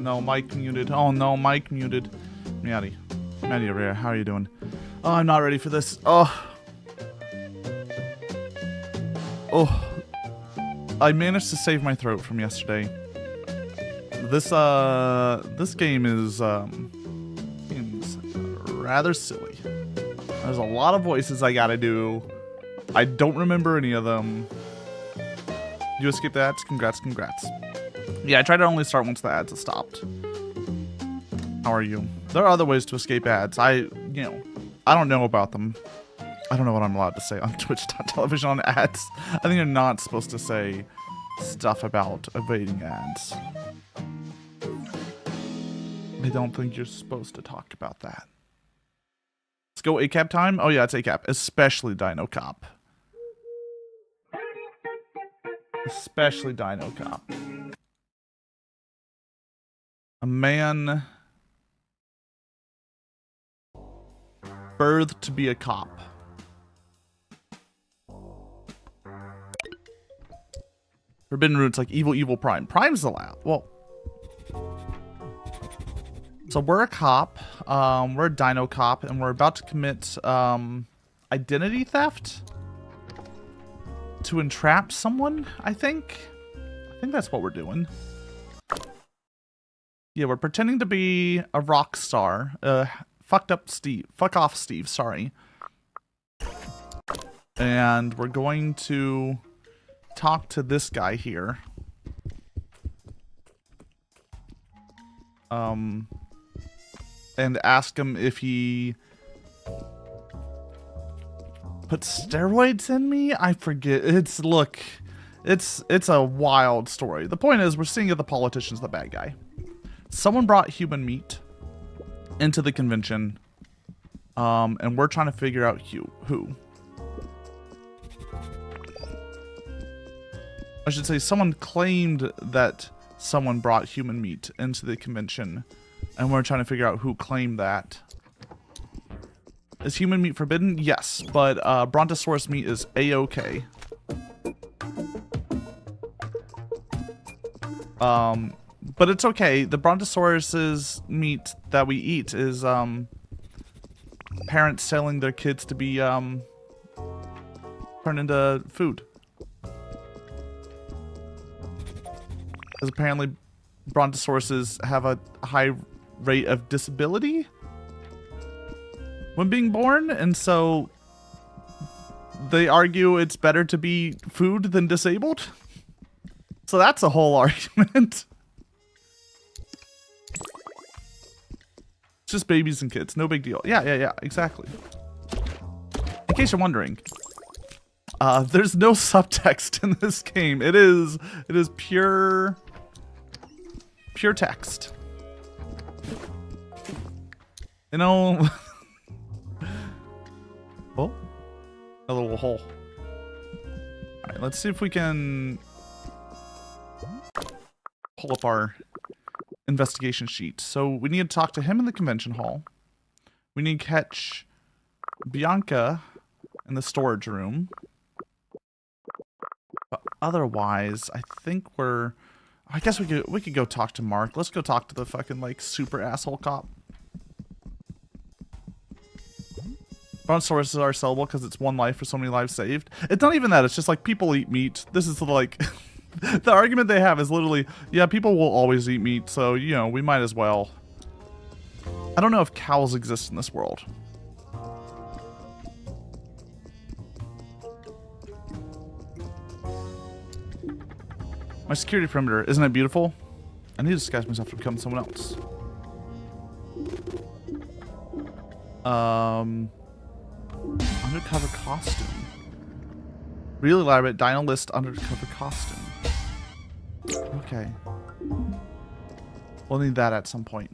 no, mic muted. Oh no, mic muted. Meowdy. Meowdy over here. How are you doing? Oh, I'm not ready for this. Oh. Oh. I managed to save my throat from yesterday. This game is rather silly. There's a lot of voices I gotta do. I don't remember any of them. You escaped the ads? Congrats, congrats. Yeah, I tried to only start once the ads have stopped. How are you? There are other ways to escape ads. I don't know about them. I don't know what I'm allowed to say on Twitch.tv on ads. I think you're not supposed to say stuff about evading ads. I don't think you're supposed to talk about that. Let's go ACAP time? Oh yeah, it's ACAP. Especially Dinocop. Especially Dinocop. A man birthed to be a cop. Forbidden roots like evil, evil prime. Prime's allowed. Well, so we're a cop. We're a Dinocop, and we're about to commit identity theft to entrap someone. I think that's what we're doing. Yeah, we're pretending to be a rock star. Fuck off, Steve. Sorry. And we're going to talk to this guy here. and ask him if he put steroids in me. I forget. It's a wild story. The point is, we're seeing if the politician's the bad guy. Someone brought human meat into the convention, and we're trying to figure out who. I should say someone claimed that someone brought human meat into the convention, and we're trying to figure out who claimed that. Is human meat forbidden? Yes, but Brontosaurus meat is A-okay. But it's okay. The Brontosaurus's meat that we eat is parents selling their kids to be turned into food. Because apparently Brontosauruses have a high rate of disability when being born, and so they argue it's better to be food than disabled. So that's a whole argument. It's just babies and kids, no big deal. Yeah, exactly. In case you're wondering, there's no subtext in this game. It is pure text. You know. Oh, a little hole. All right, let's see if we can pull up our investigation sheet. So we need to talk to him in the convention hall. We need to catch Bianca in the storage room. But otherwise, I think I guess we could go talk to Mark. Let's go talk to the fucking like super asshole cop. Brontosauruses are sellable because it's one life for so many lives saved. It's not even that. It's just like people eat meat. This is like the argument they have is literally, yeah, people will always eat meat, so you know we might as well. I don't know if cows exist in this world. My security perimeter, isn't it beautiful? I need to disguise myself to become someone else. Undercover costume. Really elaborate Dino List undercover costume. Okay. We'll need that at some point.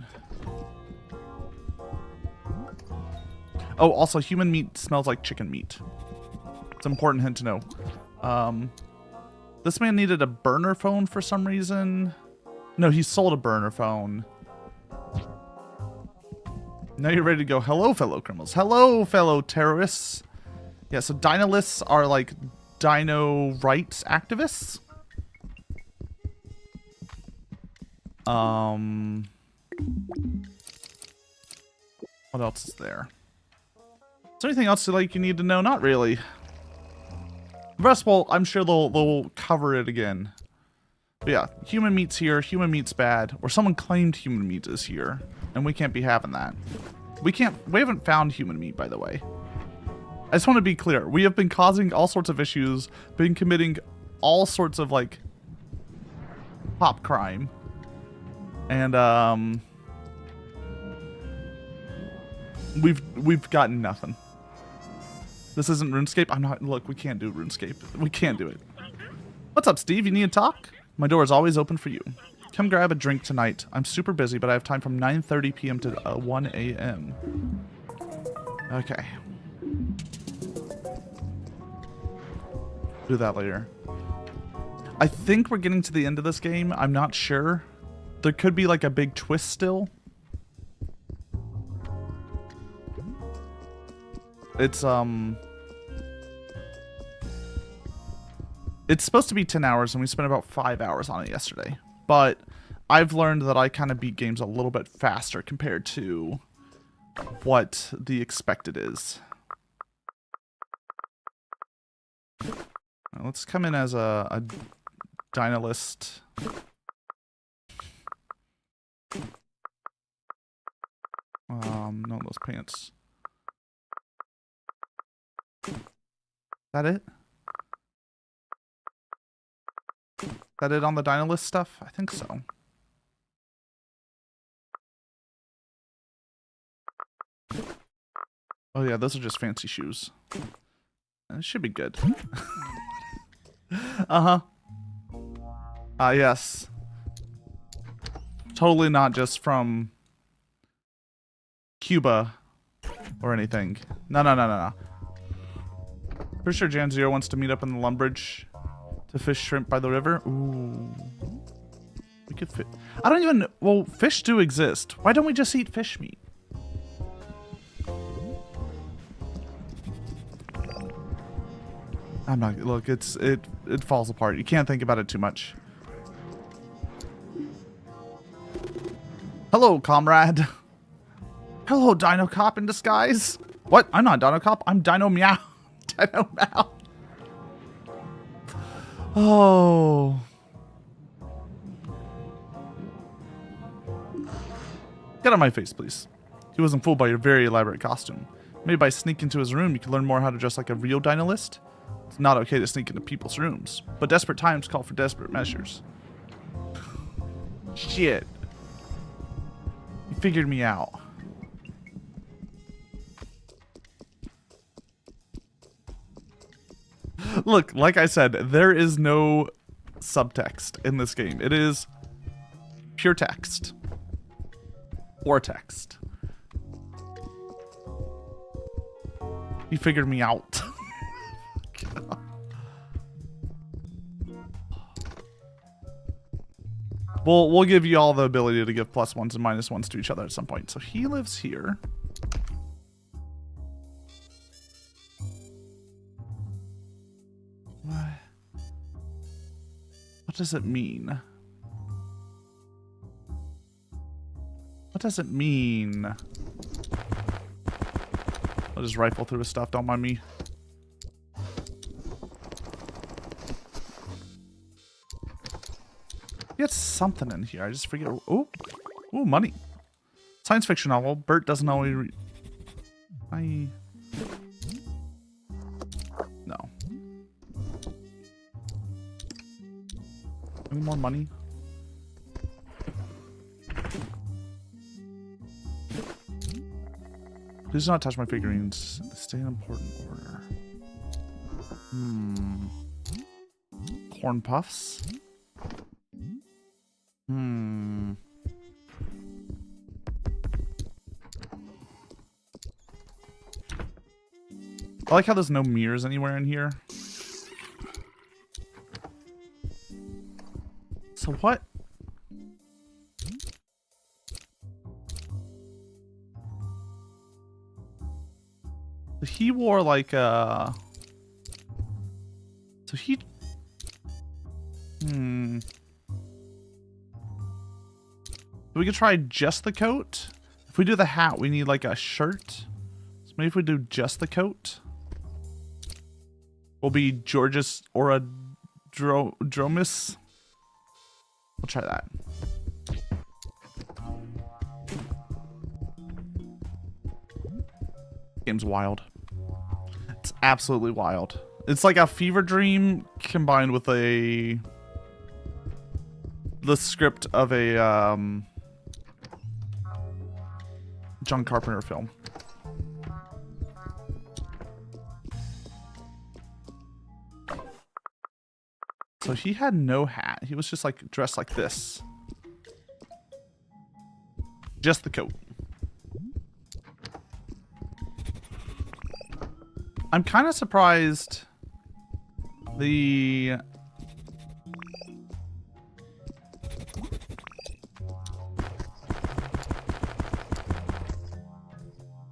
Oh, also human meat smells like chicken meat. It's an important hint to know. This man needed a burner phone for some reason. No, he sold a burner phone. Now you're ready to go. Hello, fellow criminals. Hello, fellow terrorists. Yeah, so Dinolists are like dino rights activists. What else is there? Is there anything else like you need to know? Not really. The rest, well, I'm sure they'll cover it again. But yeah, human meat's here. Human meat's bad. Or someone claimed human meat is here. And we can't be having that. We haven't found human meat, by the way. I just want to be clear. We have been causing all sorts of issues, been committing all sorts of, like, pop crime. And, we've gotten nothing. This isn't RuneScape. Look, we can't do RuneScape. We can't do it. What's up, Steve? You need to talk? My door is always open for you. Come grab a drink tonight. I'm super busy, but I have time from 9:30 p.m. to 1 a.m. Okay. Do that later. I think we're getting to the end of this game. I'm not sure. There could be like a big twist still. It's supposed to be 10 hours, and we spent about 5 hours on it yesterday. But I've learned that I kind of beat games a little bit faster compared to what the expected is. Now, let's come in as a Dinolist. No, those pants. Is that it? Is that it on the Dinolist stuff? I think so. Oh yeah, those are just fancy shoes. It should be good. Uh-huh. Yes. Totally not just from Cuba or anything. No. Pretty sure Jan Zero wants to meet up in the Lumbridge to fish shrimp by the river. Ooh. We could fit. I don't even. Well, fish do exist. Why don't we just eat fish meat? I'm not. Look, it falls apart. You can't think about it too much. Hello, comrade. Hello, Dinocop in disguise. What? I'm not Dinocop. I'm Dino Meow. Dino Meow. Oh. Get on my face, please. He wasn't fooled by your very elaborate costume. Maybe by sneaking into his room, you can learn more how to dress like a real dinolist. It's not okay to sneak into people's rooms, but desperate times call for desperate measures. Shit. You figured me out. Look, like I said, there is no subtext in this game. It is pure text. Or text. You figured me out. We'll give you all the ability to give +1s and -1s to each other at some point. So he lives here. What does it mean? What does it mean? I'll just rifle through his stuff, don't mind me. He had something in here, I just forget. Oh, ooh, money. Science fiction novel. Bert doesn't always read. No. Any more money? Please do not touch my figurines. They stay in important order. Corn puffs? I like how there's no mirrors anywhere in here. So what? He wore like a... So he... We could try just the coat. If we do the hat, we need like a shirt. So maybe if we do just the coat, we'll be Georges Dromis. We'll try that. Game's wild. It's absolutely wild. It's like a fever dream combined with the script of a John Carpenter film. So he had no hat. He was just like dressed like this. Just the coat. I'm kind of surprised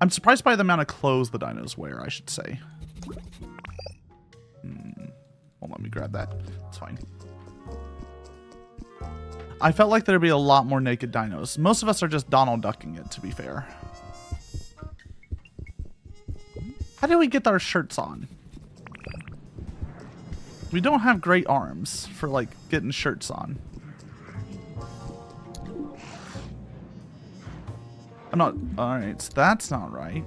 I'm surprised by the amount of clothes the dinos wear, I should say. Won't let me grab that. It's fine. I felt like there'd be a lot more naked dinos. Most of us are just Donald Ducking it, to be fair. How do we get our shirts on? We don't have great arms for, like, getting shirts on. I'm not... Alright, so that's not right.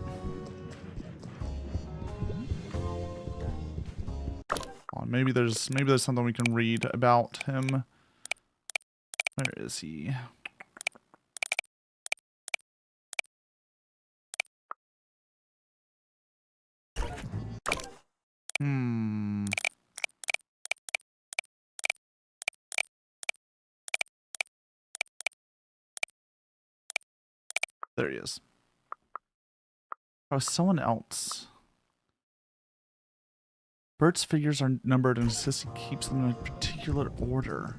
Oh, maybe there's something we can read about him. Where is he? Hmm. There he is. Oh, someone else. Bert's figures are numbered and Sissy keeps them in a particular order.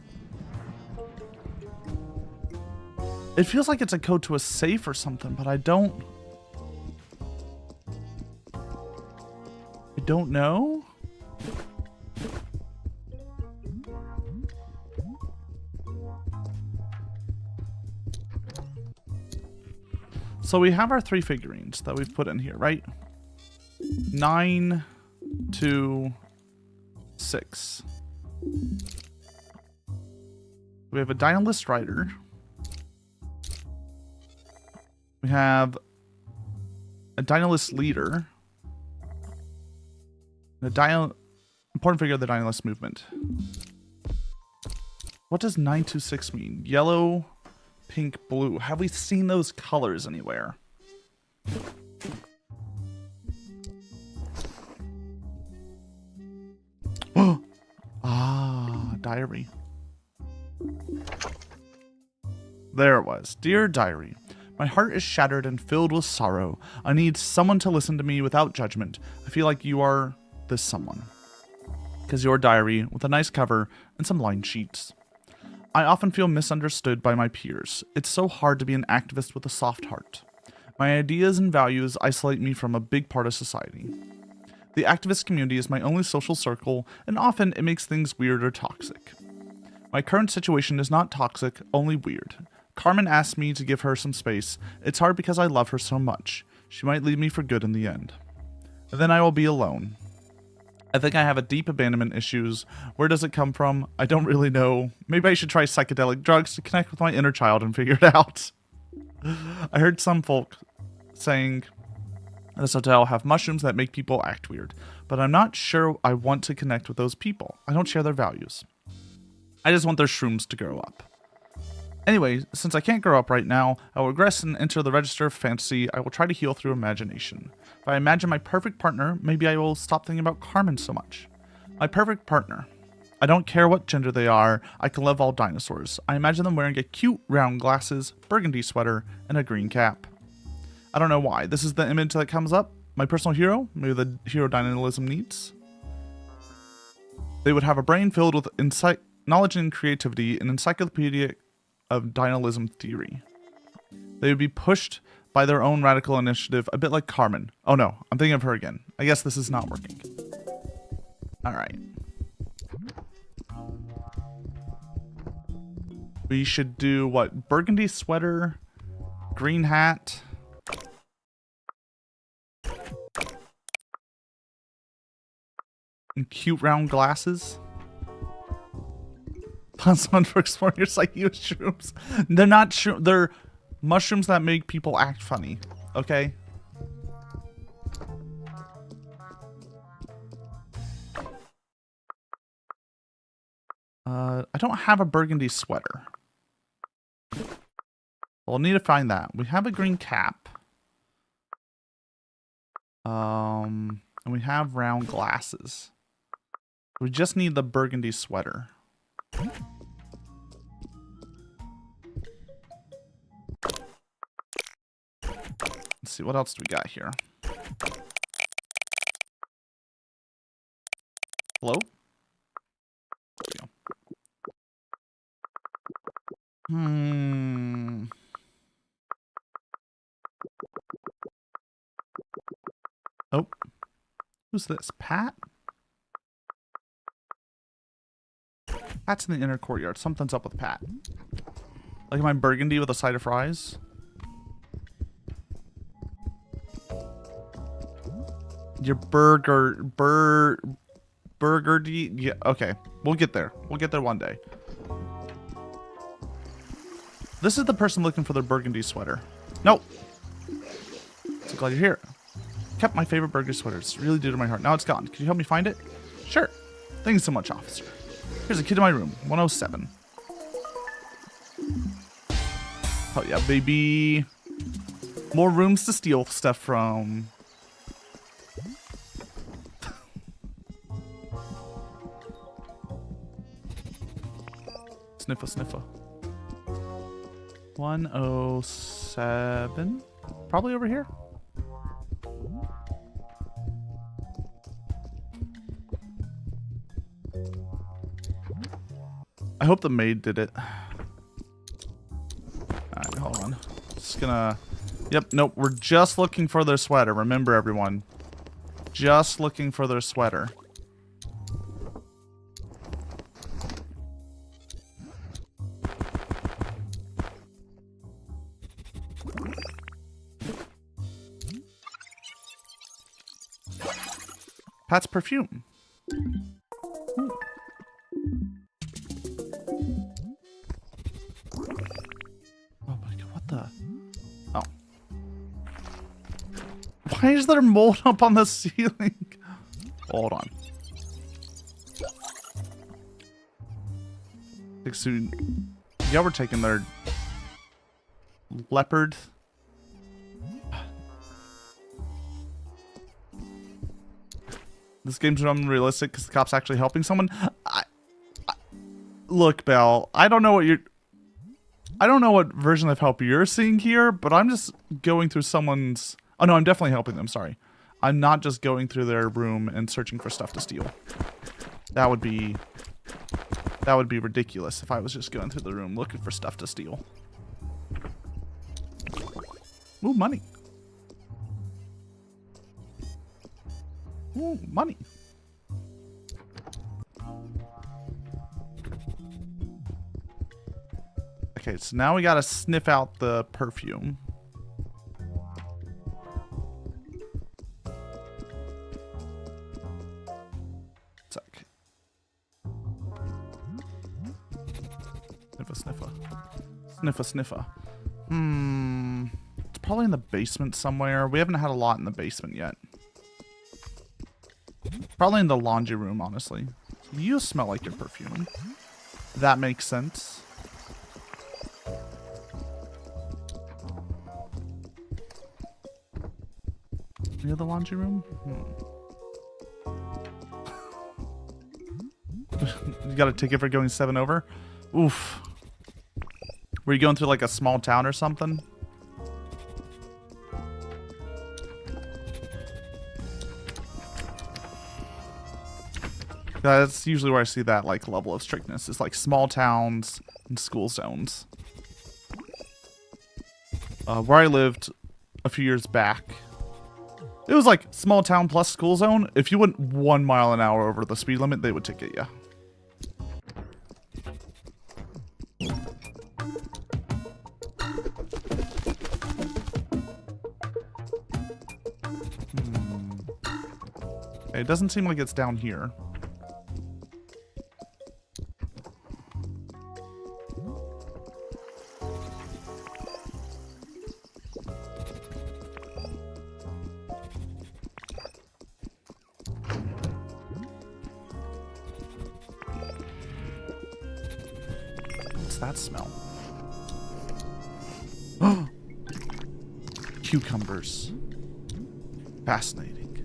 It feels like it's a code to a safe or something, but I don't know. So we have our 3 figurines that we've put in here, right? 9, 2, 6. We have a Dynalist Rider. We have a Dynalist Leader. The important figure of the Dynalist movement. What does 926 mean? Yellow, pink, blue. Have we seen those colors anywhere? Diary. There it was. Dear Diary, my heart is shattered and filled with sorrow. I need someone to listen to me without judgment. I feel like you are this someone. Because your diary with a nice cover and some line sheets. I often feel misunderstood by my peers. It's so hard to be an activist with a soft heart. My ideas and values isolate me from a big part of society. The activist community is my only social circle, and often it makes things weird or toxic. My current situation is not toxic, only weird. Carmen asked me to give her some space. It's hard because I love her so much. She might leave me for good in the end. And then I will be alone. I think I have a deep abandonment issues. Where does it come from? I don't really know. Maybe I should try psychedelic drugs to connect with my inner child and figure it out. I heard some folk saying this hotel have mushrooms that make people act weird, but I'm not sure I want to connect with those people. I don't share their values. I just want their shrooms to grow up. Anyway, since I can't grow up right now, I will regress and enter the register of fantasy. I will try to heal through imagination. If I imagine my perfect partner, maybe I will stop thinking about Carmen so much. My perfect partner. I don't care what gender they are. I can love all dinosaurs. I imagine them wearing a cute round glasses, burgundy sweater, and a green cap. I don't know why. This is the image that comes up. My personal hero, maybe the hero dynamism needs. They would have a brain filled with knowledge and creativity, an encyclopedia of dynamism theory. They would be pushed by their own radical initiative, a bit like Carmen. Oh no, I'm thinking of her again. I guess this is not working. Alright. We should do what? Burgundy sweater, green hat. And cute round glasses. Plus one for exploring your psyche with shrooms. They're not shrooms. They're mushrooms that make people act funny. Okay? I don't have a burgundy sweater. We'll need to find that. We have a green cap. And we have round glasses. We just need the burgundy sweater. Let's see, what else do we got here? Hello? There we go. Oh. Who's this? Pat? Pat's in the inner courtyard. Something's up with Pat. Like my burgundy with a side of fries. Your burgundy. Yeah, okay. We'll get there. We'll get there one day. This is the person looking for their burgundy sweater. Nope. So glad you're here. Kept my favorite burgundy sweater. It's really dear to my heart. Now it's gone. Can you help me find it? Sure. Thanks so much, officer. Here's a kid in my room. 107. Oh yeah, baby. More rooms to steal stuff from. Sniffer, sniffer. 107. Probably over here. I hope the maid did it. Alright, hold on. Just gonna... Yep, nope. We're just looking for their sweater. Remember, everyone. Just looking for their sweater. Pat's perfume. Ooh. Oh my god, what the? Oh. Why is there mold up on the ceiling? Hold on. Yeah, we're taking their leopard. This game's unrealistic because the cop's actually helping someone. Look, Belle, I don't know what version of help you're seeing here, but I'm just going through someone's... Oh, no, I'm definitely helping them, sorry. I'm not just going through their room and searching for stuff to steal. That would be ridiculous if I was just going through the room looking for stuff to steal. Ooh, money. Ooh, money. Okay, so now we gotta sniff out the perfume. Sec. Sniffer, sniffer. Sniffer, sniffer. It's probably in the basement somewhere. We haven't had a lot in the basement yet. Probably in the laundry room, honestly. You smell like your perfume. That makes sense. Near the laundry room? You got a ticket for going 7 over? Oof. Were you going through like a small town or something? That's usually where I see that like level of strictness. It's like small towns and school zones. Where I lived a few years back, it was like small town plus school zone. If you went 1 mile an hour over the speed limit, they would ticket you. Okay, it doesn't seem like it's down here. That smell. Cucumbers. Fascinating.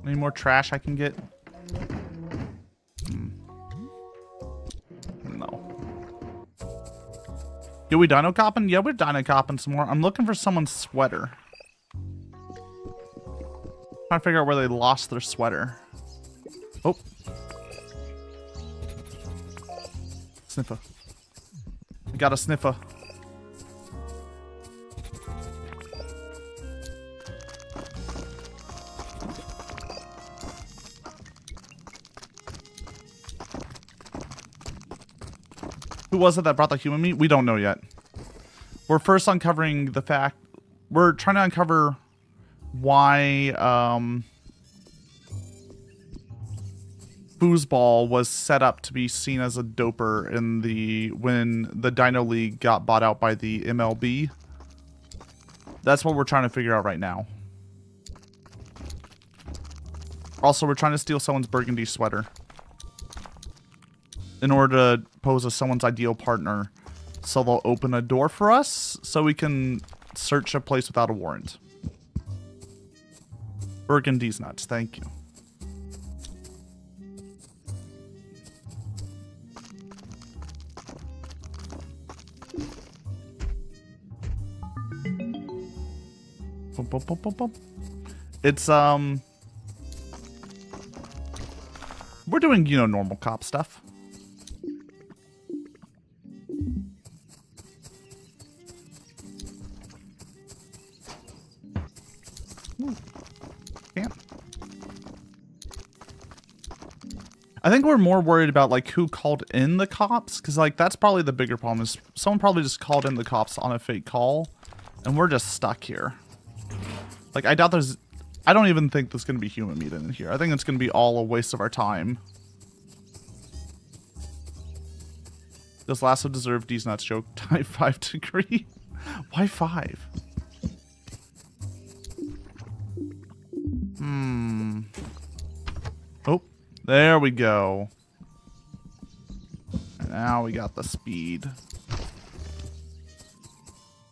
Any more trash I can get? No. Are we dino-copping? Yeah, we're dino-copping some more. I'm looking for someone's sweater. Trying to figure out where they lost their sweater. Oh. Sniffer. We got a sniffer. Who was it that brought the human meat? We don't know yet. We're first uncovering the fact... We're trying to uncover why Foosball was set up to be seen as a doper in when the Dino League got bought out by the MLB. That's what we're trying to figure out right now. Also, we're trying to steal someone's burgundy sweater in order to pose as someone's ideal partner, so they'll open a door for us so we can search a place without a warrant. Burgundy's nuts, thank you. Boom, boom, boom, boom, boom. It's, we're doing, you know, normal cop stuff. Ooh. Damn. I think we're more worried about, like, who called in the cops, because, like, that's probably the bigger problem, is someone probably just called in the cops on a fake call, and we're just stuck here. Like, I doubt there's... I don't even think there's going to be human meat in here. I think it's going to be all a waste of our time. Does Lasso deserve D's nuts joke? Type 5 degree? Why 5? Oh, there we go. And now we got the speed.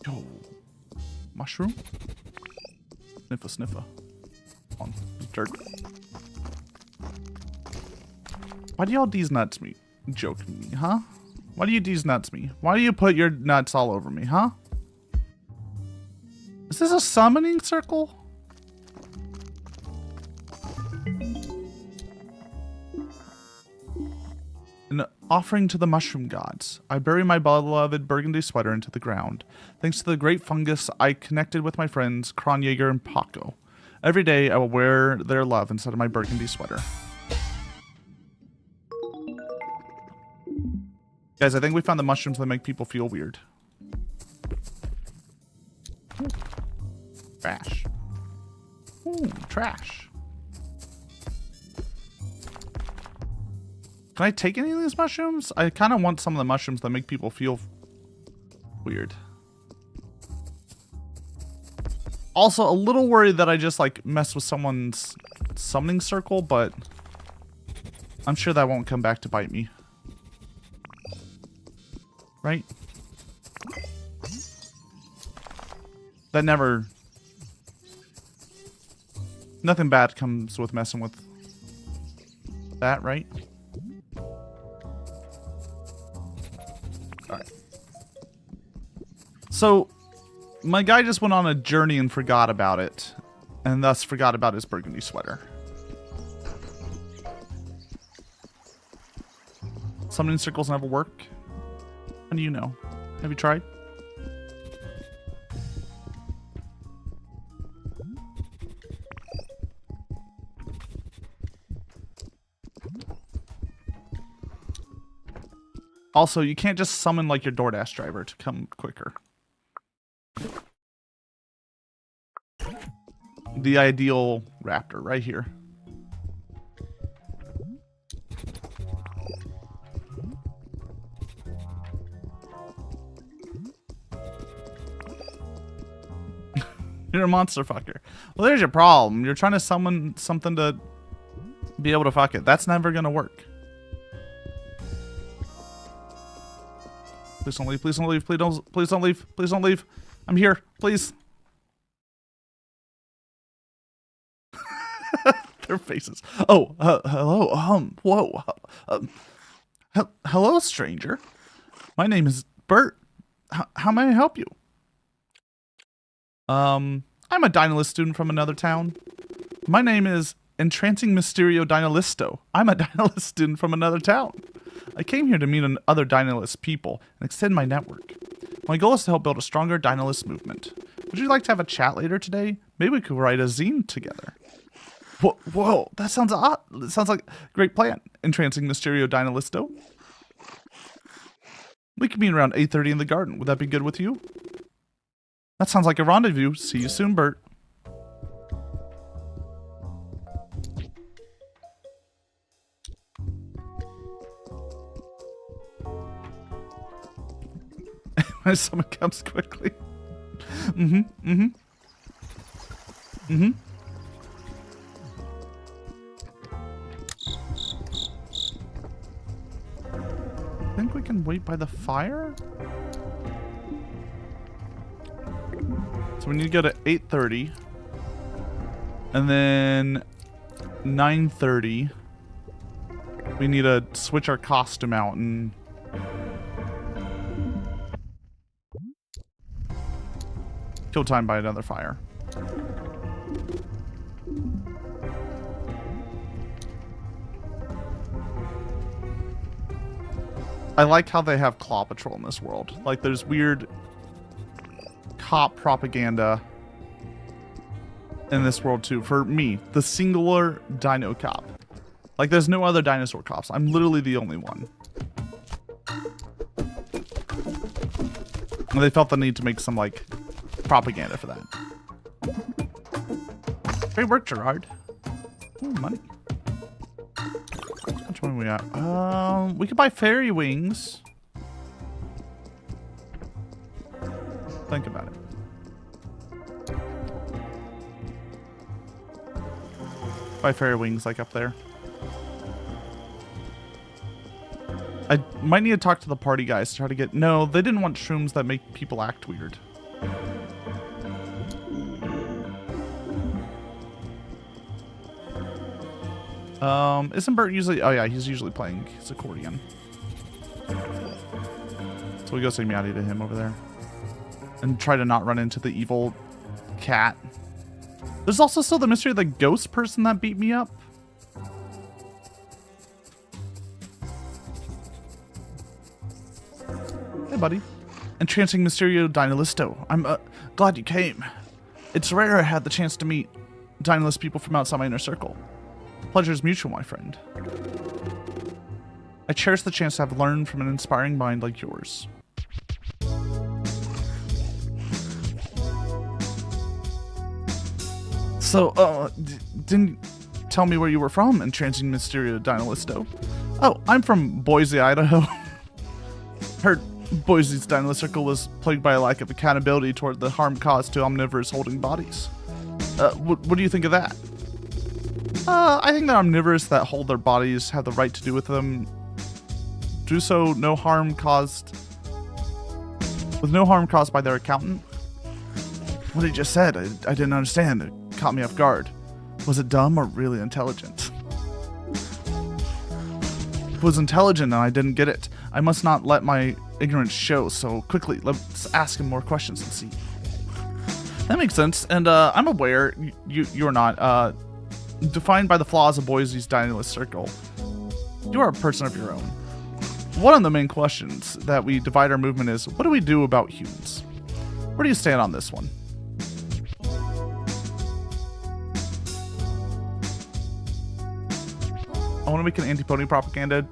Yo. Mushroom? Sniffa, sniffa. On dirt. Why do y'all D's nuts me? Joking me, huh? Why do you D's nuts me? Why do you put your nuts all over me, huh? Is this a summoning circle? An offering to the mushroom gods. I bury my beloved burgundy sweater into the ground. Thanks to the great fungus, I connected with my friends Kronjaeger and Paco. Every day, I will wear their love instead of my burgundy sweater. Guys, I think we found the mushrooms that make people feel weird. Ooh. Trash. Ooh, trash. Can I take any of these mushrooms? I kind of want some of the mushrooms that make people feel weird. Also, a little worried that I just, like, messed with someone's summoning circle, but I'm sure that won't come back to bite me. Right? That never... Nothing bad comes with messing with that, right? Alright. So... my guy just went on a journey and forgot about it, and thus forgot about his burgundy sweater. Summoning circles never work? How do you know? Have you tried? Also, you can't just summon like your DoorDash driver to come quicker. The ideal raptor right here. You're a monster fucker. Well, there's your problem. You're trying to summon something to be able to fuck it. That's never gonna work. Please don't leave. Please don't leave. Please don't leave. Please don't leave. I'm here. Please. Their faces. Oh, hello. Whoa. Hello, stranger. My name is Bert. How may I help you? I'm a Dynalist student from another town. My name is Entrancing Mysterio Dynalisto. I'm a Dynalist student from another town. I came here to meet other Dynalist people and extend my network. My goal is to help build a stronger Dynalist movement. Would you like to have a chat later today? Maybe we could write a zine together. Whoa, that sounds odd. That sounds like a great plan. Entrancing Mysterio Dynalisto. We could meet around 8:30 in the garden. Would that be good with you? That sounds like a rendezvous. See you soon, Bert. Someone comes quickly. I think we can wait by the fire? So we need to go to 8:30. And then 9:30. We need to switch our costume out and kill time by another fire. I like how they have Claw Patrol in this world. Like, there's weird cop propaganda in this world, too. For me, the singular Dinocop. Like, there's no other dinosaur cops. I'm literally the only one. And they felt the need to make some, like, propaganda for that. Great work, Gerard. Ooh, money. Which one are we at? We could buy fairy wings. Think about it. Buy fairy wings, like up there. I might need to talk to the party guys to try to get... No, they didn't want shrooms that make people act weird. Isn't Bert usually... Oh yeah, he's usually playing his accordion. So we go say Meowdy to him over there. And try to not run into the evil cat. There's also still the mystery of the ghost person that beat me up. Hey, buddy. Entrancing Mysterio Dinolisto. I'm glad you came. It's rare I had the chance to meet Dinolist people from outside my inner circle. Pleasure's mutual, my friend. I cherish the chance to have learned from an inspiring mind like yours. So, didn't tell me where you were from, Entrancing Mysterio Dinolisto. Oh, I'm from Boise, Idaho. Heard Boise's Dino Circle was plagued by a lack of accountability toward the harm caused to omnivores holding bodies. What do you think of that? I think that omnivores that hold their bodies have the right to do with them. Do so no harm caused... With no harm caused by their accountant? What he just said, I didn't understand. It caught me off guard. Was it dumb or really intelligent? It was intelligent and I didn't get it. I must not let my ignorance show, so quickly, let's ask him more questions and see. That makes sense, and I'm aware you're not. Defined by the flaws of Boise's Dino Circle, you are a person of your own. One of the main questions that we divide our movement is, what do we do about humans? Where do you stand on this one? I want to make an anti-pony propaganda.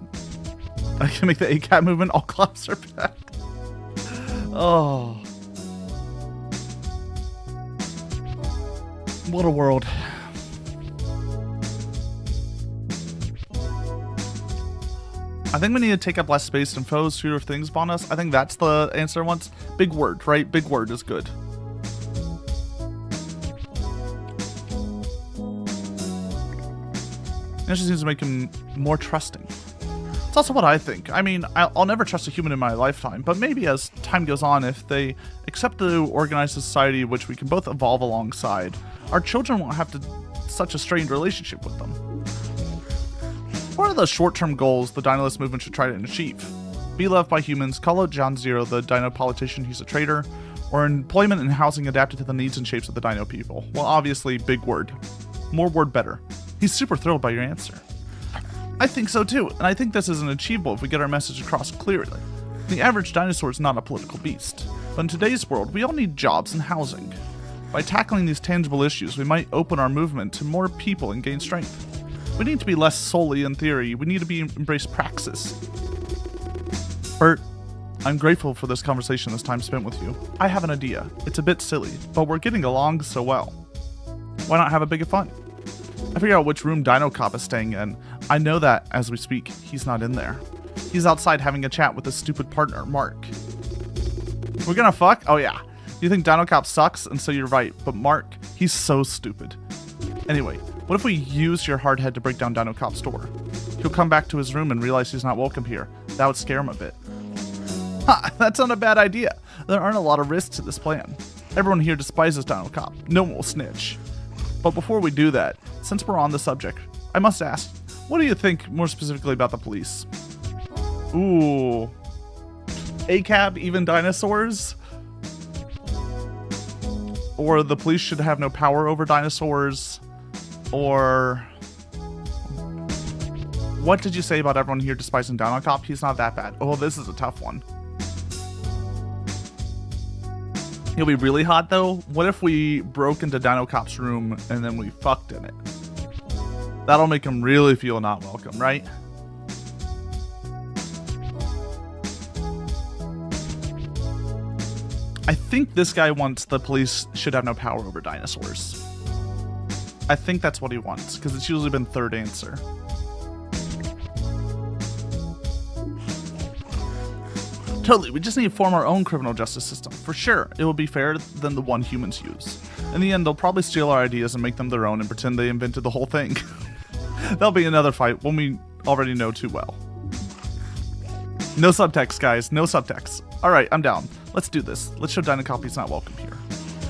I can make the ACAT movement. All claps are back. Oh. What a world. I think we need to take up less space and foes fewer things spawn us. I think that's the answer once. Big word, right? Big word is good. It just seems to make him more trusting. It's also what I think. I mean, I'll never trust a human in my lifetime, but maybe as time goes on, if they accept the organized society which we can both evolve alongside, our children won't have such a strained relationship with them. What are the short-term goals the Dinolist movement should try to achieve? Be loved by humans, call out John Zero, the Dino politician, he's a traitor, or employment and housing adapted to the needs and shapes of the Dino people? Well, obviously, big word. More word better. He's super thrilled by your answer. I think so too, and I think this isn't achievable if we get our message across clearly. The average dinosaur is not a political beast, but in today's world, we all need jobs and housing. By tackling these tangible issues, we might open our movement to more people and gain strength. We need to be less solely in theory, we need to embrace praxis. Bert, I'm grateful for this conversation, this time spent with you. I have an idea. It's a bit silly, but we're getting along so well. Why not have a bit of fun? I figure out which room Dinocop is staying in. I know that, as we speak, he's not in there. He's outside having a chat with his stupid partner, Mark. We're gonna fuck? Oh yeah. You think Dinocop sucks? And so you're right, but Mark, he's so stupid. Anyway, what if we use your hard head to break down Dinocop's door? He'll come back to his room and realize he's not welcome here. That would scare him a bit. Ha, that's not a bad idea. There aren't a lot of risks to this plan. Everyone here despises Dinocop. No one will snitch. But before we do that, since we're on the subject, I must ask, what do you think more specifically about the police? Ooh. ACAB, even dinosaurs? Or the police should have no power over dinosaurs? Or what did you say about everyone here despising Dinocop? He's not that bad. Oh, this is a tough one. He'll be really hot though. What if we broke into Dinocop's room and then we fucked in it? That'll make him really feel not welcome, right? I think this guy wants the police should have no power over dinosaurs. I think that's what he wants, because it's usually been third answer. Totally, we just need to form our own criminal justice system. For sure, it will be fairer than the one humans use. In the end, they'll probably steal our ideas and make them their own and pretend they invented the whole thing. That'll be another fight, one we already know too well. No subtext, guys, no subtext. Alright, I'm down. Let's do this. Let's show Dinocop he's not welcome here.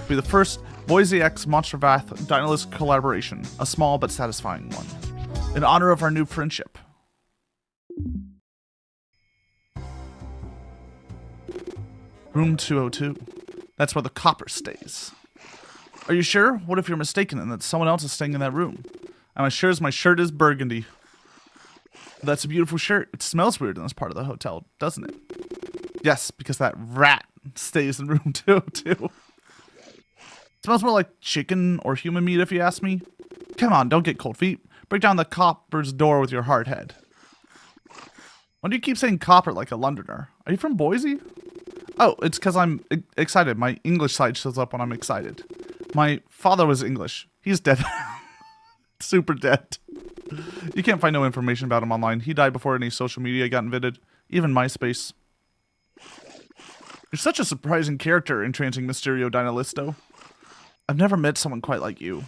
Be the first Boise X Monster Vath Dinolist collaboration, a small but satisfying one. In honor of our new friendship. Room 202. That's where the copper stays. Are you sure? What if you're mistaken and that someone else is staying in that room? I'm as sure as my shirt is burgundy. That's a beautiful shirt. It smells weird in this part of the hotel, doesn't it? Yes, because that rat stays in room 202. It smells more like chicken or human meat if you ask me. Come on, don't get cold feet. Break down the copper's door with your hard head. Why do you keep saying copper like a Londoner? Are you from Boise? Oh, it's because I'm excited. My English side shows up when I'm excited. My father was English. He's dead. Super dead. You can't find no information about him online. He died before any social media got invented. Even MySpace. You're such a surprising character, entrancing Mysterio Dinolisto. I've never met someone quite like you.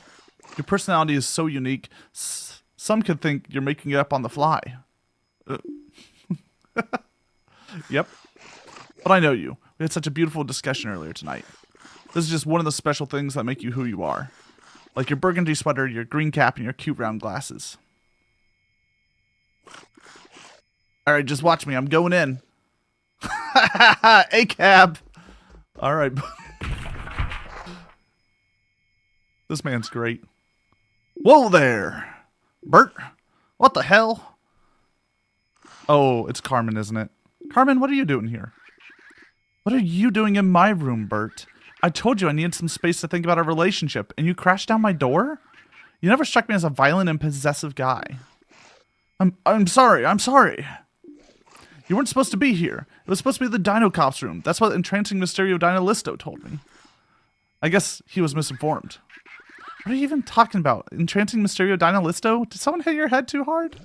Your personality is so unique. Some could think you're making it up on the fly. Yep. But I know you. We had such a beautiful discussion earlier tonight. This is just one of the special things that make you who you are. Like your burgundy sweater, your green cap, and your cute round glasses. Alright, just watch me. I'm going in. A-cab. Alright. This man's great. Whoa there. Bert. What the hell? Oh, it's Carmen, isn't it? Carmen, what are you doing here? What are you doing in my room, Bert? I told you I needed some space to think about our relationship, and you crashed down my door? You never struck me as a violent and possessive guy. I'm sorry. You weren't supposed to be here. It was supposed to be the Dinocop's room. That's what entrancing Mysterio Dinolisto told me. I guess he was misinformed. What are you even talking about? Entrancing Mysterio Dinolisto? Did someone hit your head too hard?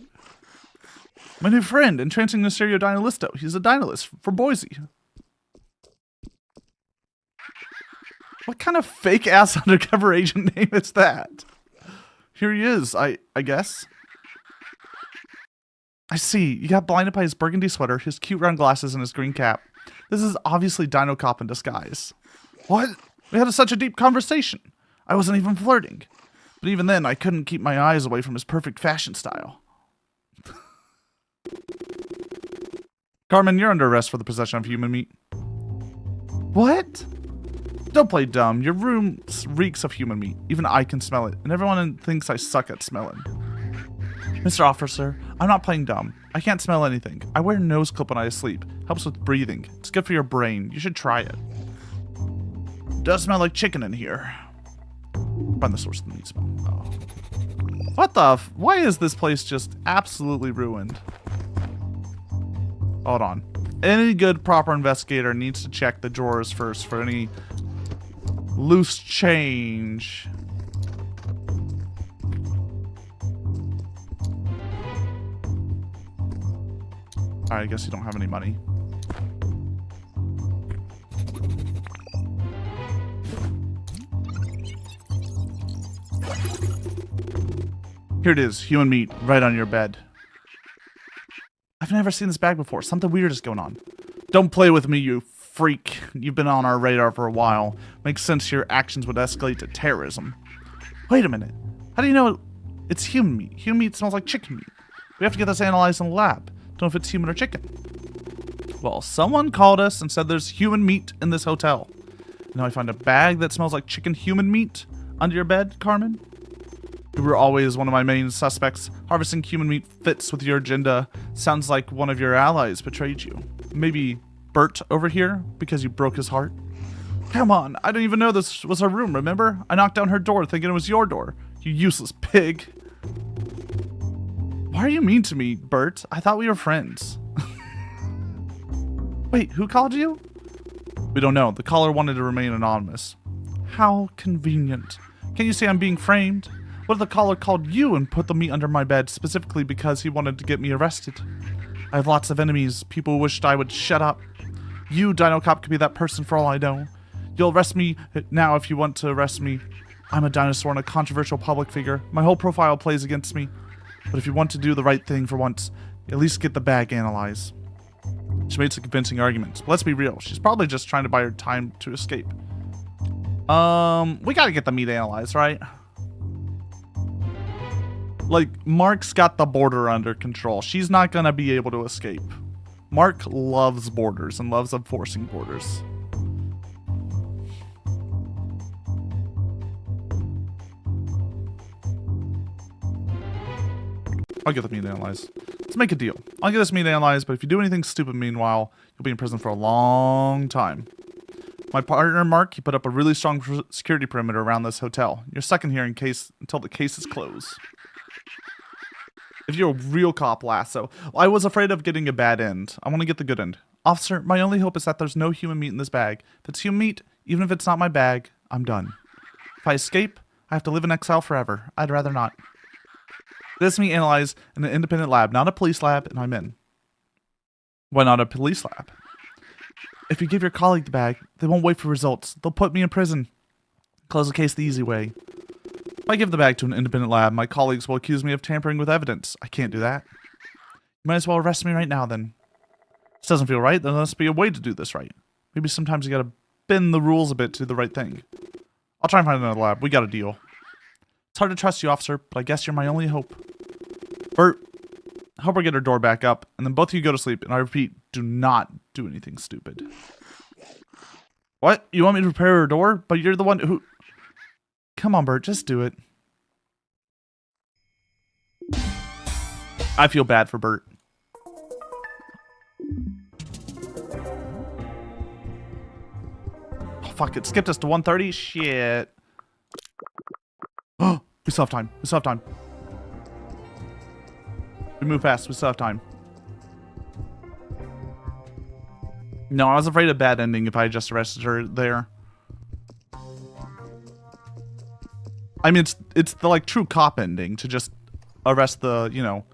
My new friend, entrancing Mysterio Dinolisto. He's a Dinolist for Boise. What kind of fake-ass undercover agent name is that? Here he is, I guess. I see. You got blinded by his burgundy sweater, his cute round glasses, and his green cap. This is obviously Dinocop in disguise. What? We had such a deep conversation. I wasn't even flirting. But even then, I couldn't keep my eyes away from his perfect fashion style. Carmen, you're under arrest for the possession of human meat. What? Don't play dumb. Your room reeks of human meat. Even I can smell it, and everyone thinks I suck at smelling. Mr. Officer, I'm not playing dumb. I can't smell anything. I wear a nose clip when I sleep. Helps with breathing. It's good for your brain. You should try it. It does smell like chicken in here. Find the source of the meat smell. Oh. What the why is this place just absolutely ruined? Hold on. Any good proper investigator needs to check the drawers first for any loose change. Alright, I guess you don't have any money. Here it is, human meat, right on your bed. I've never seen this bag before. Something weird is going on. Don't play with me, you freak. You've been on our radar for a while. Makes sense your actions would escalate to terrorism. Wait a minute. How do you know it's human meat? Human meat smells like chicken meat. We have to get this analyzed in the lab. Don't know if it's human or chicken. Well, someone called us and said there's human meat in this hotel. Now I find a bag that smells like chicken human meat under your bed, Carmen. You were always one of my main suspects. Harvesting human meat fits with your agenda. Sounds like one of your allies betrayed you. Maybe Bert over here because you broke his heart. Come on, I didn't even know this was her room, remember? I knocked down her door thinking it was your door. You useless pig. Why are you mean to me, Bert? I thought we were friends. Wait, who called you? We don't know. The caller wanted to remain anonymous. How convenient. Can you say I'm being framed? What if the caller called you and put the meat under my bed specifically because he wanted to get me arrested? I have lots of enemies, people who wished I would shut up. You, Dinocop, could be that person for all I know. You'll arrest me now if you want to arrest me. I'm a dinosaur and a controversial public figure. My whole profile plays against me. But if you want to do the right thing for once, at least get the bag analyzed. She made some convincing arguments, but let's be real. She's probably just trying to buy her time to escape. We gotta get the meat analyzed, right? Like, Mark's got the border under control. She's not gonna be able to escape. Mark loves borders and loves enforcing borders. I'll get the meat analyzed. Let's make a deal. I'll get this meat analyzed, but if you do anything stupid meanwhile, you'll be in prison for a long time. My partner, Mark, he put up a really strong security perimeter around this hotel. You're stuck in here until the case is closed. If you're a real cop, Lasso. I was afraid of getting a bad end. I want to get the good end. Officer, my only hope is that there's no human meat in this bag. If it's human meat, even if it's not my bag, I'm done. If I escape, I have to live in exile forever. I'd rather not. This meat analyzed in an independent lab, not a police lab, and I'm in. Why not a police lab? If you give your colleague the bag, they won't wait for results. They'll put me in prison. Close the case the easy way. If I give the bag to an independent lab, my colleagues will accuse me of tampering with evidence. I can't do that. You might as well arrest me right now, then. This doesn't feel right. There must be a way to do this right. Maybe sometimes you gotta bend the rules a bit to do the right thing. I'll try and find another lab. We got a deal. It's hard to trust you, officer, but I guess you're my only hope. Bert, help her get her door back up, and then both of you go to sleep. And I repeat, do not do anything stupid. What? You want me to repair her door? But you're the one who... Come on, Bert, just do it. I feel bad for Bert. Oh, fuck, it skipped us to 1:30? Shit. Oh, we still have time. We still have time. We move fast. We still have time. No, I was afraid of bad ending if I just arrested her there. I mean, it's the, like, true cop ending to just arrest the, you know,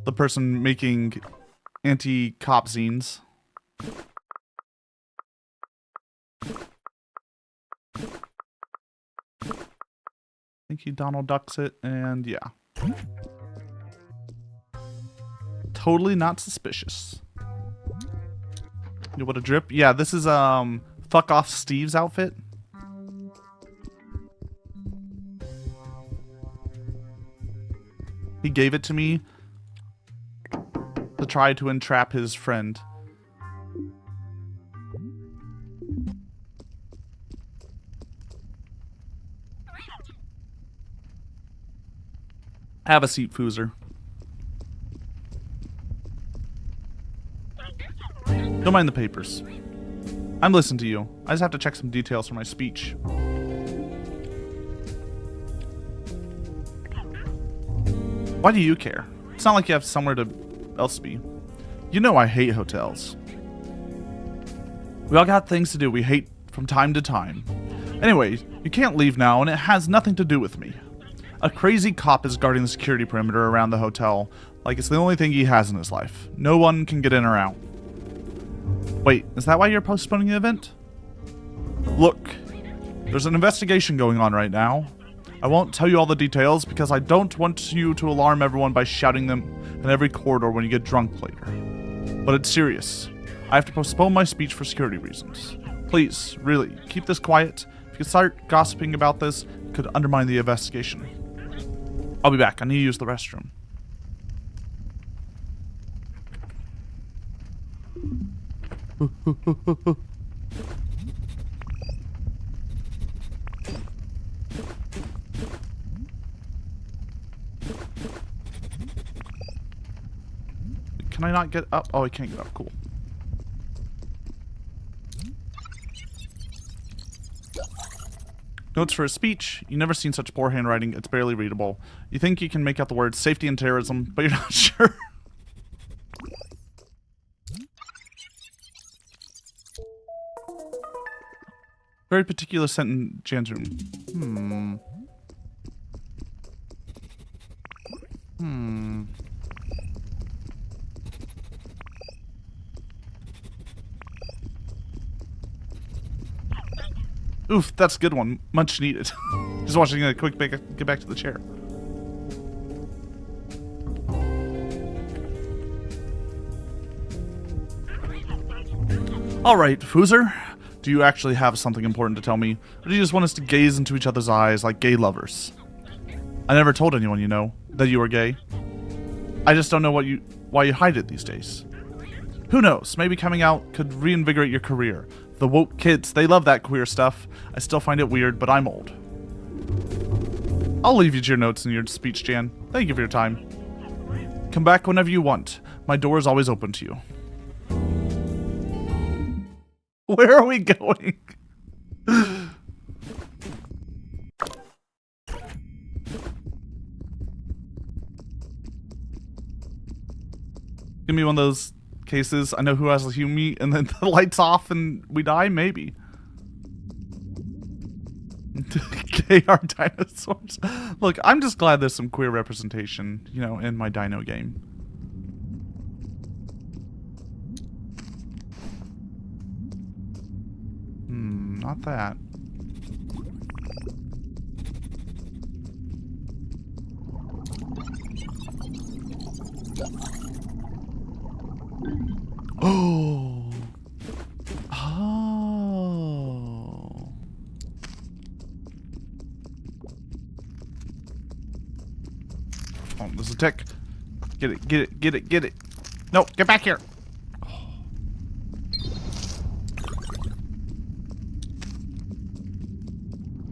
the person making anti-cop zines. Thank you, Donald Ducks it, and yeah. Totally not suspicious. You know what a drip? Yeah, this is fuck off Steve's outfit. He gave it to me to try to entrap his friend. Have a seat, Foozer. Don't mind the papers. I'm listening to you. I just have to check some details for my speech. Why do you care? It's not like you have somewhere else to be. You know I hate hotels. We all got things to do we hate from time to time. Anyway, you can't leave now, and it has nothing to do with me. A crazy cop is guarding the security perimeter around the hotel, like it's the only thing he has in his life. No one can get in or out. Wait, is that why you're postponing the event? Look, there's an investigation going on right now. I won't tell you all the details because I don't want you to alarm everyone by shouting them in every corridor when you get drunk later. But it's serious. I have to postpone my speech for security reasons. Please, really, keep this quiet. If If you start gossiping about this, it could undermine the investigation. I'll be back. I need to use the restroom. Can I not get up? Oh, I can't get up. Cool. Notes for a speech. You never seen such poor handwriting. It's barely readable. You think you can make out the words safety and terrorism, but you're not sure. Very particular scent in Jan's room. Oof, that's a good one. Much needed. Just watching a quick get back to the chair. Alright, Foozer. Do you actually have something important to tell me? Or do you just want us to gaze into each other's eyes like gay lovers? I never told anyone, you know, that you were gay. I just don't know why you hide it these days. Who knows? Maybe coming out could reinvigorate your career. The woke kids, they love that queer stuff. I still find it weird, but I'm old. I'll leave you to your notes and your speech, Jan. Thank you for your time. Come back whenever you want. My door is always open to you. Where are we going? Give me one of those cases. I know who has a Humi, and then the lights off and we die? Maybe. KR dinosaurs. Look, I'm just glad there's some queer representation, you know, in my dino game. Not that. Oh. Oh. Oh, there's a tick. Get it, get it, get it, get it. No, get back here. Oh.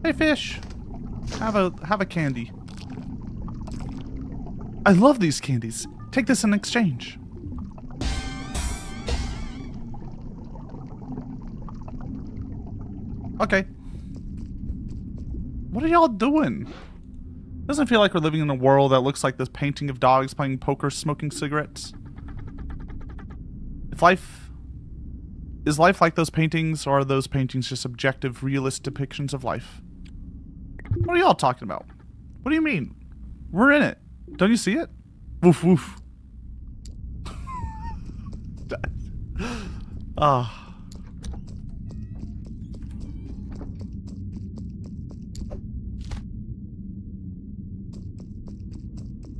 Hey, fish. Have a candy. I love these candies. Take this in exchange. Okay. What are y'all doing? Doesn't feel like we're living in a world that looks like this painting of dogs playing poker, smoking cigarettes. Is life like those paintings, or are those paintings just objective, realist depictions of life? What are y'all talking about? What do you mean? We're in it. Don't you see it? Woof woof. Ah.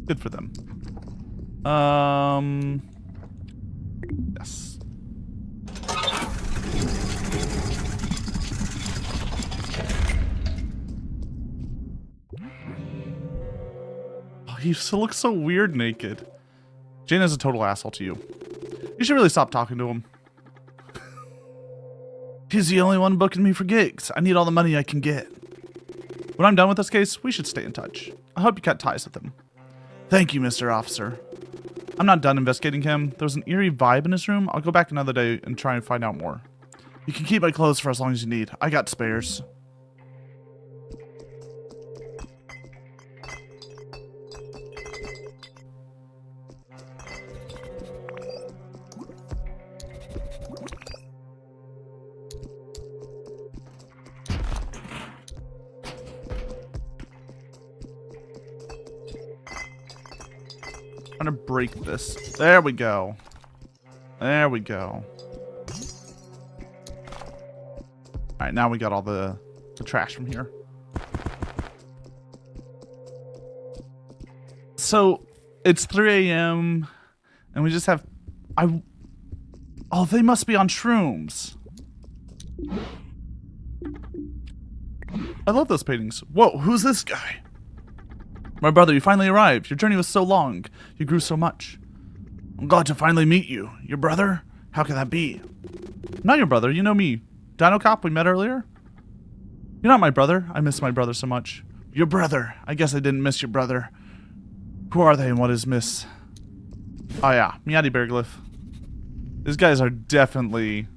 Good for them. Yes. Oh, you still look so weird naked. Jane is a total asshole to you. You should really stop talking to him. He's the only one booking me for gigs. I need all the money I can get. When I'm done with this case, we should stay in touch. I hope you cut ties with him. Thank you, Mr. Officer. I'm not done investigating him. There was an eerie vibe in his room. I'll go back another day and try and find out more. You can keep my clothes for as long as you need. I got spares. I'm gonna break this. There we go. There we go. Alright, now we got all the trash from here. So, it's 3 a.m. and we just have... Oh, they must be on shrooms. I love those paintings. Whoa, who's this guy? My brother, you finally arrived. Your journey was so long. You grew so much. I'm glad to finally meet you. Your brother? How can that be? I'm not your brother. You know me. Dinocop, we met earlier? You're not my brother. I miss my brother so much. Your brother. I guess I didn't miss your brother. Who are they and what is miss? Oh yeah, Meowdy Bear Glyph. These guys are definitely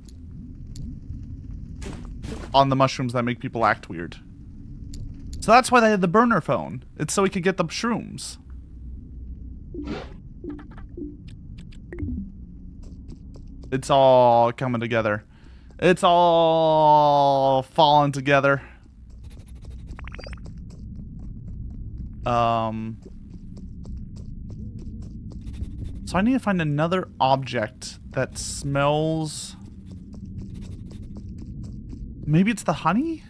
on the mushrooms that make people act weird. So that's why they had the burner phone. It's so we could get the shrooms. It's all coming together. It's all falling together. So I need to find another object that smells... Maybe it's the honey?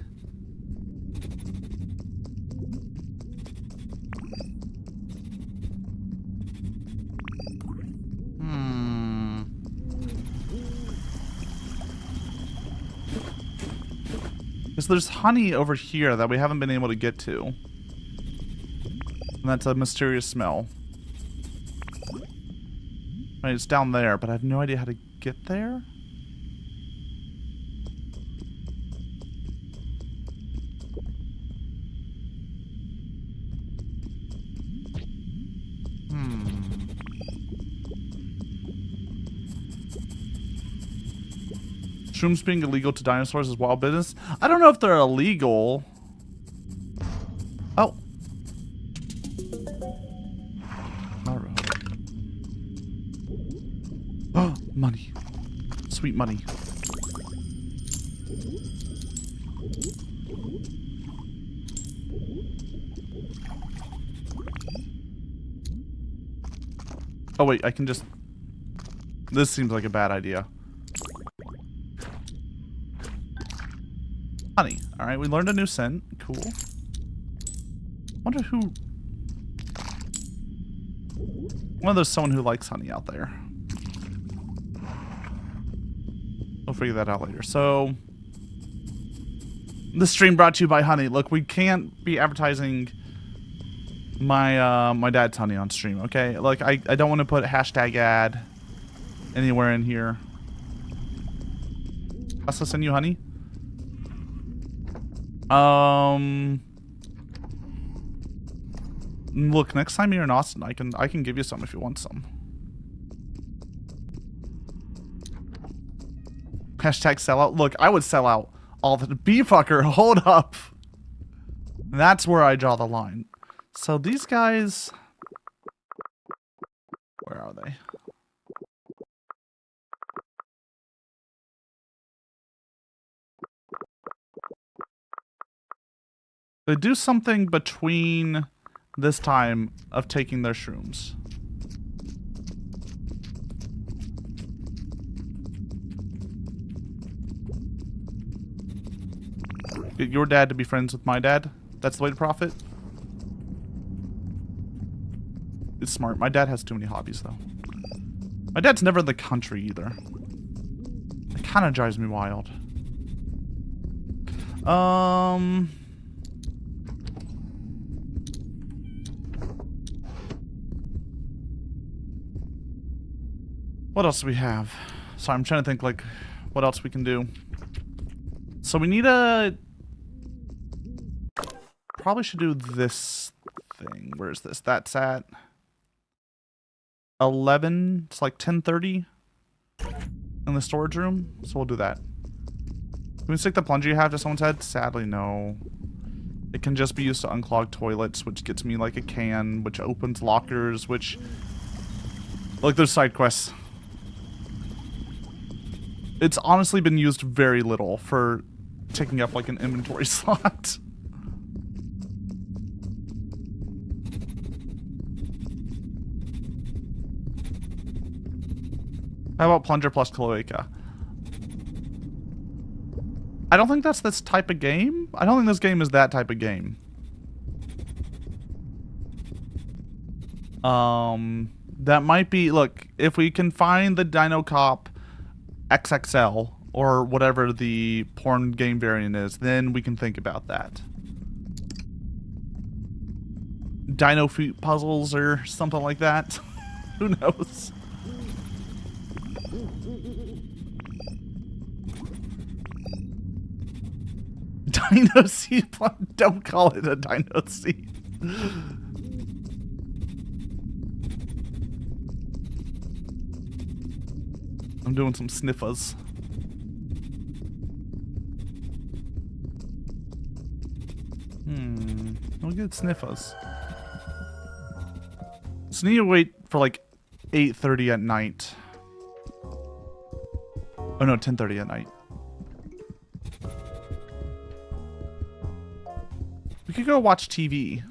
Because there's honey over here that we haven't been able to get to. And that's a mysterious smell. Right, it's down there, but I have no idea how to get there. Shrooms being illegal to dinosaurs is wild business. I don't know if they're illegal. Oh. Oh, money. Sweet money. Oh wait, I can just... This seems like a bad idea. Honey. Alright, we learned a new scent. Cool. Wonder who... Well, there's someone who likes honey out there. We'll figure that out later. So... This stream brought to you by honey. Look, we can't be advertising my my dad's honey on stream, okay? Like, I don't want to put hashtag ad anywhere in here. Also send you honey? Look, next time you're in Austin, I can give you some if you want some. Hashtag sellout. Look, I would sell out all the B-fucker. Hold up. That's where I draw the line. So these guys, where are they? They do something between this time of taking their shrooms. Get your dad to be friends with my dad. That's the way to profit. It's smart. My dad has too many hobbies, though. My dad's never in the country, either. It kind of drives me wild. What else do we have? Sorry, I'm trying to think, like, what else we can do. So we need a... Probably should do this thing. Where is this? That's at 11. It's like 10:30 in the storage room. So we'll do that. Can we stick the plunger you have to someone's head? Sadly, no. It can just be used to unclog toilets, which gets me like a can, which opens lockers, which... Look, there's side quests. It's honestly been used very little for taking up like an inventory slot. How about plunger plus cloaca? I don't think that's this type of game. I don't think this game is that type of game. That might be... Look, if we can find the Dinocop XXL or whatever the porn game variant is, then we can think about that. dino feet puzzles or something like that. Who knows? Dino seed plant. Don't call it a dino seed. I'm doing some sniffers. We'll get sniffers. So need to wait for like 8:30 at night. Oh no, 10:30 at night. We could go watch TV.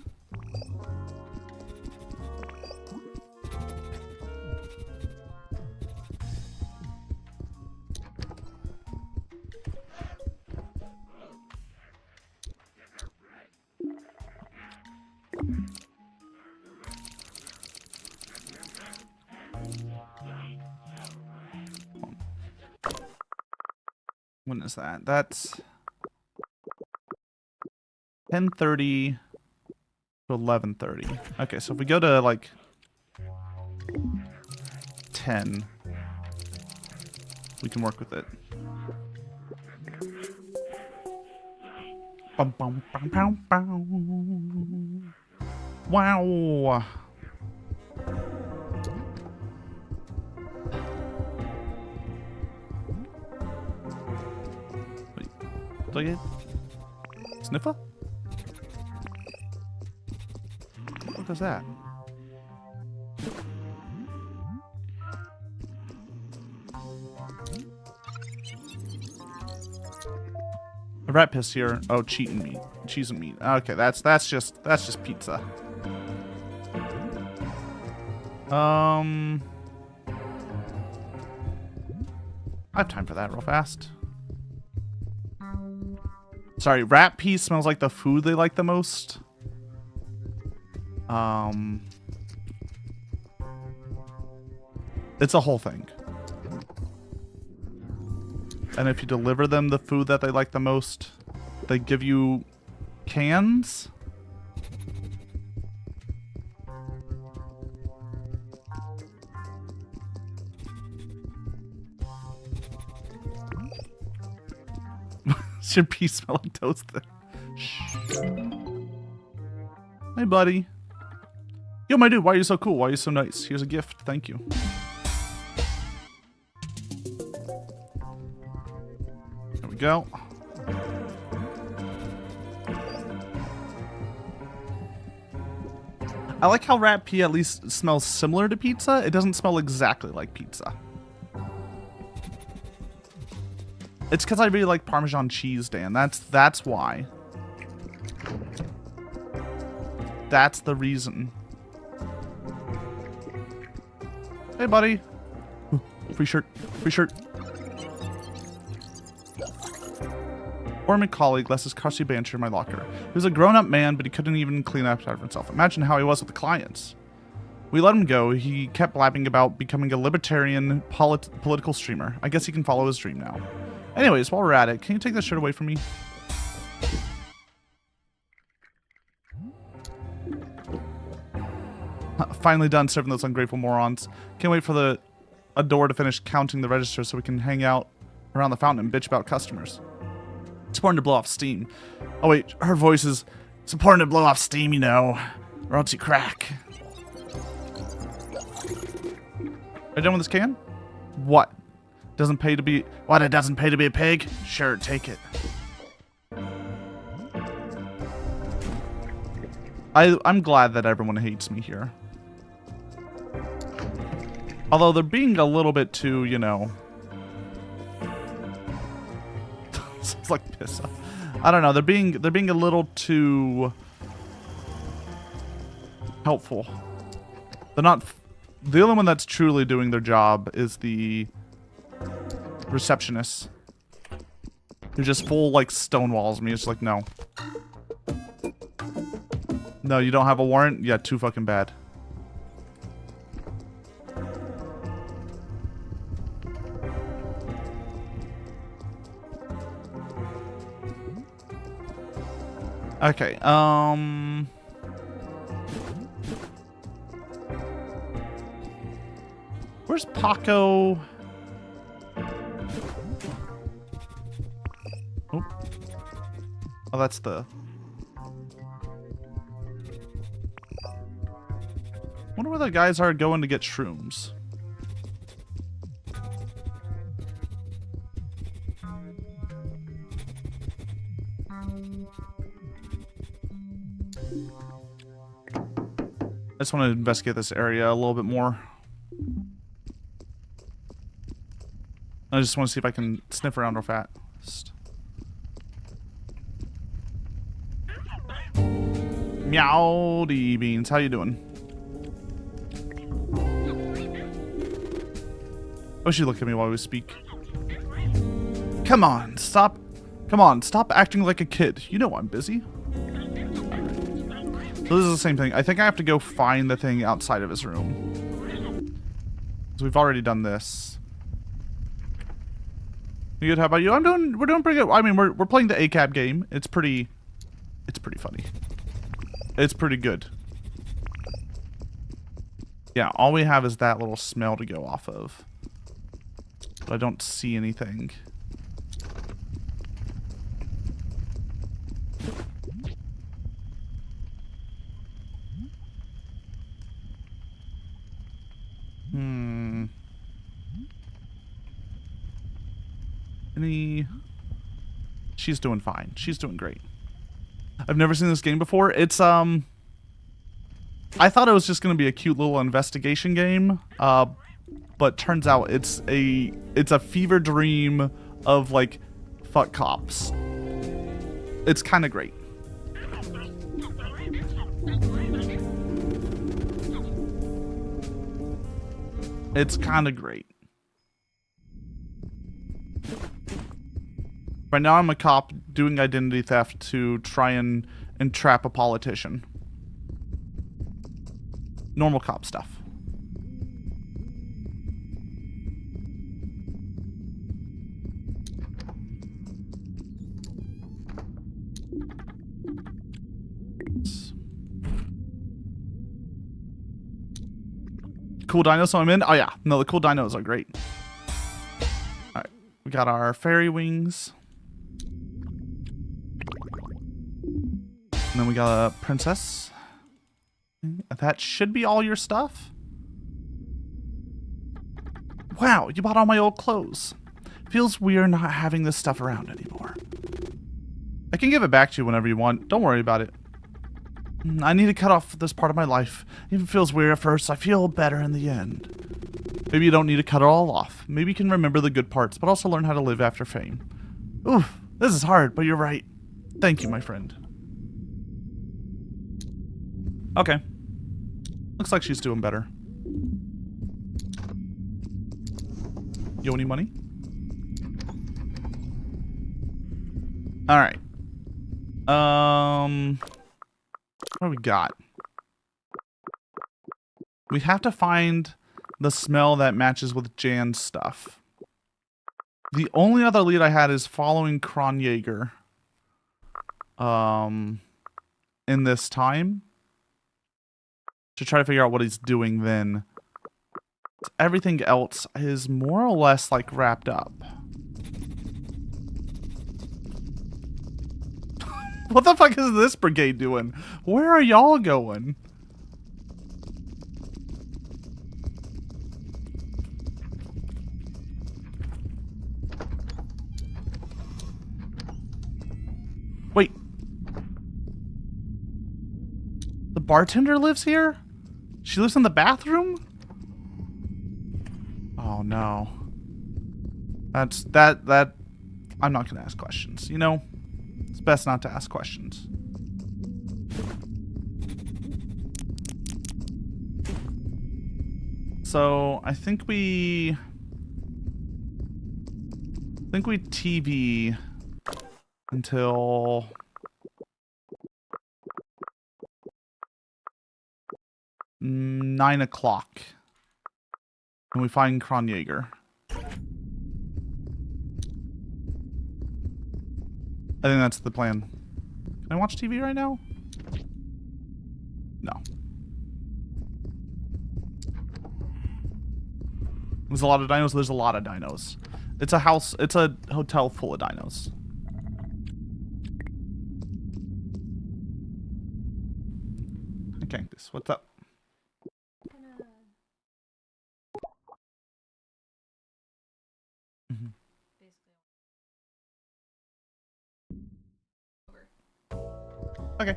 When is that? That's 10:30 to 11:30. Okay, so if we go to like 10, we can work with it. Bum, bum, bum, bum, bum. Wow. Wait, do I get sniffer? What does that? A rat piss here. Oh, cheating meat. Cheese and meat. Okay, that's just pizza. I have time for that real fast. Sorry, rat pee smells like the food they like the most. It's a whole thing. And if you deliver them the food that they like the most, they give you cans. Should pee smell like toast? Shh. Hey, buddy. Yo, my dude, why are you so cool? Why are you so nice? Here's a gift. Thank you. There we go. I like how rat pee at least smells similar to pizza. It doesn't smell exactly like pizza. It's because I really like Parmesan cheese, Dan. That's why. That's the reason. Hey, buddy. Ooh, free shirt. Free shirt. Former colleague left his crusty banter in my locker. He was a grown-up man, but he couldn't even clean up after himself. Imagine how he was with the clients. We let him go. He kept blabbing about becoming a libertarian political streamer. I guess he can follow his dream now. Anyways, while we're at it, can you take that shirt away from me? Finally done serving those ungrateful morons. Can't wait for a door to finish counting the register so we can hang out around the fountain and bitch about customers. It's important to blow off steam. Oh wait, her voice is... It's important to blow off steam, you know, or else you crack. Are you done with this can? What? Doesn't pay to be... What, it doesn't pay to be a pig? Sure, take it. I'm glad that everyone hates me here. Although they're being a little bit too, you know... It's like piss off. I don't know, they're being a little too... helpful. They're not... The only one that's truly doing their job is the... receptionist. Who just full, like, stonewalls me. It's like, no. No, you don't have a warrant? Yeah, too fucking bad. Okay, Where's Paco? Oh, oh, that's the... Wonder where the guys are going to get shrooms. I just want to investigate this area a little bit more. I just want to see if I can sniff around real fast. Meowdy beans, how you doing? Oh, she look at me while we speak. Come on, stop. Come on, stop acting like a kid. You know I'm busy. So this is the same thing. I think I have to go find the thing outside of his room. So we've already done this. You good? How about you? We're doing pretty good. I mean, we're playing the ACAB game. It's pretty funny. It's pretty good. Yeah, all we have is that little smell to go off of. But I don't see anything. She's doing fine. She's doing great. I've never seen this game before. It's I thought it was just gonna be a cute little investigation game, but turns out it's a fever dream of like fuck cops. It's kind of great. It's kind of great. Right now I'm a cop doing identity theft to try and entrap a politician. Normal cop stuff. Cool dinos, so I'm in? Oh yeah, no, the cool dinos are great. Alright, we got our fairy wings. And then we got a princess. That should be all your stuff. Wow, you bought all my old clothes. Feels weird not having this stuff around anymore. I can give it back to you whenever you want. Don't worry about it. I need to cut off this part of my life. Even feels weird at first, I feel better in the end. Maybe you don't need to cut it all off. Maybe you can remember the good parts, but also learn how to live after fame. Oof, this is hard, but you're right. Thank you, my friend. Okay. Looks like she's doing better. You owe any money? Alright. What do we got? We have to find the smell that matches with Jan's stuff. The only other lead I had is following Kronjaeger. In this time. To try to figure out what he's doing then. Everything else is more or less like wrapped up. What the fuck is this brigade doing? Where are y'all going? Wait. The bartender lives here? She lives in the bathroom? Oh no. That I'm not gonna ask questions, you know? It's best not to ask questions. So I think we TV until $9 and we find Kronjaeger. I think that's the plan. Can I watch TV right now? No. There's a lot of dinos. There's a lot of dinos. It's a house. It's a hotel full of dinos. Cactus, what's up? Okay.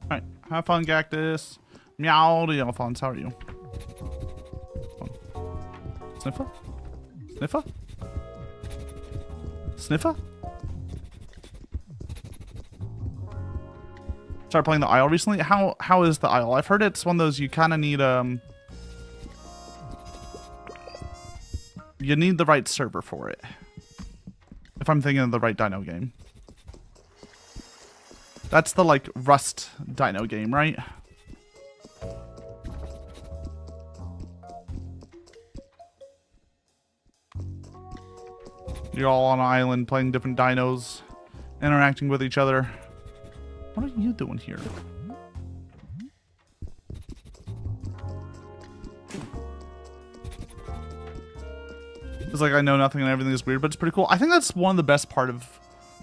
Alright, have fun, Cactus. Meowdy, Alphonse, how are you? Sniffer? Sniffer? Sniffer? Started playing the Isle recently. How is the Isle? I've heard it's one of those you kind of need you need the right server for it. If I'm thinking of the right dino game. That's the like Rust dino game, right? You're all on an island playing different dinos, interacting with each other. What are you doing here? It's like I know nothing and everything is weird, but it's pretty cool. I think that's one of the best part of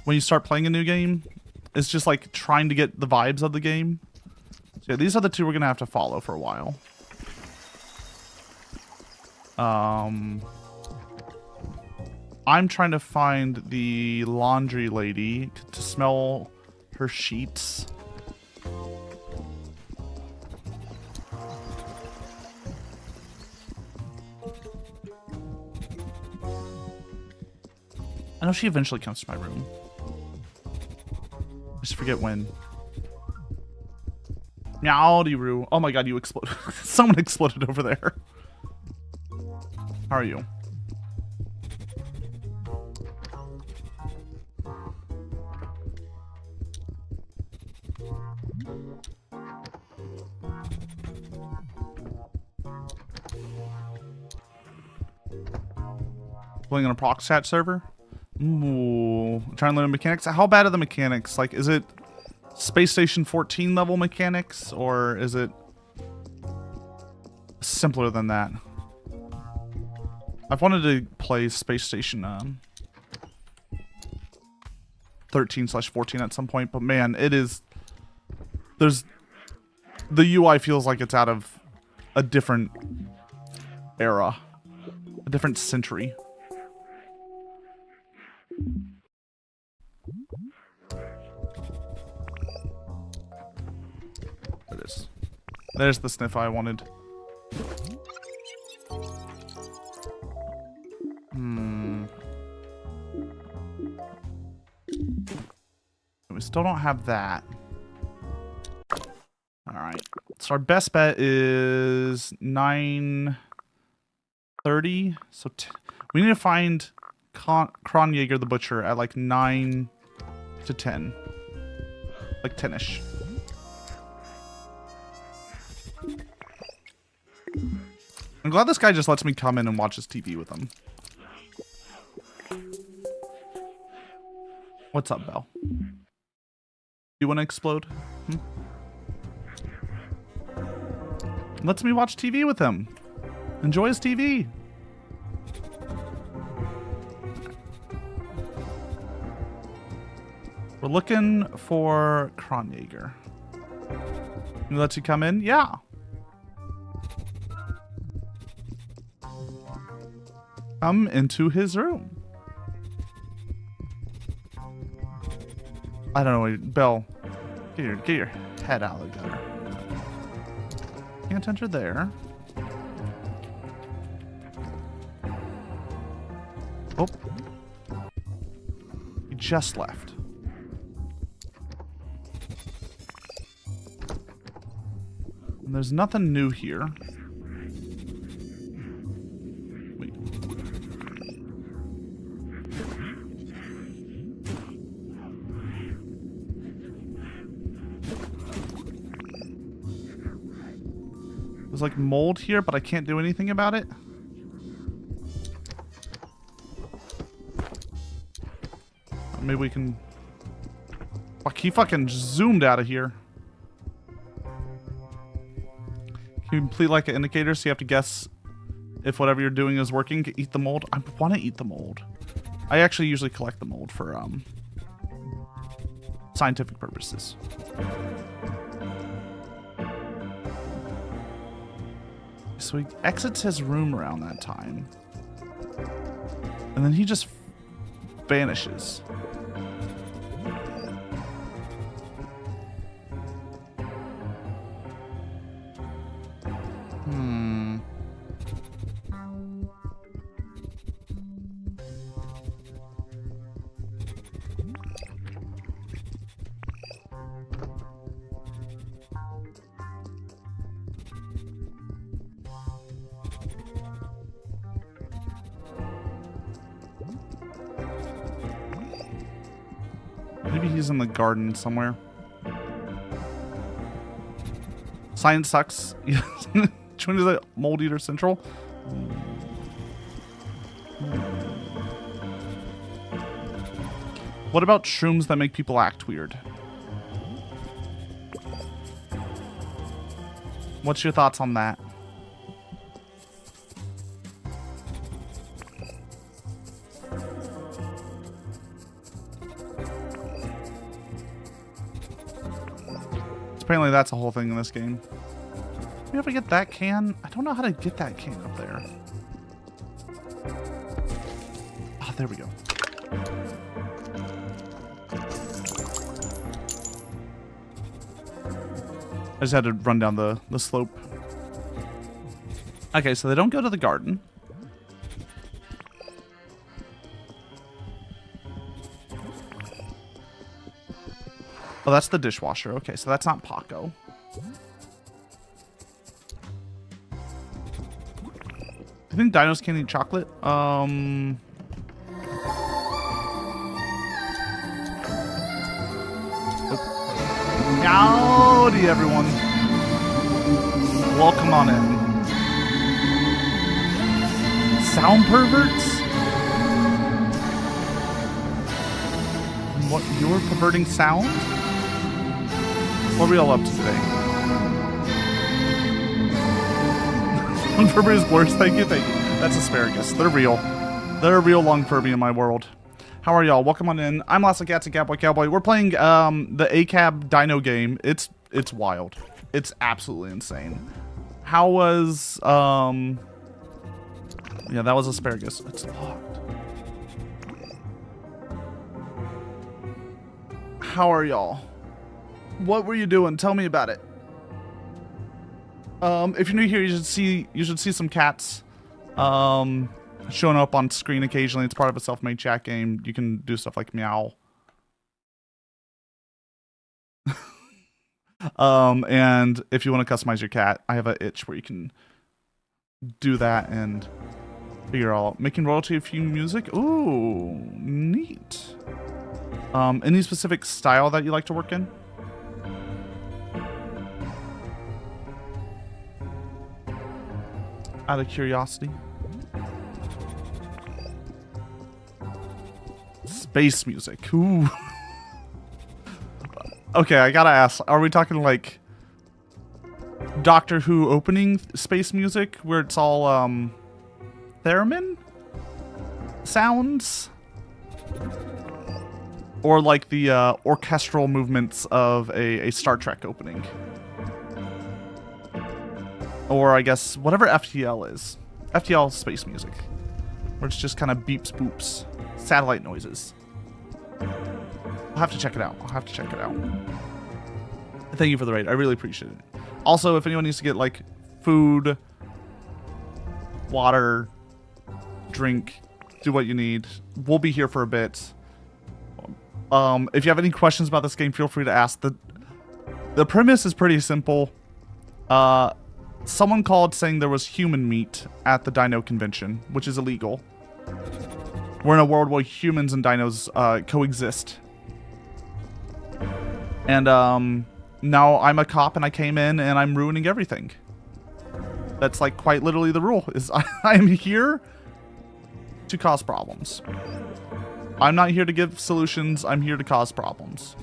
when you start playing a new game. It's just like trying to get the vibes of the game. So yeah, these are the two we're gonna have to follow for a while. I'm trying to find the laundry lady to smell her sheets. I know she eventually comes to my room. I just forget when. Meowdy. Oh my god, you exploded. Someone exploded over there. How are you? Playing on a prox chat server? Ooh. Trying to learn mechanics. How bad are the mechanics? Like, is it Space Station 14 level mechanics? Or is it simpler than that? I've wanted to play Space Station 13/14 at some point, but man, it is... The UI feels like it's out of a different era. A different century. There it is. There's the sniff I wanted. We still don't have that. Alright. So our best bet is 9:30. So we need to find Kronjaeger the Butcher at like 9 to 10. Like 10-ish. I'm glad this guy just lets me come in and watch his TV with him. What's up, Belle? You want to explode? Lets me watch TV with him. Enjoy his TV. We're looking for Kronjaeger. He lets you come in? Yeah. Come into his room. I don't know, Belle. Get your head out of the gutter. Can't enter there. Oh. He just left. And there's nothing new here. Wait. There's like mold here, but I can't do anything about it. Maybe we can... Fuck, he fucking zoomed out of here. Can you complete like an indicator so you have to guess if whatever you're doing is working, eat the mold. I want to eat the mold. I actually usually collect the mold for scientific purposes. So he exits his room around that time. And then he just vanishes. Maybe he's in the garden somewhere. Science sucks. Join the Mold Eater Central. What about shrooms that make people act weird? What's your thoughts on that? Apparently that's a whole thing in this game. Can we ever get that can? I don't know how to get that can up there. Oh, there we go. I just had to run down the slope. Okay, so they don't go to the garden. Oh, that's the dishwasher. Okay, so that's not Paco. I think dinos can eat chocolate. Meowdy, everyone. Welcome on in. Sound perverts? What, you're perverting sound? What are we all up to today? Furby is worse. Thank you, thank you. That's asparagus. They're real. They're a real long Furby in my world. How are y'all? Welcome on in. I'm Lasso Catsidy, Cowboy Cowboy. We're playing the ACAB Dino game. It's wild. It's absolutely insane. How was yeah, that was asparagus. It's locked. How are y'all? What were you doing? Tell me about it. If you're new here, you should see some cats showing up on screen occasionally. It's part of a self-made chat game. You can do stuff like meow. And if you want to customize your cat, I have an itch where you can do that and figure out making royalty-free music. Ooh, neat. Any specific style that you like to work in? Out of curiosity. Space music. Ooh. Okay, I gotta ask. Are we talking like Doctor Who opening space music where it's all theremin sounds? Or like the orchestral movements of a Star Trek opening? Or I guess whatever FTL is. FTL space music. Where it's just kind of beeps, boops. Satellite noises. I'll have to check it out. I'll have to check it out. Thank you for the raid. I really appreciate it. Also, if anyone needs to get like food, water, drink, do what you need. We'll be here for a bit. If you have any questions about this game, feel free to ask. The premise is pretty simple. Someone called saying there was human meat at the dino convention, which is illegal. We're in a world where humans and dinos coexist. And now I'm a cop and I came in and I'm ruining everything. That's like quite literally the rule. Is I am here to cause problems. I'm not here to give solutions. I'm here to cause problems.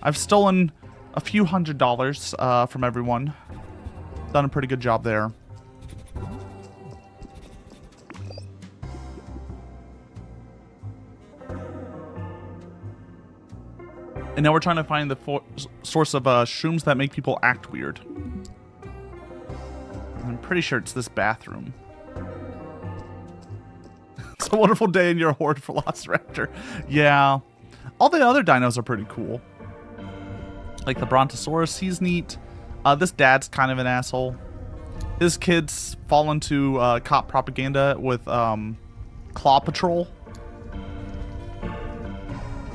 I've stolen a few $100s from everyone. Done a pretty good job there. And now we're trying to find the source of shrooms that make people act weird. I'm pretty sure it's this bathroom. It's a wonderful day in your horde, Velociraptor. Yeah. All the other dinos are pretty cool. Like the Brontosaurus, he's neat. This dad's kind of an asshole. His kids fall into cop propaganda with Claw Patrol.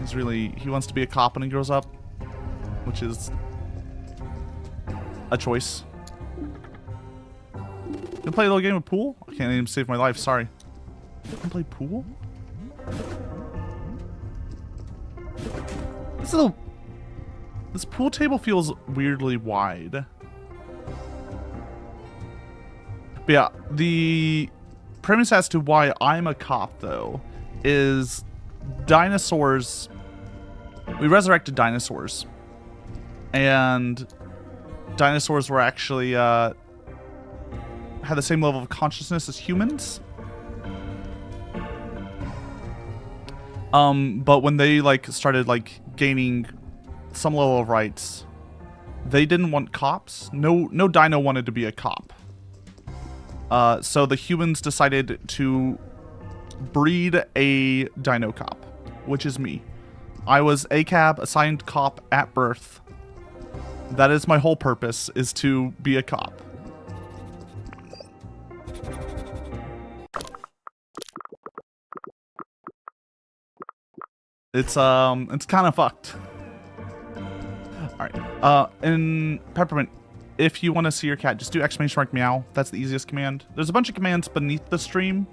He wants to be a cop when he grows up, which is a choice. Can play a little game of pool? I can't even save my life, sorry. Can play pool? This pool table feels weirdly wide. But yeah, the premise as to why I'm a cop, though, is dinosaurs. We resurrected dinosaurs. And dinosaurs were actually, had the same level of consciousness as humans. But when they, like, started, like, gaining some level of rights, they didn't want cops. No dino wanted to be a cop. So the humans decided to breed a Dinocop, which is me. I was ACAB, assigned cop at birth. That is my whole purpose, is to be a cop. It's kind of fucked. Alright, in Peppermint, if you want to see your cat, just do ! meow. That's the easiest command. There's a bunch of commands beneath the stream.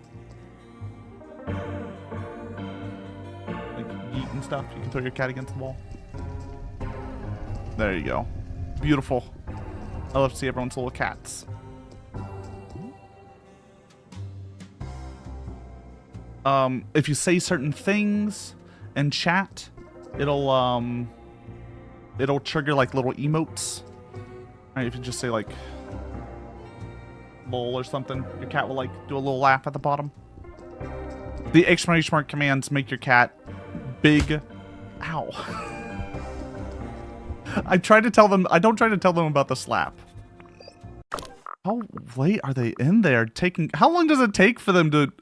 Like yeet and stuff. You can throw your cat against the wall. There you go. Beautiful. I love to see everyone's little cats. If you say certain things in chat, it'll trigger like little emotes. Alright, if you just say like lol or something, your cat will like do a little laugh at the bottom. The exclamation mark commands make your cat big. Ow. I don't try to tell them about the slap. How late are they in there taking? How long does it take for them to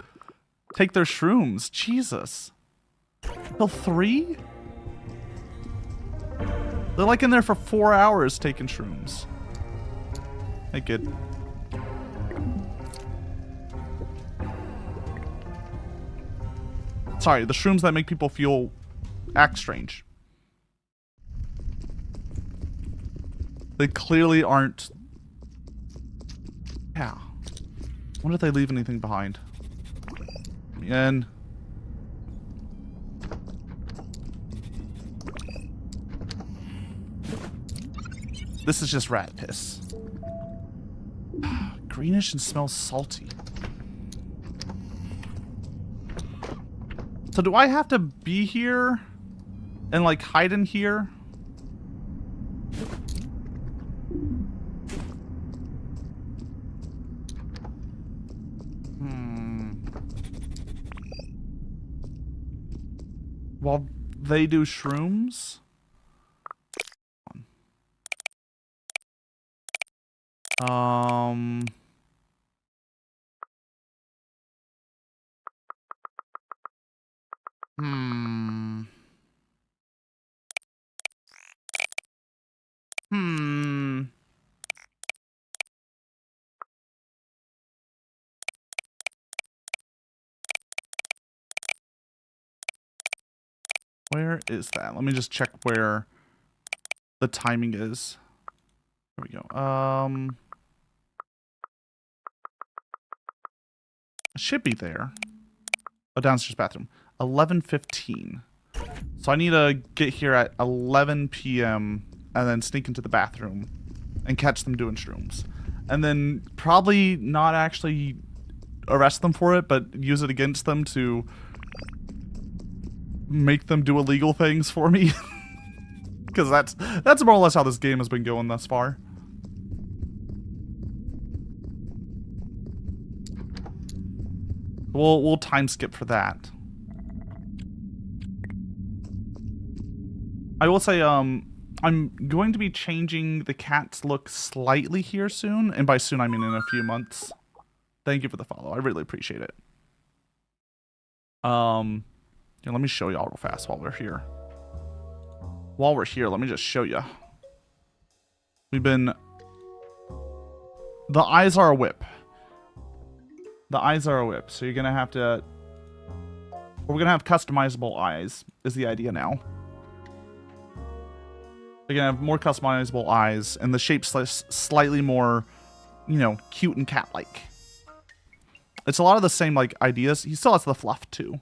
take their shrooms? Jesus. Till 3? They're like in there for 4 hours taking shrooms. Hey, kid. Sorry, the shrooms that make people act strange. They clearly aren't. Yeah. I wonder if they leave anything behind. And this is just rat piss. Greenish and smells salty. So do I have to be here and like hide in here? While they do shrooms? Where is that? Let me just check where the timing is. There we go. It should be there. Oh, downstairs bathroom. 11:15. So I need to get here at 11 p.m. and then sneak into the bathroom and catch them doing shrooms. And then probably not actually arrest them for it, but use it against them to make them do illegal things for me. Because that's more or less how this game has been going thus far. We'll time skip for that. I will say, I'm going to be changing the cat's look slightly here soon. And by soon, I mean in a few months. Thank you for the follow. I really appreciate it. Yeah, let me show y'all real fast while we're here. While we're here, let me just show you. We've been... The eyes are a whip. The eyes are a whip. So you're going to have to... We're going to have customizable eyes, is the idea now. You're going to have more customizable eyes, and the shape's slightly more, you know, cute and cat-like. It's a lot of the same, like, ideas. He still has the fluff, too.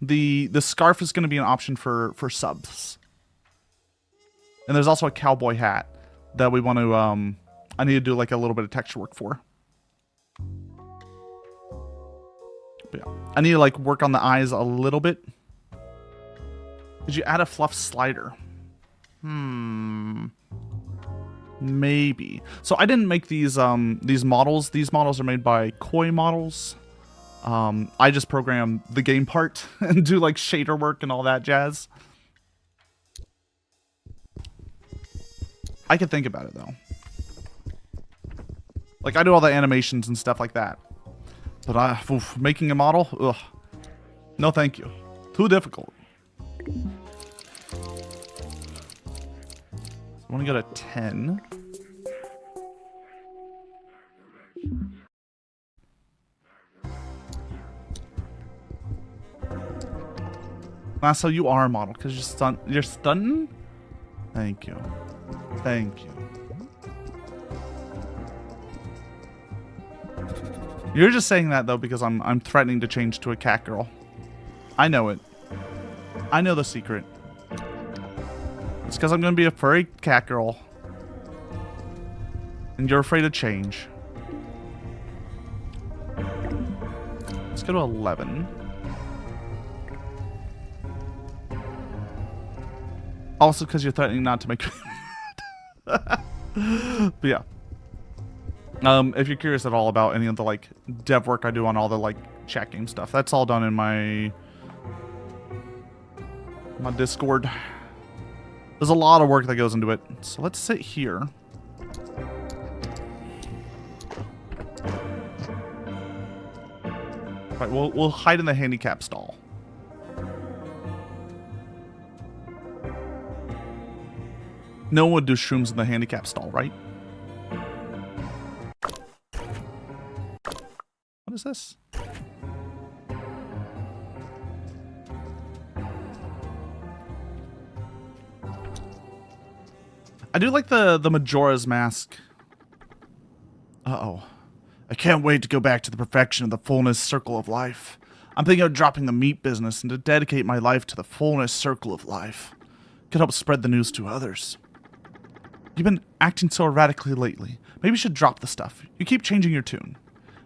The scarf is going to be an option for subs. And there's also a cowboy hat that we want to, I need to do, like, a little bit of texture work for. But yeah. I need to, like, work on the eyes a little bit. Did you add a fluff slider? Maybe. So I didn't make these models. These models are made by Koi Models. I just program the game part and do like shader work and all that jazz. I could think about it though. Like I do all the animations and stuff like that. But making a model, ugh. No thank you. Too difficult. I want to go to 10. So you are a model because you're stunting? Thank you. Thank you. You're just saying that though because I'm threatening to change to a cat girl. I know it. I know the secret. It's because I'm going to be a furry cat girl. And you're afraid of change. Let's go to 11. Also because you're threatening not to make... But yeah. If you're curious at all about any of the like dev work I do on all the like chat game stuff, that's all done in my Discord. There's a lot of work that goes into it. So let's sit here. Right, we'll hide in the handicap stall. No one would do shrooms in the handicap stall, right? What is this? I do like the Majora's Mask. Uh-oh. I can't wait to go back to the perfection of the fullness circle of life. I'm thinking of dropping the meat business and to dedicate my life to the fullness circle of life. Could help spread the news to others. You've been acting so erratically lately. Maybe you should drop the stuff. You keep changing your tune.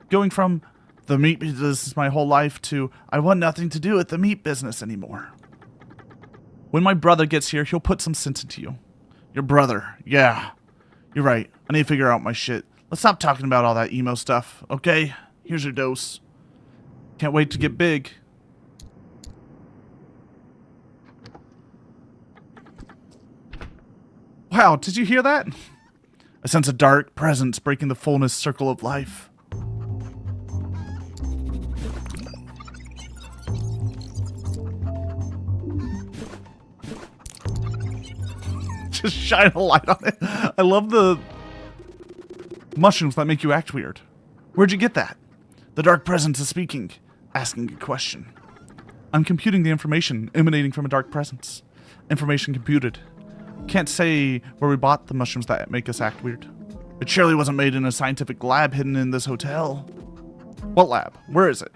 Going from, the meat business is my whole life, to, I want nothing to do with the meat business anymore. When my brother gets here, he'll put some sense into you. Your brother. Yeah. You're right. I need to figure out my shit. Let's stop talking about all that emo stuff, okay? Here's your dose. Can't wait to get big. Wow, did you hear that? I sense a dark presence breaking the fullness circle of life. Just shine a light on it. I love the mushrooms that make you act weird. Where'd you get that? The dark presence is speaking, asking a question. I'm computing the information emanating from a dark presence. Information computed. Can't say where we bought the mushrooms that make us act weird. It surely wasn't made in a scientific lab hidden in this hotel. What lab? Where is it?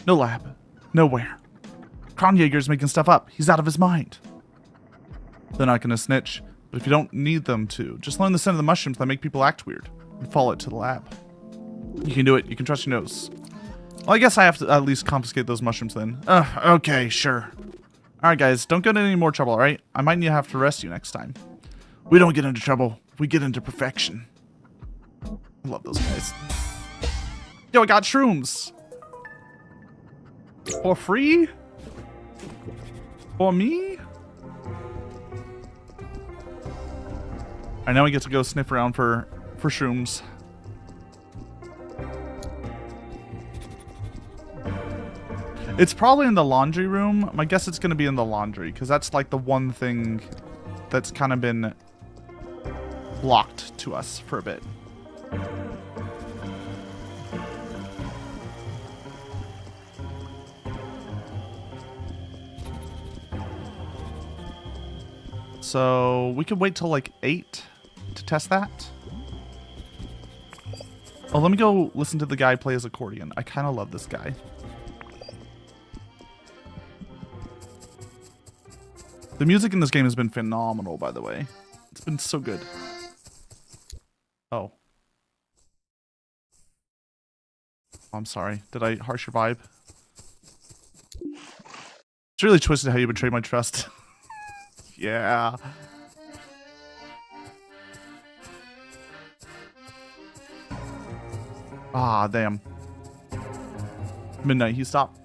No lab. Nowhere. Kronjaeger's making stuff up. He's out of his mind. They're not gonna snitch, but if you don't need them to, just learn the scent of the mushrooms that make people act weird and follow it to the lab. You can do it. You can trust your nose. Well, I guess I have to at least confiscate those mushrooms then. Okay, sure. Alright guys, don't get in any more trouble, alright? I might need to have to arrest you next time. We don't get into trouble, we get into perfection. I love those guys. Yo, I got shrooms! For free? For me? I know we get to go sniff around for shrooms. It's probably in the laundry room. My guess it's going to be in the laundry, because that's like the one thing that's kind of been blocked to us for a bit. So we could wait till like 8 to test that. Oh, let me go listen to the guy play his accordion. I kind of love this guy. The music in this game has been phenomenal, by the way. It's been so good. Oh. I'm sorry. Did I harsh your vibe? It's really twisted how you betrayed my trust. Yeah. Ah, damn. Midnight, he stopped.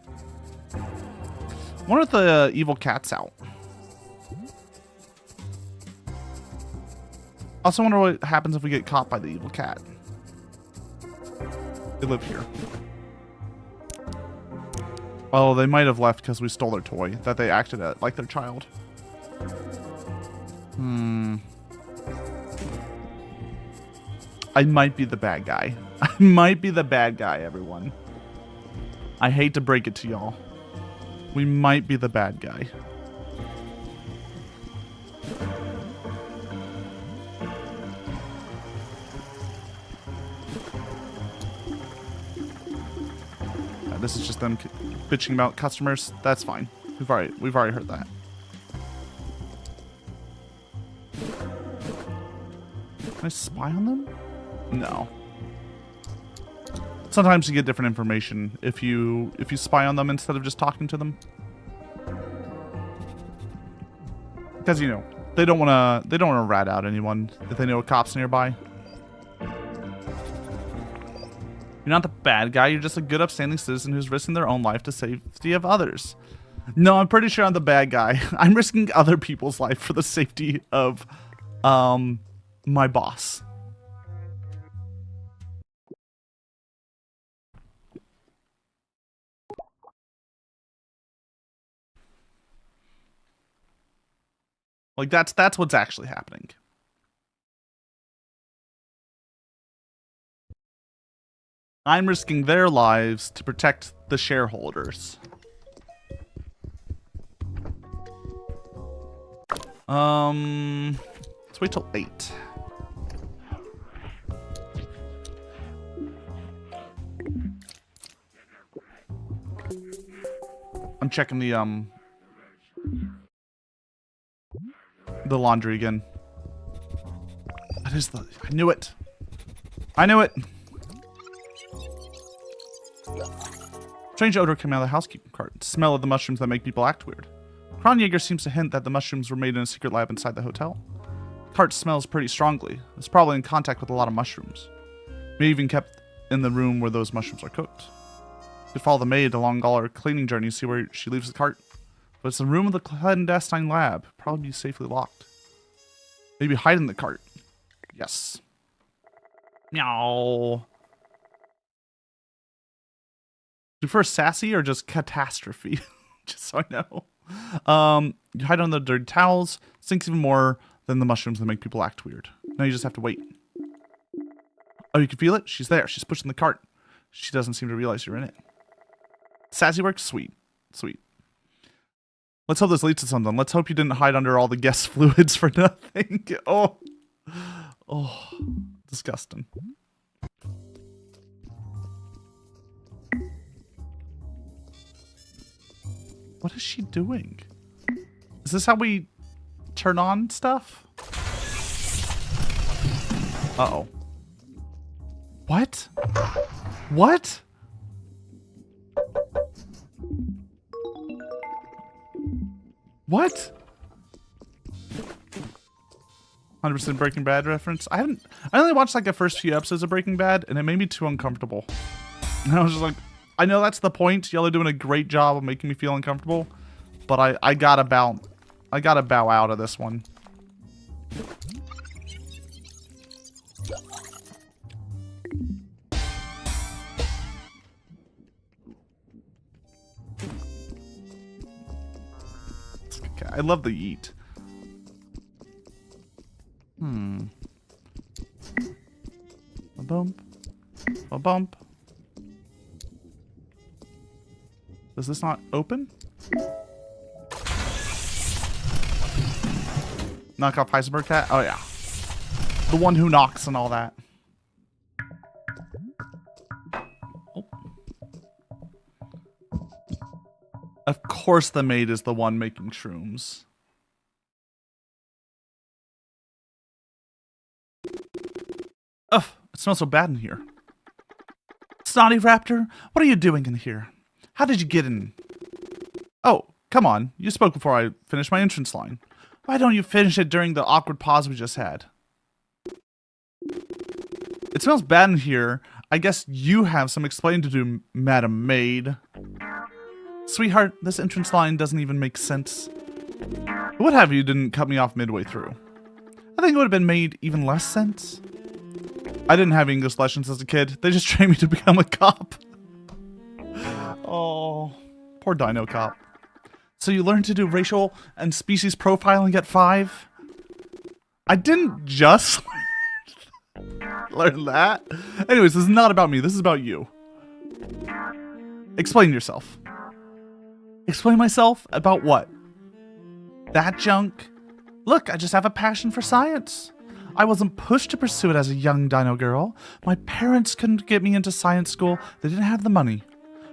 Wonder if the evil cat's out. Also wonder what happens if we get caught by the evil cat. They live here. Oh, they might have left because we stole their toy that they acted like their child. I might be the bad guy. I might be the bad guy, everyone. I hate to break it to y'all. We might be the bad guy. This is just them bitching about customers. That's fine. We've already heard that. Can I spy on them? No. Sometimes you get different information if you spy on them instead of just talking to them. Because you know, they don't wanna rat out anyone if they know a cop's nearby. You're not the bad guy, you're just a good upstanding citizen who's risking their own life to safety of others. No, I'm pretty sure I'm the bad guy. I'm risking other people's life for the safety of my boss. Like that's what's actually happening. I'm risking their lives to protect the shareholders. Let's wait till 8. I'm checking the laundry again. That is the... I knew it. I knew it. Strange odor came out of the housekeeping cart. Smell of the mushrooms that make people act weird. Kronjäger seems to hint that the mushrooms were made in a secret lab inside the hotel. The cart smells pretty strongly. It's probably in contact with a lot of mushrooms. Maybe even kept in the room where those mushrooms are cooked. You could follow the maid along all her cleaning journey, see where she leaves the cart. But it's the room of the clandestine lab. Probably be safely locked. Maybe hide in the cart. Yes. Meow. Do you prefer sassy or just catastrophe? Just so I know. You hide under the dirty towels. Stinks even more than the mushrooms that make people act weird. Now you just have to wait. Oh, you can feel it? She's there. She's pushing the cart. She doesn't seem to realize you're in it. Sassy work? Sweet. Sweet. Let's hope this leads to something. Let's hope you didn't hide under all the guest fluids for nothing. Oh. Oh. Disgusting. What is she doing? Is this how we turn on stuff? Uh-oh. What? What? What? 100% Breaking Bad reference. I only watched like the first few episodes of Breaking Bad and it made me too uncomfortable. And I was just like, I know that's the point. Y'all are doing a great job of making me feel uncomfortable, but I gotta bow out of this one. Okay, I love the yeet. A bump. A bump. Does this not open? Knock off Heisenberg Cat? Oh, yeah. The one who knocks and all that. Oh. Of course the maid is the one making shrooms. Ugh, it smells so bad in here. Snotty Raptor, what are you doing in here? How did you get in? Oh, come on. You spoke before I finished my entrance line. Why don't you finish it during the awkward pause we just had? It smells bad in here. I guess you have some explaining to do, Madam Maid. Sweetheart, this entrance line doesn't even make sense. What have you didn't cut me off midway through? I think it would have been made even less sense. I didn't have English lessons as a kid. They just trained me to become a cop. Oh, poor Dinocop. So you learned to do racial and species profiling at 5? I didn't just learn that. Anyways, this is not about me. This is about you. Explain yourself. Explain myself? About what? That junk? Look, I just have a passion for science. I wasn't pushed to pursue it as a young dino girl. My parents couldn't get me into science school. They didn't have the money.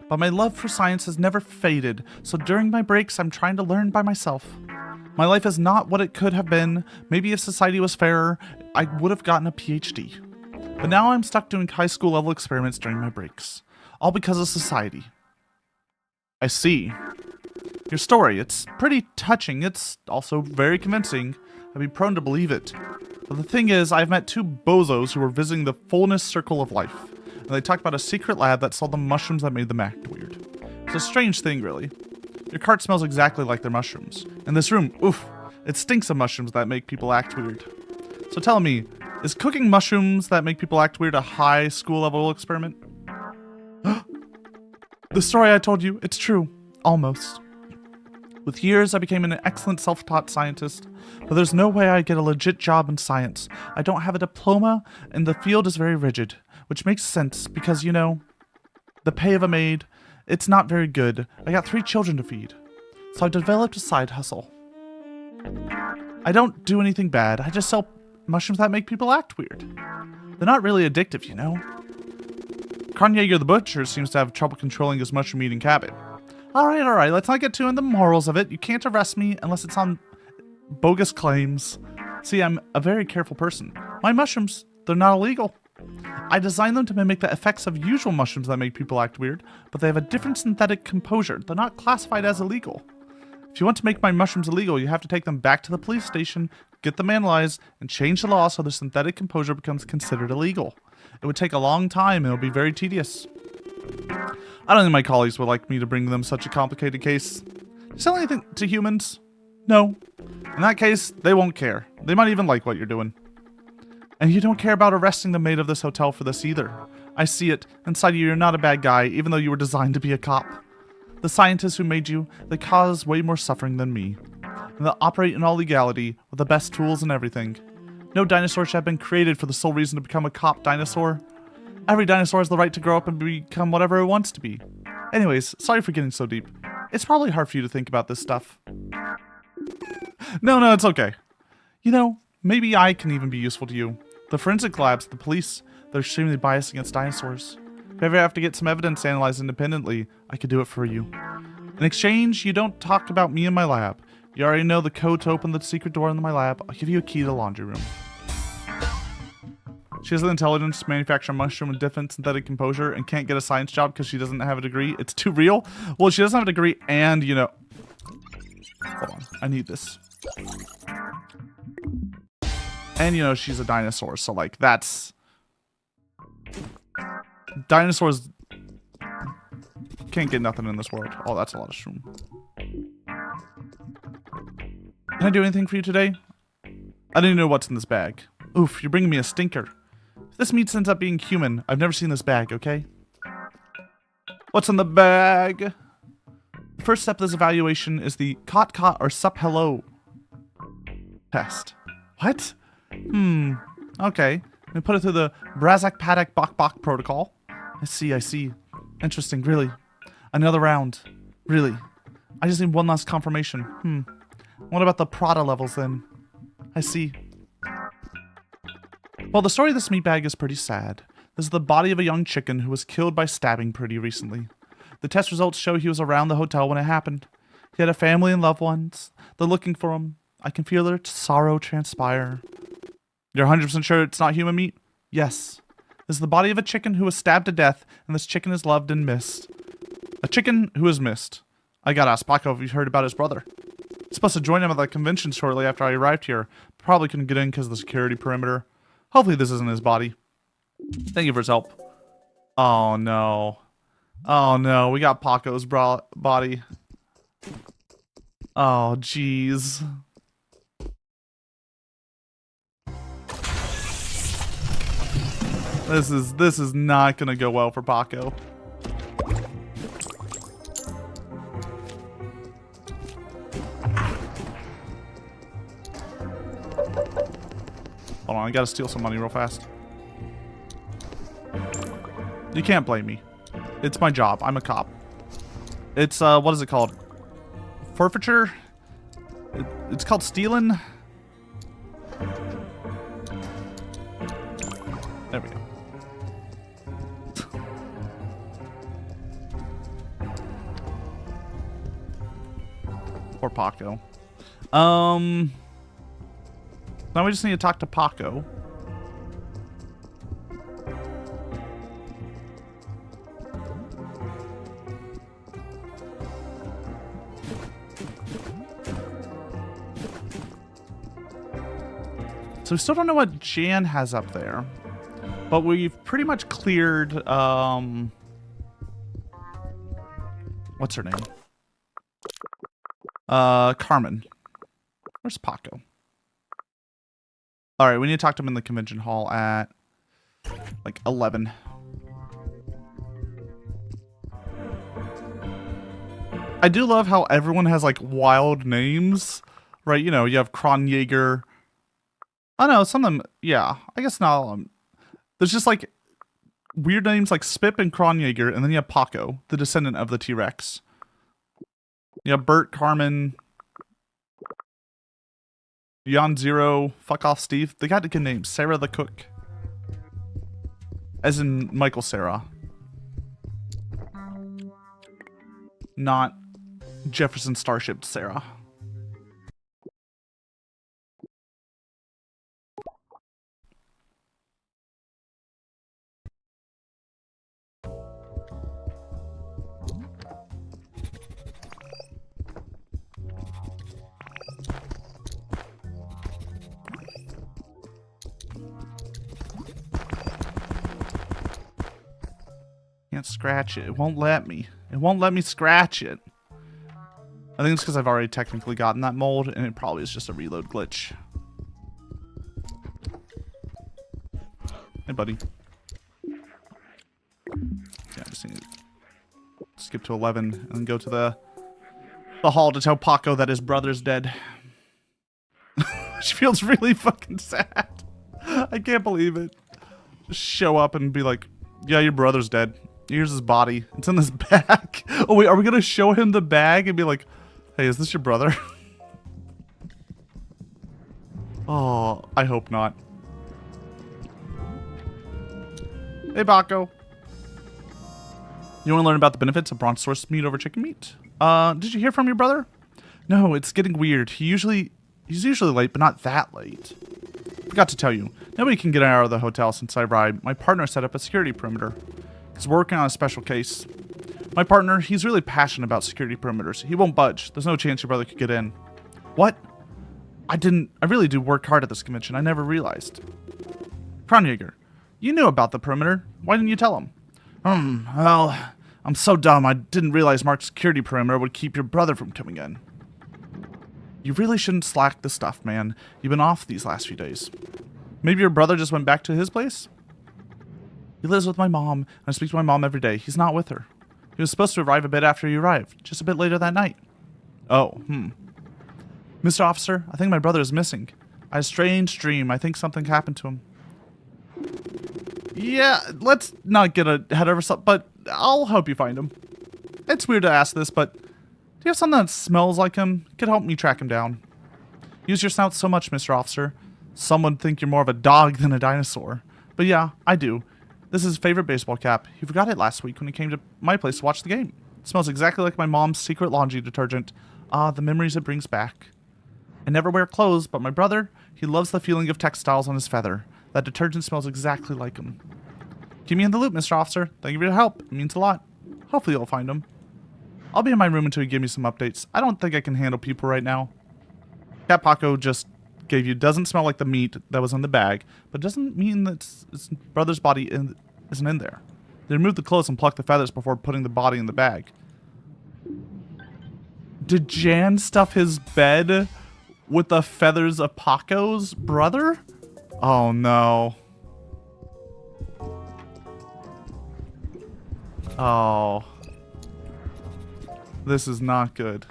But my love for science has never faded, so during my breaks, I'm trying to learn by myself. My life is not what it could have been. Maybe if society was fairer, I would have gotten a PhD. But now I'm stuck doing high school level experiments during my breaks. All because of society. I see. Your story, it's pretty touching. It's also very convincing. I'd be prone to believe it. But the thing is, I've met 2 bozos who were visiting the fullness circle of life. And they talked about a secret lab that sold them mushrooms that made them act weird. It's a strange thing, really. Your cart smells exactly like their mushrooms. And this room, oof, it stinks of mushrooms that make people act weird. So tell me, is cooking mushrooms that make people act weird a high school level experiment? The story I told you, it's true. Almost. With years, I became an excellent self-taught scientist, but there's no way I get a legit job in science. I don't have a diploma, and the field is very rigid, which makes sense because, you know, the pay of a maid, it's not very good. I got 3 children to feed, so I developed a side hustle. I don't do anything bad. I just sell mushrooms that make people act weird. They're not really addictive, you know. Carnjaeger the Butcher seems to have trouble controlling his mushroom-eating habit. Alright, let's not get too into the morals of it. You can't arrest me unless it's on bogus claims. See, I'm a very careful person. My mushrooms, they're not illegal. I designed them to mimic the effects of usual mushrooms that make people act weird, but they have a different synthetic composure. They're not classified as illegal. If you want to make my mushrooms illegal, you have to take them back to the police station, get them analyzed, and change the law so the synthetic composure becomes considered illegal. It would take a long time and it would be very tedious. I don't think my colleagues would like me to bring them such a complicated case. Do you sell anything to humans? No. In that case, they won't care. They might even like what you're doing. And you don't care about arresting the maid of this hotel for this either. I see it. Inside you, you're not a bad guy, even though you were designed to be a cop. The scientists who made you, they cause way more suffering than me. And they'll operate in all legality, with the best tools and everything. No dinosaur should have been created for the sole reason to become a cop dinosaur. Every dinosaur has the right to grow up and become whatever it wants to be. Anyways, sorry for getting so deep. It's probably hard for you to think about this stuff. No, it's okay. You know, maybe I can even be useful to you. The forensic labs, the police, they're extremely biased against dinosaurs. If you ever have to get some evidence analyzed independently, I could do it for you. In exchange, you don't talk about me in my lab. You already know the code to open the secret door in my lab. I'll give you a key to the laundry room. She has the intelligence to manufacture a mushroom with different synthetic composure and can't get a science job because she doesn't have a degree. It's too real. Well, she doesn't have a degree and, you know... Hold on. I need this. And, you know, she's a dinosaur, so, like, that's... Dinosaurs can't get nothing in this world. Oh, that's a lot of shroom. Can I do anything for you today? I didn't know what's in this bag. Oof, you're bringing me a stinker. This meat ends up being human. I've never seen this bag, okay? What's in the bag? The first step of this evaluation is the caught or sup hello test. What? Okay. We put it through the Brazak Paddock Bok Bok protocol. I see. Interesting, really. Another round. Really. I just need one last confirmation. What about the Prada levels then? I see. Well, the story of this meat bag is pretty sad. This is the body of a young chicken who was killed by stabbing pretty recently. The test results show he was around the hotel when it happened. He had a family and loved ones. They're looking for him. I can feel their sorrow transpire. You're 100% sure it's not human meat? Yes. This is the body of a chicken who was stabbed to death, and this chicken is loved and missed. A chicken who is missed. I gotta ask Paco if he's heard about his brother. He's supposed to join him at the convention shortly after I arrived here. Probably couldn't get in because of the security perimeter. Hopefully this isn't his body. Thank you for his help. Oh no. Oh no, we got Paco's body. Oh jeez. This is not gonna go well for Paco. Hold on, I gotta steal some money real fast. You can't blame me. It's my job. I'm a cop. It's, what is it called? Forfeiture? It's called stealing? There we go. Poor Paco. Now we just need to talk to Paco. So we still don't know what Jan has up there. But we've pretty much cleared, what's her name? Carmen. Where's Paco? Alright, we need to talk to him in the convention hall at, like, 11. I do love how everyone has, like, wild names. Right, you know, you have Kronjäger. Oh no, some of them, yeah. I guess not all of them. There's just, like, weird names like Spip and Kronjäger, and then you have Paco, the descendant of the T-Rex. You have Bert, Carmen, Jan Zero, fuck off Steve. They got good names. Sarah the cook. As in Michael Sarah. Not Jefferson Starship Sarah. Can't scratch it. It won't let me. It won't let me scratch it. I think it's because I've already technically gotten that mold, and it probably is just a reload glitch. Hey, buddy. Yeah, I just need to skip to 11 and go to the hall to tell Paco that his brother's dead. She feels really fucking sad. I can't believe it. Just show up and be like, yeah, your brother's dead. Here's his body. It's in this bag. Oh, wait, are we going to show him the bag and be like, hey, is this your brother? Oh, I hope not. Hey, Paco. You want to learn about the benefits of brontosaurus meat over chicken meat? Did you hear from your brother? No, it's getting weird. He's usually late, but not that late. Forgot to tell you. Nobody can get out of the hotel since I arrived. My partner set up a security perimeter. He's working on a special case. My partner, he's really passionate about security perimeters. He won't budge. There's no chance your brother could get in. What? I really do work hard at this convention. I never realized. Kronjäger, you knew about the perimeter. Why didn't you tell him? Well, I'm so dumb. I didn't realize Mark's security perimeter would keep your brother from coming in. You really shouldn't slack the stuff, man. You've been off these last few days. Maybe your brother just went back to his place? He lives with my mom, and I speak to my mom every day. He's not with her. He was supposed to arrive a bit after you arrived, just a bit later that night. Oh, Mr. Officer, I think my brother is missing. I had a strange dream. I think something happened to him. Yeah, let's not get ahead of ourselves, but I'll help you find him. It's weird to ask this, but do you have something that smells like him? It could help me track him down. Use your snout so much, Mr. Officer. Some would think you're more of a dog than a dinosaur. But yeah, I do. This is his favorite baseball cap. He forgot it last week when he came to my place to watch the game. It smells exactly like my mom's secret laundry detergent. Ah, the memories it brings back. I never wear clothes, but my brother, he loves the feeling of textiles on his feather. That detergent smells exactly like him. Keep me in the loop, Mr. Officer. Thank you for your help. It means a lot. Hopefully you'll find him. I'll be in my room until you give me some updates. I don't think I can handle people right now. Cat Paco just gave you doesn't smell like the meat that was in the bag, but doesn't mean that his brother's body isn't in there. They removed the clothes and plucked the feathers before putting the body in the bag. Did Jan stuff his bed with the feathers of Paco's brother? Oh no. Oh. This is not good.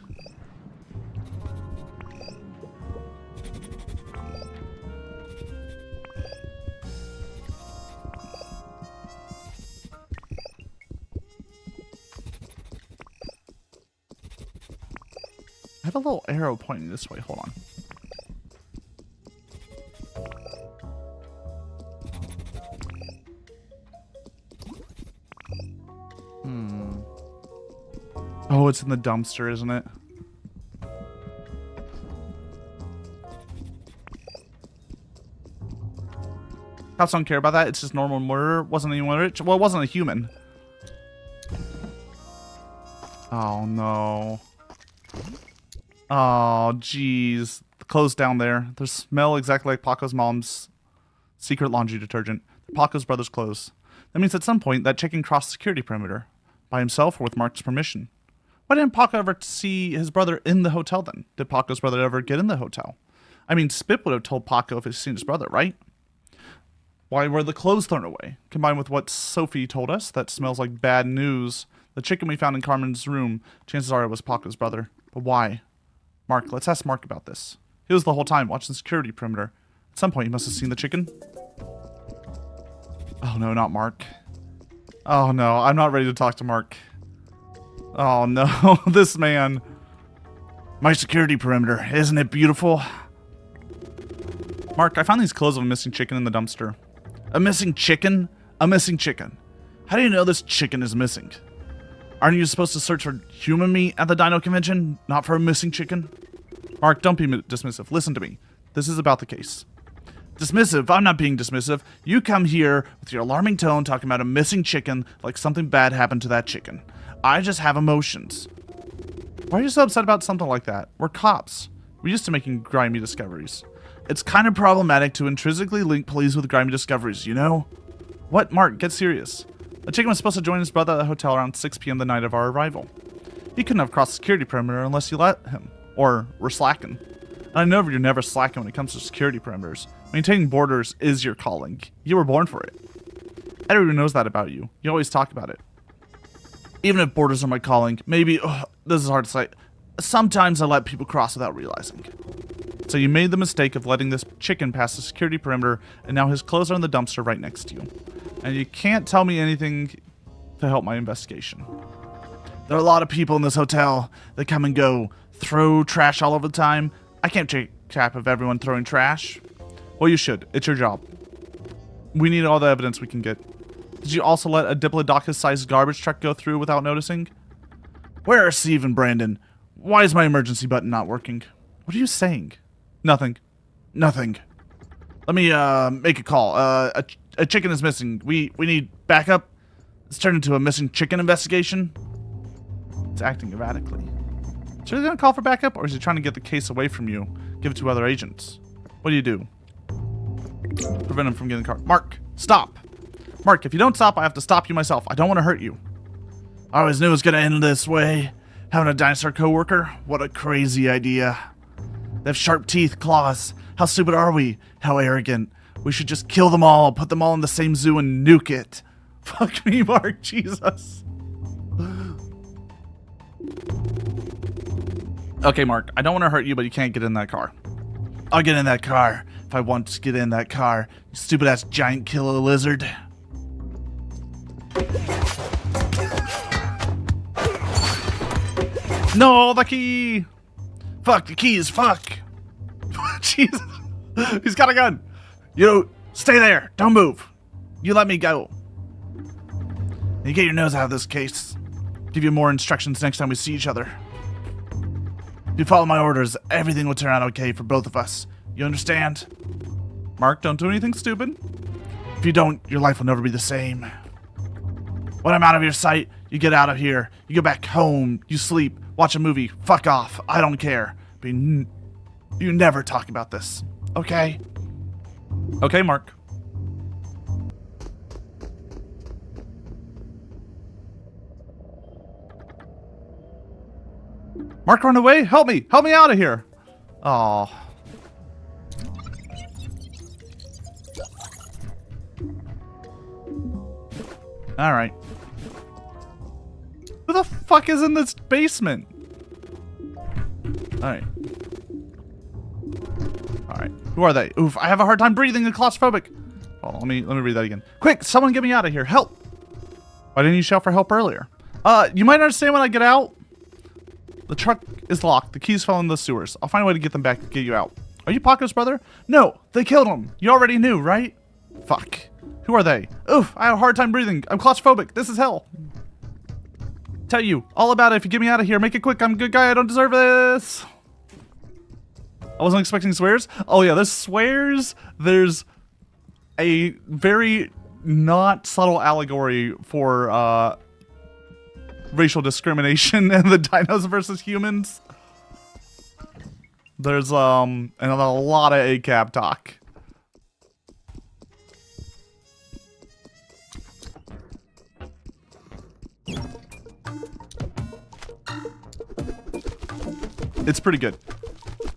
I have a little arrow pointing this way. Hold on. Oh, it's in the dumpster, isn't it? Cops don't care about that. It's just normal murder. Wasn't anyone rich? Well, it wasn't a human. Oh, no. Oh, jeez. The clothes down there. They smell exactly like Paco's mom's secret laundry detergent. Paco's brother's clothes. That means at some point that chicken crossed the security perimeter. By himself or with Mark's permission. Why didn't Paco ever see his brother in the hotel then? Did Paco's brother ever get in the hotel? I mean, Spip would have told Paco if he'd seen his brother, right? Why were the clothes thrown away? Combined with what Sophie told us, that smells like bad news. The chicken we found in Carmen's room, chances are it was Paco's brother. But why? Mark, let's ask Mark about this. He was the whole time watching the security perimeter. At some point, he must have seen the chicken. Oh no, not Mark. Oh no, I'm not ready to talk to Mark. Oh no, this man. My security perimeter, isn't it beautiful? Mark, I found these clothes of a missing chicken in the dumpster. A missing chicken? A missing chicken. How do you know this chicken is missing? Aren't you supposed to search for human meat at the Dino Convention, not for a missing chicken? Mark, don't be dismissive. Listen to me. This is about the case. Dismissive? I'm not being dismissive. You come here with your alarming tone talking about a missing chicken like something bad happened to that chicken. I just have emotions. Why are you so upset about something like that? We're cops. We're used to making grimy discoveries. It's kind of problematic to intrinsically link police with grimy discoveries, you know? What? Mark, get serious. The chicken was supposed to join his brother at the hotel around 6 p.m. the night of our arrival. He couldn't have crossed the security perimeter unless you let him. Or were slacking. And I know you're never slacking when it comes to security perimeters. Maintaining borders is your calling. You were born for it. Everyone knows that about you. You always talk about it. Even if borders are my calling, maybe, this is hard to say, sometimes I let people cross without realizing. So you made the mistake of letting this chicken pass the security perimeter, and now his clothes are in the dumpster right next to you. And you can't tell me anything to help my investigation. There are a lot of people in this hotel that come and go, throw trash all over the time. I can't take cap of everyone throwing trash. Well, you should. It's your job. We need all the evidence we can get. Did you also let a Diplodocus-sized garbage truck go through without noticing? Where are Steve and Brandon? Why is my emergency button not working? What are you saying? Nothing. Nothing. Let me, make a call. A chicken is missing. We need backup. It's turned into a missing chicken investigation. It's acting erratically. Is he gonna call for backup, or is he trying to get the case away from you? Give it to other agents? What do? Prevent him from getting the car. Mark, stop! Mark, if you don't stop, I have to stop you myself. I don't want to hurt you. I always knew it was gonna end this way. Having a dinosaur coworker? What a crazy idea. They have sharp teeth, claws. How stupid are we? How arrogant. We should just kill them all, put them all in the same zoo and nuke it. Fuck me, Mark. Jesus. Okay, Mark. I don't want to hurt you, but you can't get in that car. I'll get in that car if I want to get in that car. You stupid ass giant killer lizard. No, the key. Fuck the keys. Fuck. Jesus. He's got a gun. You stay there. Don't move. You let me go. You get your nose out of this case. Give you more instructions next time we see each other. If you follow my orders, everything will turn out okay for both of us. You understand? Mark, don't do anything stupid. If you don't, your life will never be the same. When I'm out of your sight, you get out of here. You go back home. You sleep. Watch a movie. Fuck off. I don't care. But you never talk about this. Okay? Okay, Mark. Mark, run away! Help me! Help me out of here! Oh. Alright. Who the fuck is in this basement? Alright. Alright. Who are they? Oof, I have a hard time breathing and claustrophobic. Oh, let me read that again. Quick, someone get me out of here. Help! Why didn't you shout for help earlier? You might understand when I get out. The truck is locked. The keys fell in the sewers. I'll find a way to get them back to get you out. Are you Paco's brother? No, they killed him. You already knew, right? Fuck. Who are they? Oof, I have a hard time breathing. I'm claustrophobic. This is hell. Tell you all about it if you get me out of here. Make it quick. I'm a good guy. I don't deserve this. I wasn't expecting swears. Oh yeah, there's swears. There's a very not subtle allegory for racial discrimination and the dinos versus humans. There's and a lot of ACAB talk. It's pretty good.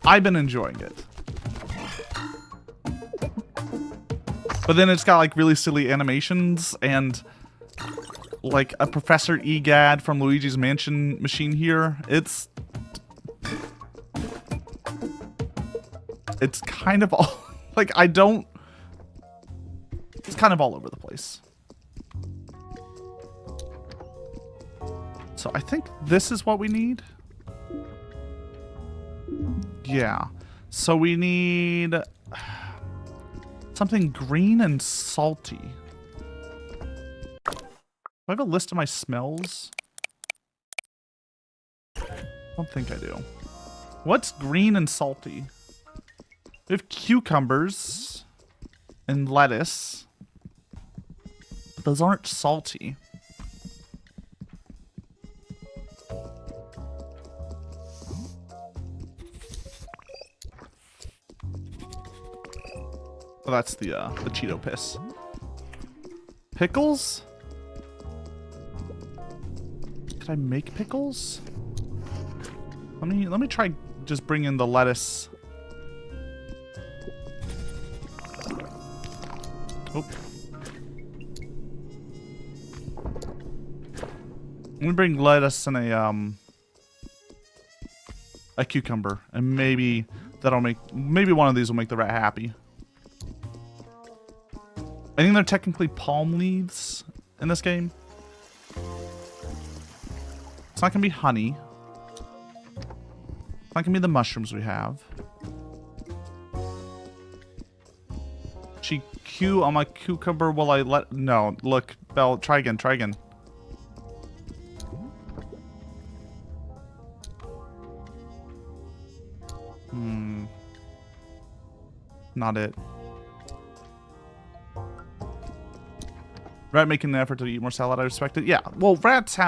I've been enjoying it. But then it's got like really silly animations and like a Professor Egad from Luigi's Mansion machine here. It's kind of all like it's kind of all over the place. So I think this is what we need. Yeah. So we need something green and salty. Do I have a list of my smells? I don't think I do. What's green and salty? We have cucumbers and lettuce. But those aren't salty. Oh, that's the Cheeto piss. Pickles? Could I make pickles? Let me try just bring in the lettuce. Oh. Let me bring lettuce and a cucumber, and maybe one of these will make the rat happy. I think they're technically palm leaves in this game. It's not gonna be honey. It's not gonna be the mushrooms we have. GQ on my cucumber will I let... No, look, Belle, try again, try again. Not it. Rat making an effort to eat more salad, I respect it. Yeah, well, rats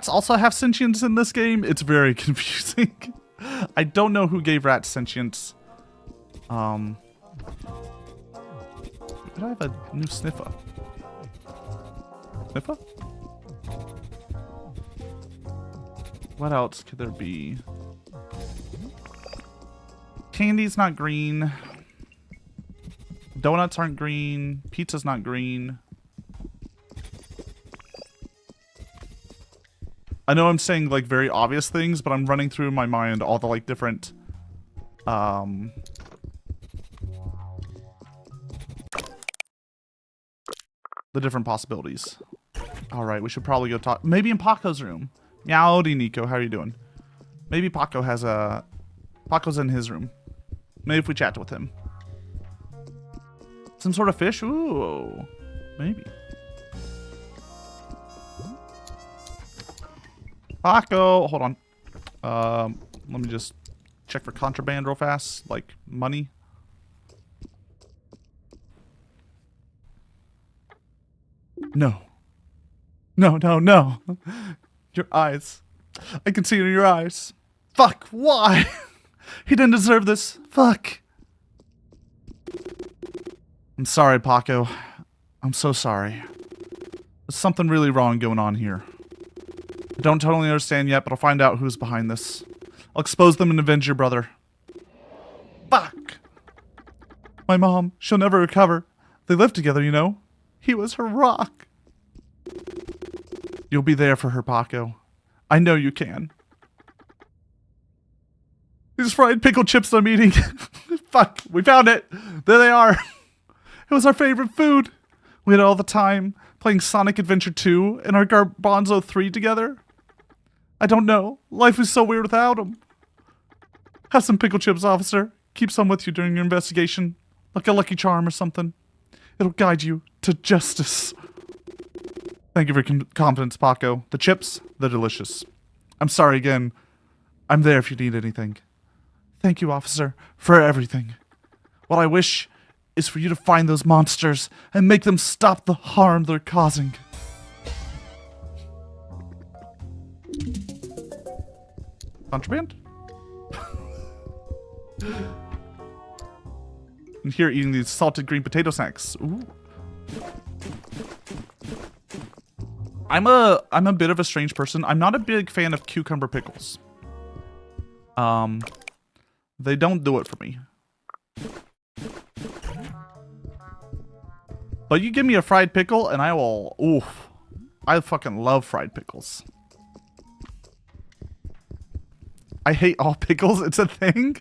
also have sentience in this game. It's very confusing. I don't know who gave rats sentience. Could I have a new sniffer? Sniffer? What else could there be? Candy's not green. Donuts aren't green. Pizza's not green. I know I'm saying like very obvious things, but I'm running through my mind all the like different the different possibilities. All right, we should probably go talk. Maybe in Paco's room. Meowdy, Nico, how are you doing? Maybe Paco has a... Paco's in his room. Maybe if we chat with him. Some sort of fish? Ooh. Maybe. Paco! Hold on. Let me just check for contraband real fast. Like, money. No. No, no, no. Your eyes. I can see it in your eyes. Fuck, why? He didn't deserve this. Fuck. I'm sorry, Paco. I'm so sorry. There's something really wrong going on here. I don't totally understand yet, but I'll find out who's behind this. I'll expose them and avenge your brother. Fuck. My mom, she'll never recover. They lived together, you know. He was her rock. You'll be there for her, Paco. I know you can. These fried pickle chips I'm eating. Fuck, we found it. There they are. It was our favorite food. We had it all the time, playing Sonic Adventure 2 and our Garbanzo 3 together. I don't know. Life is so weird without them. Have some pickle chips, officer. Keep some with you during your investigation. Like a lucky charm or something. It'll guide you to justice. Thank you for your confidence, Paco. The chips, they're delicious. I'm sorry again. I'm there if you need anything. Thank you, officer, for everything. What I wish is for you to find those monsters and make them stop the harm they're causing. Contraband? And here eating these salted green potato snacks. Ooh. I'm a bit of a strange person. I'm not a big fan of cucumber pickles. They don't do it for me. But you give me a fried pickle and I will... Oof. I fucking love fried pickles. I hate all pickles. It's a thing.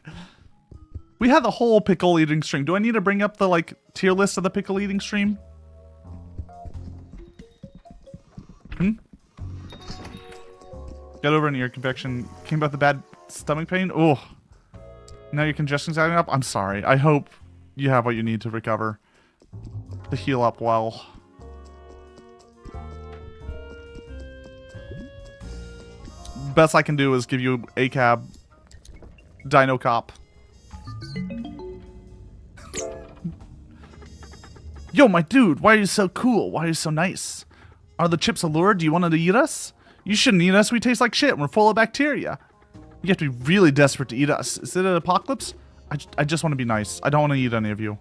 We had the whole pickle eating stream. Do I need to bring up the, like, tier list of the pickle eating stream? Got over an ear infection. Came about the bad stomach pain. Oh. Now your congestion's adding up. I'm sorry. I hope you have what you need to recover. To heal up well. Best I can do is give you a cab. Dinocop. Yo, my dude, why are you so cool? Why are you so nice? Are the chips a lure? Do you want to eat us? You shouldn't eat us. We taste like shit. We're full of bacteria. You have to be really desperate to eat us. Is it an apocalypse? I just want to be nice. I don't want to eat any of you.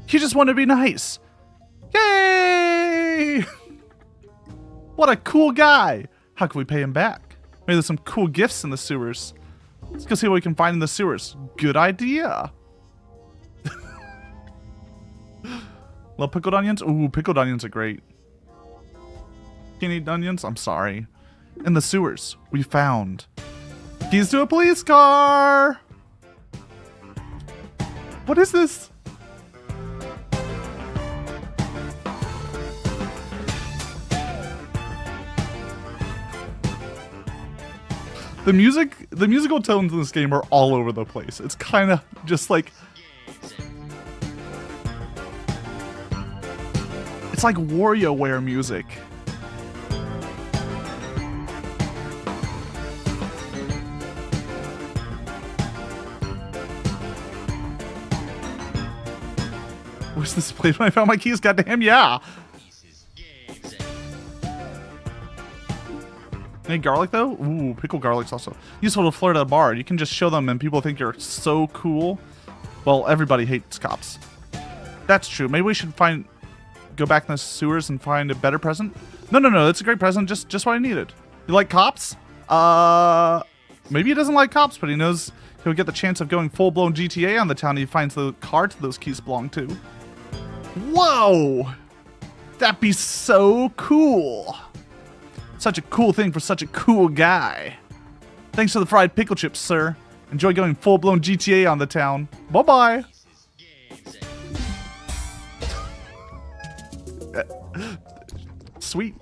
You just want to be nice. Yay! What a cool guy. How can we pay him back? Maybe there's some cool gifts in the sewers. Let's go see what we can find in the sewers. Good idea. Love pickled onions? Ooh, pickled onions are great. Can't eat onions? I'm sorry. In the sewers, we found keys to a police car. What is this? The musical tones in this game are all over the place. It's kind of just like... It's like WarioWare music. Was this played when I found my keys? Goddamn, yeah. Any garlic though? Ooh, pickled garlic's also useful to flirt at a bar. You can just show them and people think you're so cool. Well, everybody hates cops. That's true. Maybe we should go back in the sewers and find a better present. No. It's a great present. Just what I needed. You like cops? Maybe he doesn't like cops, but he knows he'll get the chance of going full-blown GTA on the town he finds the car to those keys belong to. Whoa! That'd be so cool. Such a cool thing for such a cool guy. Thanks for the fried pickle chips, sir. Enjoy going full-blown GTA on the town. Bye-bye. Sweet.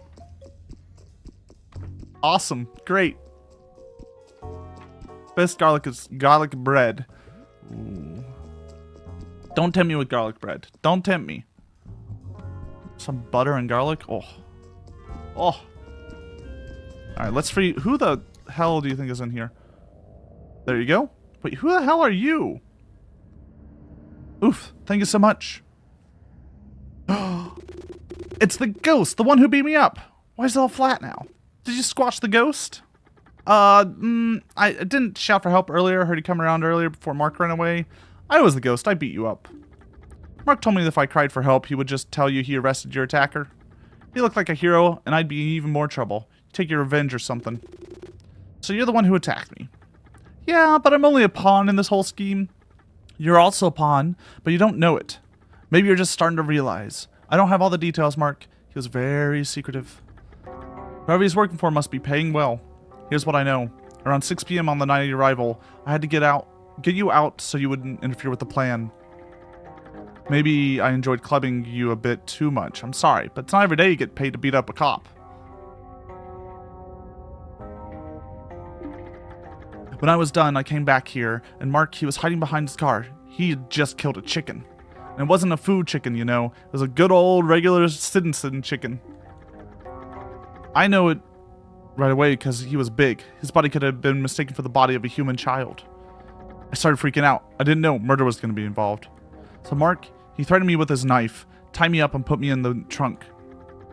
Awesome. Great. Best garlic is garlic bread. Ooh. Don't tempt me with garlic bread. Don't tempt me. Some butter and garlic. Oh. Oh. Alright, let's free. Who the hell do you think is in here? There you go. Wait, who the hell are you? Oof. Thank you so much. It's the ghost. The one who beat me up. Why is it all flat now? Did you squash the ghost? I didn't shout for help earlier. I heard you come around earlier before Mark ran away. I was the ghost. I beat you up. Mark told me that if I cried for help, he would just tell you he arrested your attacker. He looked like a hero, and I'd be in even more trouble. Take your revenge or something. So you're the one who attacked me. Yeah, but I'm only a pawn in this whole scheme. You're also a pawn, but you don't know it. Maybe you're just starting to realize. I don't have all the details, Mark. He was very secretive. Whoever he's working for must be paying well. Here's what I know. Around 6 p.m. on the night of your arrival, I had to get you out so you wouldn't interfere with the plan. Maybe I enjoyed clubbing you a bit too much. I'm sorry, but it's not every day you get paid to beat up a cop. When I was done, I came back here, and Mark, he was hiding behind his car. He had just killed a chicken. And it wasn't a food chicken, you know. It was a good old regular citizen chicken. I know it right away because he was big. His body could have been mistaken for the body of a human child. I started freaking out. I didn't know murder was going to be involved. So Mark, he threatened me with his knife, tied me up and put me in the trunk.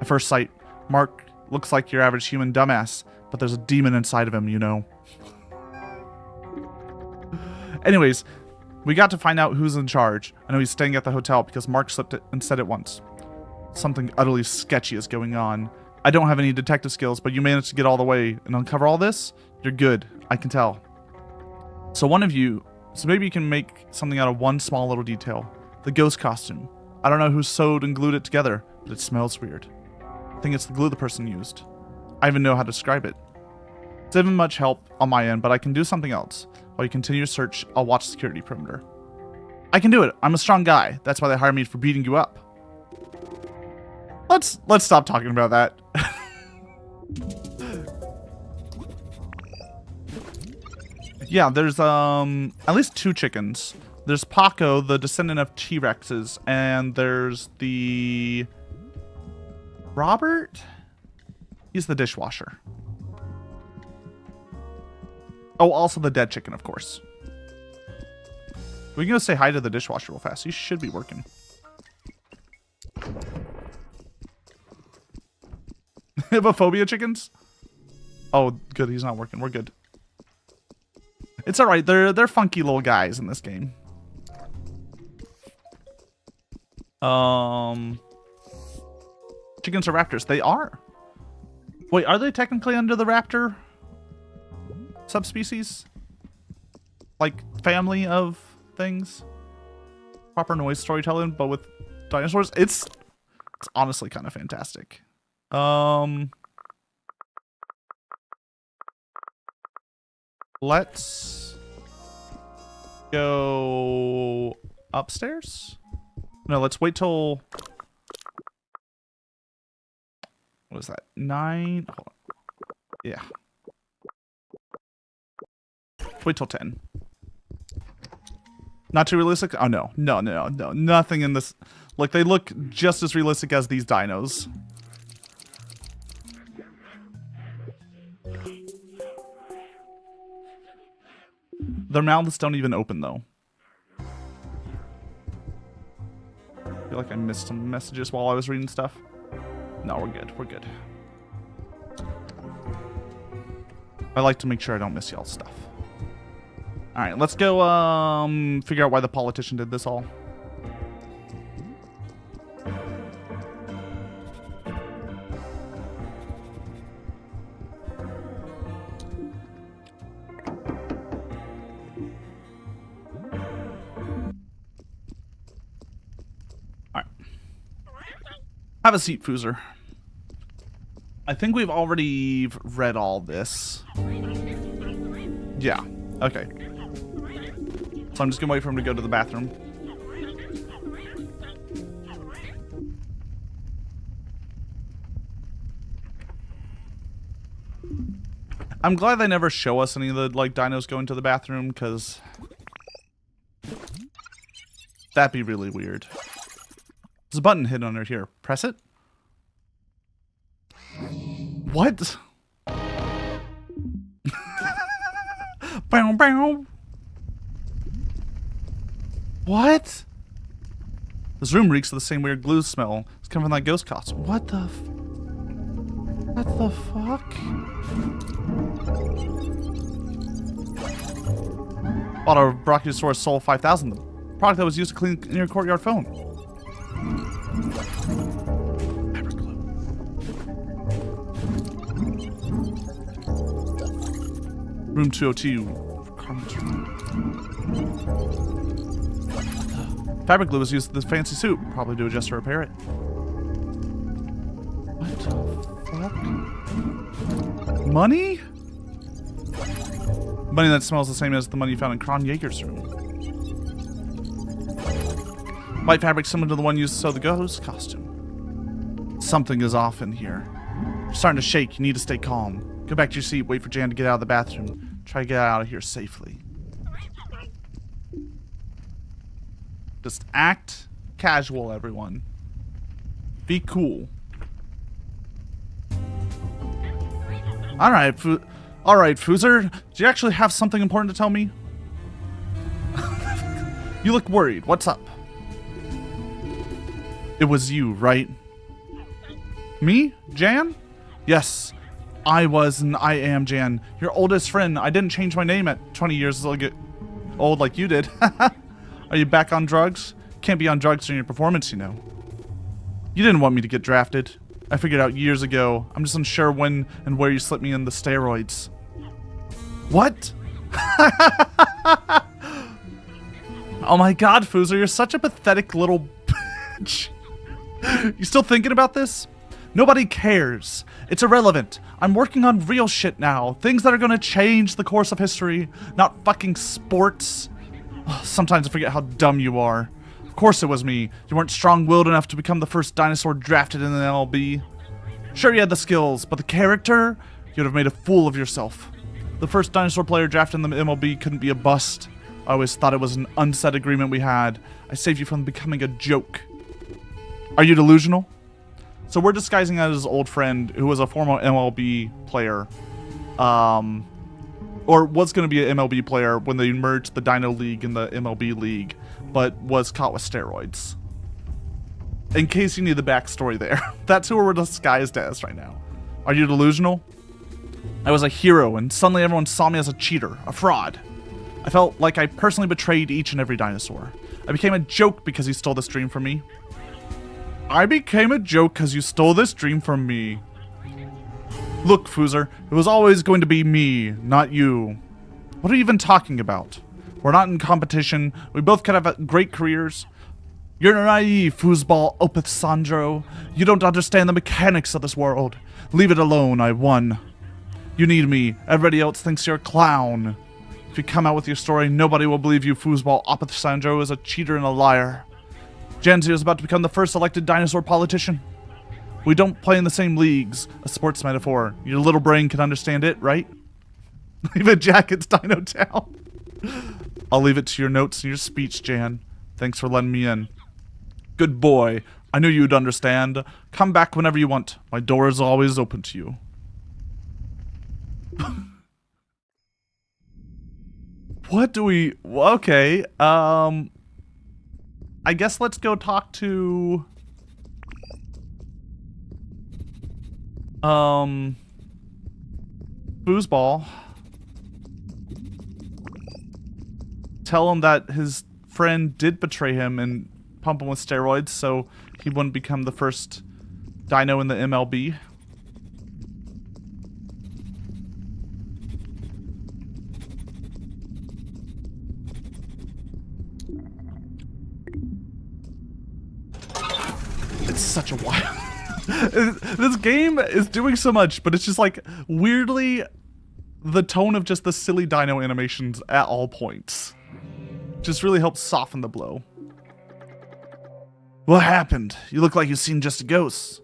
At first sight, Mark looks like your average human dumbass, but there's a demon inside of him, you know. Anyways, we got to find out who's in charge. I know he's staying at the hotel because Mark slipped it and said it once. Something utterly sketchy is going on. I don't have any detective skills, but you managed to get all the way and uncover all this? You're good. I can tell. So maybe you can make something out of one small little detail. The ghost costume. I don't know who sewed and glued it together, but it smells weird. I think it's the glue the person used. I even know how to describe it. It's not even much help on my end, but I can do something else. While you continue your search, I'll watch the security perimeter. I can do it. I'm a strong guy. That's why they hired me for beating you up. Let's stop talking about that. Yeah, there's at least 2 chickens. There's Paco, the descendant of T-Rexes, and there's the Robert? He's the dishwasher. Oh, also the dead chicken, of course. We can go say hi to the dishwasher real fast. He should be working. Hibophobia chickens? Oh, good. He's not working. We're good. It's alright. They're funky little guys in this game. Chickens are raptors. They are. Wait, are they technically under the raptor subspecies? Like, family of things? Proper noise storytelling, but with dinosaurs? It's honestly kind of fantastic. Let's go upstairs. No, let's wait till... What is that? 9? Hold on. Yeah. Wait till 10. Not too realistic? Oh, no. No. Nothing in this... Like, they look just as realistic as these dinos. Their mouths don't even open, though. I feel like I missed some messages while I was reading stuff. No, we're good. We're good. I like to make sure I don't miss y'all's stuff. Alright, let's go figure out why the politician did this all. Alright. Have a seat, Foozer. I think we've already read all this. Yeah, okay. So I'm just gonna wait for him to go to the bathroom. I'm glad they never show us any of the, like, dinos going to the bathroom, because that'd be really weird. There's a button hidden under here. Press it. What? Bow, bow. What? This room reeks of the same weird glue smell. It's coming from that ghost costume. What the what the fuck? Bought a Brachiosaurus Soul 5000. The product that was used to clean your courtyard phone. Fabric glue. Room 202. Fabric glue was used in this fancy suit, probably to adjust or repair it. What the fuck? Money? Money that smells the same as the money you found in Kron Yeager's room. White fabric similar to the one used to sew the ghost costume. Something is off in here. You're starting to shake. You need to stay calm. Go back to your seat. Wait for Jan to get out of the bathroom. Try to get out of here safely. Just act casual, everyone. Be cool. All right, Foozer. Do you actually have something important to tell me? You look worried. What's up? It was you, right? Me? Jan? Yes. I was and I am Jan. Your oldest friend. I didn't change my name at 20 years old like you did. Are you back on drugs? Can't be on drugs during your performance, you know. You didn't want me to get drafted. I figured out years ago. I'm just unsure when and where you slipped me in the steroids. What? Oh my god, Foozer, you're such a pathetic little bitch. You still thinking about this? Nobody cares. It's irrelevant. I'm working on real shit now. Things that are gonna change the course of history, not fucking sports. Sometimes I forget how dumb you are. Of course it was me. You weren't strong-willed enough to become the first dinosaur drafted in the MLB. Sure, you had the skills, but the character? You'd have made a fool of yourself. The first dinosaur player drafted in the MLB couldn't be a bust. I always thought it was an unsaid agreement we had. I saved you from becoming a joke. Are you delusional? So we're disguising as his old friend who was a former MLB player. Or was going to be an MLB player when they merged the Dino League and the MLB League, but was caught with steroids. In case you need the backstory there. That's who we're disguised as right now. Are you delusional? I was a hero, and suddenly everyone saw me as a cheater, a fraud. I felt like I personally betrayed each and every dinosaur. I became a joke because you stole this dream from me. I became a joke because you stole this dream from me. Look, Foozer, it was always going to be me, not you. What are you even talking about? We're not in competition. We both could have great careers. You're naive, foosball Opeth Sandro. You don't understand the mechanics of this world. Leave it alone, I won. You need me. Everybody else thinks you're a clown. If you come out with your story, nobody will believe you, foosball Opeth Sandro is a cheater and a liar. Janzi is about to become the first elected dinosaur politician. We don't play in the same leagues. A sports metaphor. Your little brain can understand it, right? Leave it, Jack. It's Dino Town. I'll leave it to your notes and your speech, Jan. Thanks for letting me in. Good boy. I knew you'd understand. Come back whenever you want. My door is always open to you. What do we... Okay. I guess let's go talk to... Foosball. Tell him that his friend did betray him and pump him with steroids so he wouldn't become the first dino in the MLB. It's such a wild... This game is doing so much, but it's just like weirdly the tone of just the silly dino animations at all points just really helps soften the blow. What happened? You look like you've seen just a ghost.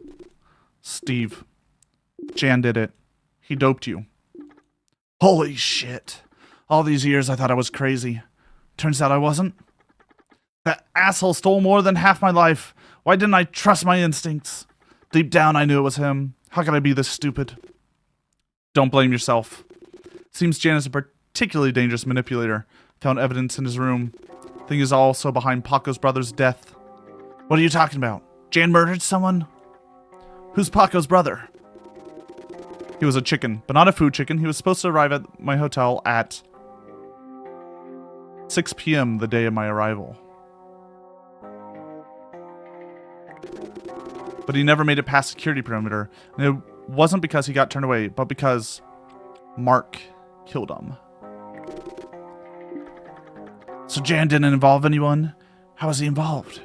Steve. Jan did it. He doped you. Holy shit. All these years I thought I was crazy. Turns out I wasn't. That asshole stole more than half my life. Why didn't I trust my instincts? Deep down I knew it was him. How could I be this stupid? Don't blame yourself. Seems Jan is a particularly dangerous manipulator. Found evidence in his room. Thing is also behind Paco's brother's death. What are you talking about? Jan murdered someone? Who's Paco's brother? He was a chicken, but not a food chicken. He was supposed to arrive at my hotel at 6 p.m. the day of my arrival. But he never made it past security perimeter. And it wasn't because he got turned away, but because Mark killed him. So Jan didn't involve anyone? How was he involved?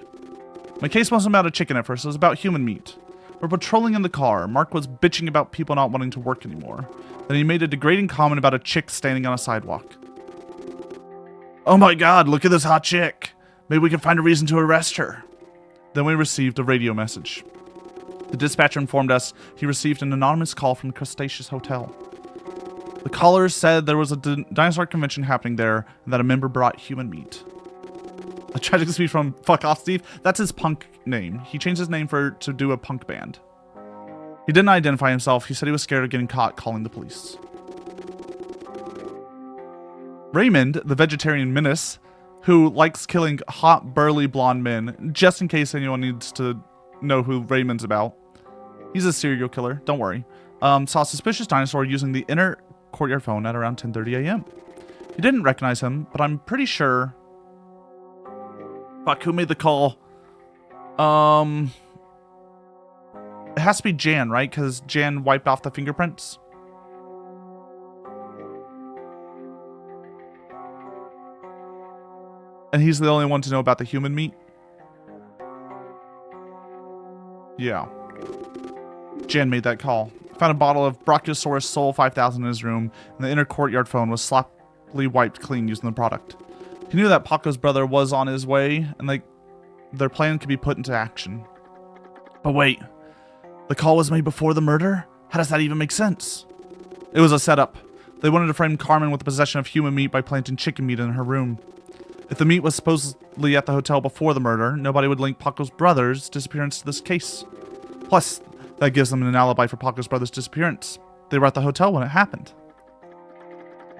My case wasn't about a chicken at first, it was about human meat. We're patrolling in the car. Mark was bitching about people not wanting to work anymore. Then he made a degrading comment about a chick standing on a sidewalk. Oh my god, look at this hot chick. Maybe we can find a reason to arrest her. Then we received a radio message. The dispatcher informed us he received an anonymous call from a Crustaceous Hotel. The caller said there was a dinosaur convention happening there and that a member brought human meat. A tragic speech from Fuck Off Steve. That's his punk name. He changed his name to do a punk band. He didn't identify himself. He said he was scared of getting caught calling the police. Raymond, the vegetarian menace, who likes killing hot, burly blonde men, just in case anyone needs to know who Raymond's about. He's a serial killer, don't worry. Saw a suspicious dinosaur using the inner courtyard phone at around 10:30 a.m. He didn't recognize him, but I'm pretty sure... Fuck, who made the call? It has to be Jan, right? Because Jan wiped off the fingerprints. And he's the only one to know about the human meat? Yeah. Jan made that call. Found a bottle of Brachiosaurus Sol 5000 in his room, and the inner courtyard phone was sloppily wiped clean using the product. He knew that Paco's brother was on his way, and their plan could be put into action. But wait, the call was made before the murder? How does that even make sense? It was a setup. They wanted to frame Carmen with the possession of human meat by planting chicken meat in her room. If the meat was supposedly at the hotel before the murder, nobody would link Paco's brother's disappearance to this case. Plus, that gives them an alibi for Paco's brother's disappearance. They were at the hotel when it happened.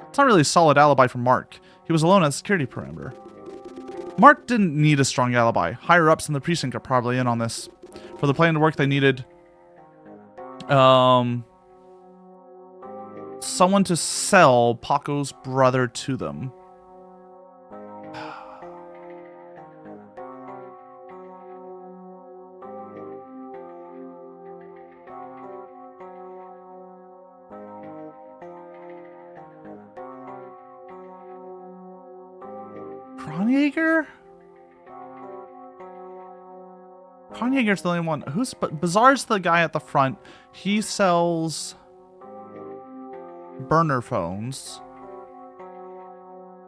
It's not really a solid alibi for Mark. He was alone at the security perimeter. Mark didn't need a strong alibi. Higher-ups in the precinct are probably in on this. For the plan to work, they needed... someone to sell Paco's brother to them. Kronjaeger? Kronjaeger's the only one. Who's Bizarre's the guy at the front. He sells burner phones.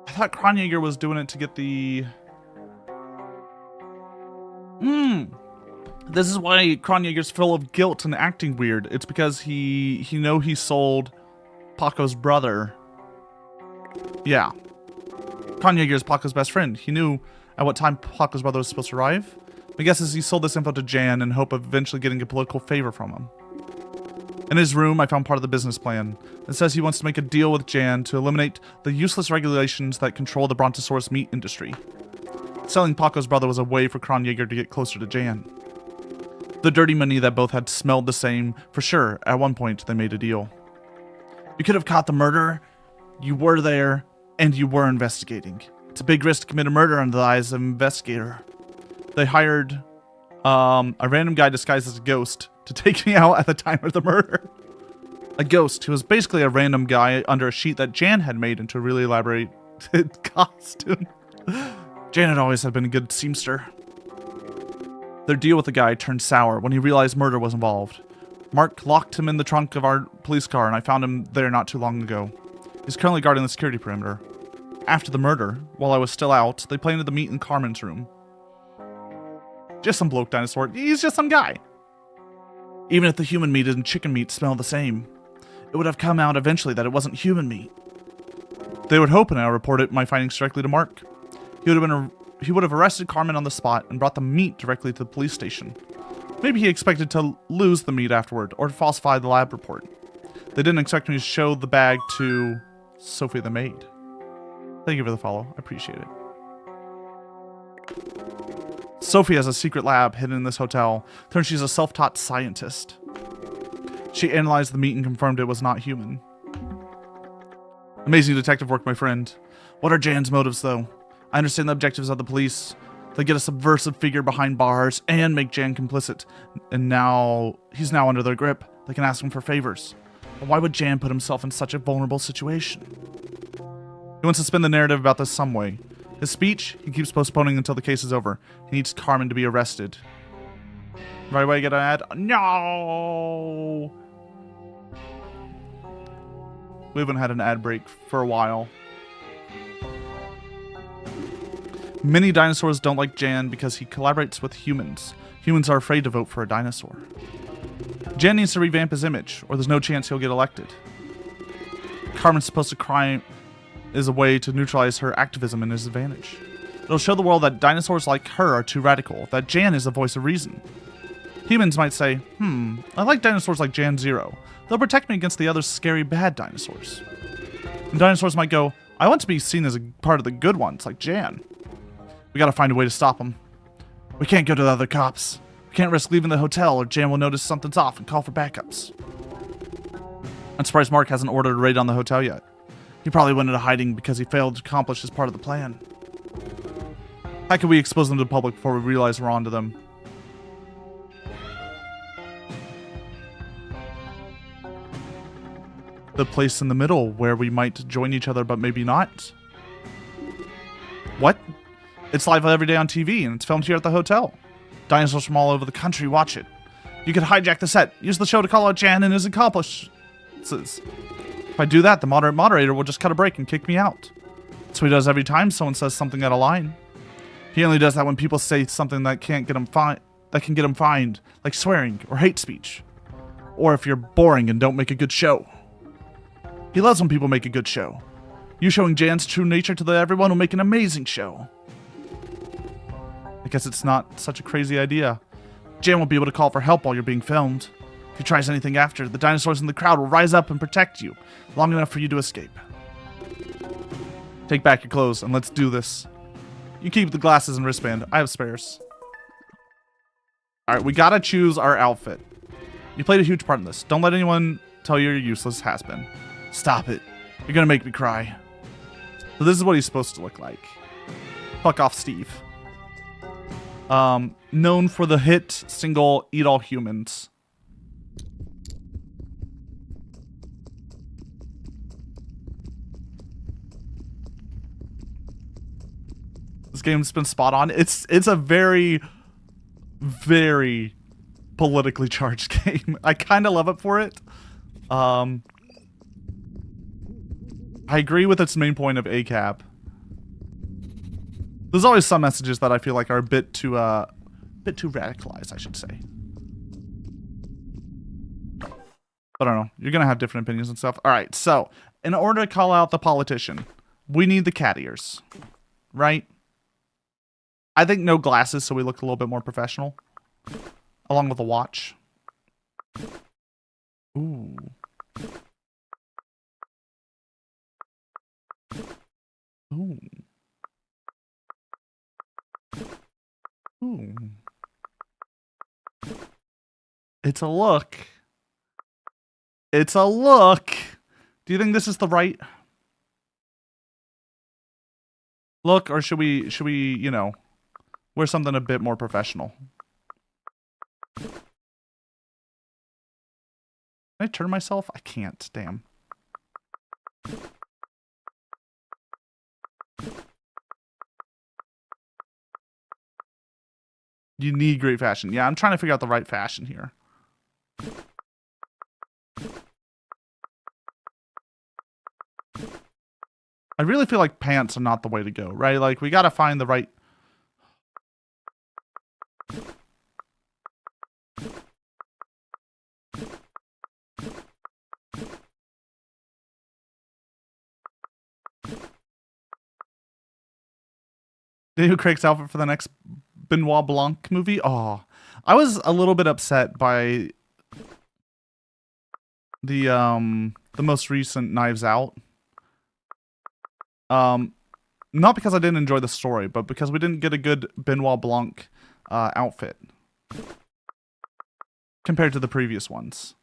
I thought Kronjaeger was doing it to get the... This is why Kronjaeger's full of guilt and acting weird. It's because he sold Paco's brother. Yeah. Kronjaeger is Paco's best friend. He knew at what time Paco's brother was supposed to arrive. My guess is he sold this info to Jan in hope of eventually getting a political favor from him. In his room, I found part of the business plan. It says he wants to make a deal with Jan to eliminate the useless regulations that control the Brontosaurus meat industry. Selling Paco's brother was a way for Kronjaeger to get closer to Jan. The dirty money that both had smelled the same. For sure, at one point, they made a deal. You could have caught the murderer. You were there. And you were investigating. It's a big risk to commit a murder under the eyes of an investigator. They hired a random guy disguised as a ghost to take me out at the time of the murder. A ghost who was basically a random guy under a sheet that Jan had made into a really elaborate costume. Jan had always been a good seamster. Their deal with the guy turned sour when he realized murder was involved. Mark locked him in the trunk of our police car, and I found him there not too long ago. He's currently guarding the security perimeter. After the murder, while I was still out, they planted the meet in Carmen's room. Just some bloke dinosaur. He's just some guy. Even if the human meat and chicken meat smell the same, it would have come out eventually that it wasn't human meat. They would hope, and I reported my findings directly to Mark. He would have arrested Carmen on the spot and brought the meat directly to the police station. Maybe he expected to lose the meat afterward, or to falsify the lab report. They didn't expect me to show the bag to Sophie the maid. Thank you for the follow. I appreciate it. Sophie has a secret lab hidden in this hotel. Turns she's a self-taught scientist. She analyzed the meat and confirmed it was not human. Amazing detective work, my friend. What are Jan's motives, though? I understand the objectives of the police. They get a subversive figure behind bars and make Jan complicit. And now he's now under their grip. They can ask him for favors. But why would Jan put himself in such a vulnerable situation? He wants to spin the narrative about this some way. His speech, he keeps postponing until the case is over. He needs Carmen to be arrested. Right away, get an ad? No! We haven't had an ad break for a while. Many dinosaurs don't like Jan because he collaborates with humans. Humans are afraid to vote for a dinosaur. Jan needs to revamp his image, or there's no chance he'll get elected. Carmen's supposed to cry is a way to neutralize her activism and his advantage. It'll show the world that dinosaurs like her are too radical, that Jan is the voice of reason. Humans might say, I like dinosaurs like Jan Zero. They'll protect me against the other scary bad dinosaurs. And dinosaurs might go, I want to be seen as a part of the good ones, like Jan. We gotta find a way to stop them. We can't go to the other cops. We can't risk leaving the hotel or Jan will notice something's off and call for backups. I'm surprised Mark hasn't ordered a raid on the hotel yet. He probably went into hiding because he failed to accomplish his part of the plan. How can we expose them to the public before we realize we're onto them? The place in the middle where we might join each other but maybe not? What? It's live every day on TV and it's filmed here at the hotel. Dinosaurs from all over the country watch it. You could hijack the set, use the show to call out Jan and his accomplices. If I do that, the moderator will just cut a break and kick me out. That's what he does every time someone says something out of line. He only does that when people say something that can get him fined, like swearing or hate speech. Or if you're boring and don't make a good show. He loves when people make a good show. You showing Jan's true nature to everyone will make an amazing show. I guess it's not such a crazy idea. Jan won't be able to call for help while you're being filmed. If he tries anything after, the dinosaurs in the crowd will rise up and protect you, long enough for you to escape. Take back your clothes and let's do this. You keep the glasses and wristband. I have spares. Alright, we gotta choose our outfit. You played a huge part in this. Don't let anyone tell you you're useless has-been. Stop it. You're gonna make me cry. So this is what he's supposed to look like. Fuck off, Steve. Known for the hit single Eat All Humans. This game's been spot on. It's a very, very politically charged game. I kind of love it for it. I agree with its main point of ACAB. There's always some messages that I feel like are a bit too radicalized, I should say. But I don't know. You're gonna have different opinions and stuff. All right. So, in order to call out the politician, we need the cat ears, right? I think no glasses, so we look a little bit more professional, along with a watch. Ooh. Ooh. Ooh. It's a look. It's a look. Do you think this is the right look, or should we, you know, wear something a bit more professional? Can I turn myself? I can't. Damn. You need great fashion. Yeah, I'm trying to figure out the right fashion here. I really feel like pants are not the way to go, right? Like, we gotta find the right... Daniel Craig's outfit for the next Benoit Blanc movie? Oh, I was a little bit upset by the most recent Knives Out. Not because I didn't enjoy the story, but because we didn't get a good Benoit Blanc outfit compared to the previous ones.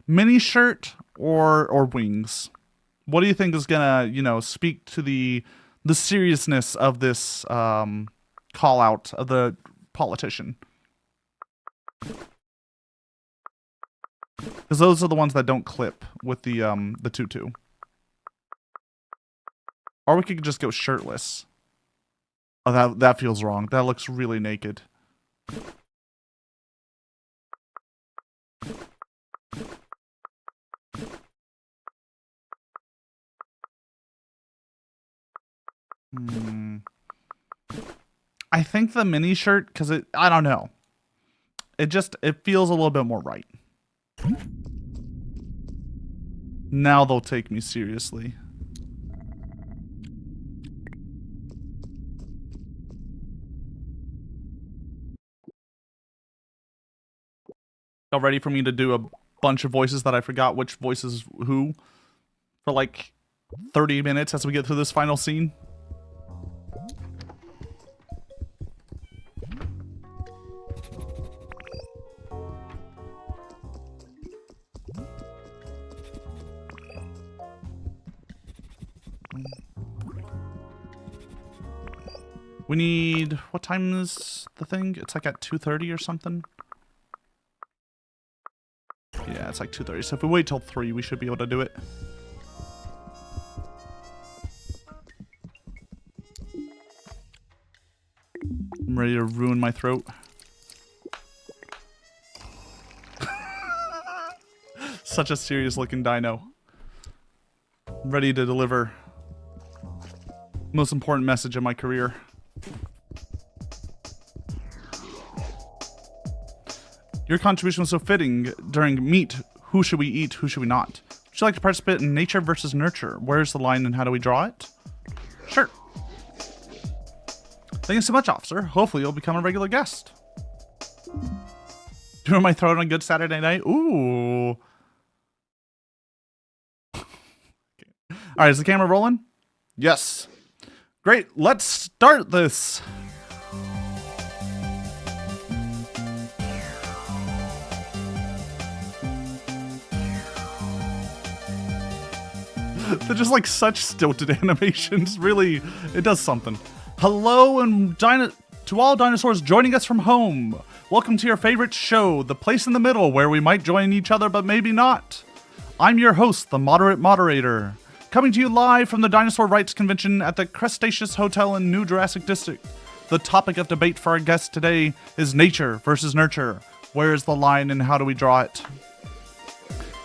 Mini shirt or wings? What do you think is gonna, you know, speak to the seriousness of this call out of the politician? Because those are the ones that don't clip with the tutu. Or we could just go shirtless. Oh, that feels wrong. That looks really naked. I think the mini shirt, because I don't know. It feels a little bit more right. Now they'll take me seriously. Y'all ready for me to do a bunch of voices that I forgot which voice is who? For like 30 minutes as we get through this final scene? We need... What time is the thing? It's like at 2:30 or something? Yeah, it's like 2:30. So if we wait till 3, we should be able to do it. I'm ready to ruin my throat. Such a serious looking dino. I'm ready to deliver the most important message in my career. Your contribution was so fitting during Meet. Who should we eat? Who should we not? Would you like to participate in nature versus nurture? Where's the line and how do we draw it? Sure. Thank you so much, officer. Hopefully you'll become a regular guest. Doing my throat on a good Saturday night? Ooh. Okay. Alright, is the camera rolling? Yes. Great, let's start this. They're just like such stilted animations. Really, it does something. Hello and to all dinosaurs joining us from home. Welcome to your favorite show, the place in the middle where we might join each other but maybe not. I'm your host, the Moderate Moderator, coming to you live from the Dinosaur Rights Convention at the Cretaceous Hotel in New Jurassic District. The topic of debate for our guest today is nature versus nurture. Where is the line and how do we draw it?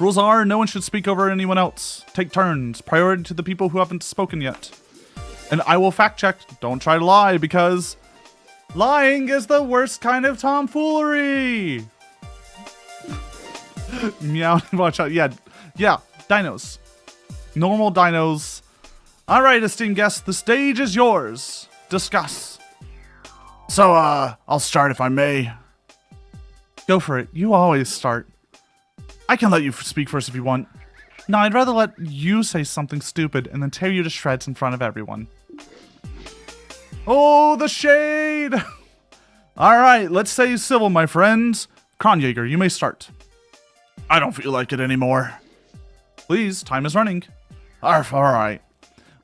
Rules are, no one should speak over anyone else. Take turns. Priority to the people who haven't spoken yet. And I will fact check. Don't try to lie, because lying is the worst kind of tomfoolery. Meow, watch out. Yeah, dinos. Normal dinos. All right, esteemed guests, the stage is yours. Discuss. So, I'll start if I may. Go for it. You always start. I can let you speak first if you want. No, I'd rather let you say something stupid and then tear you to shreds in front of everyone. Oh, the shade! Alright, let's stay civil, my friends. Kronjaeger, you may start. I don't feel like it anymore. Please, time is running. Arf, alright.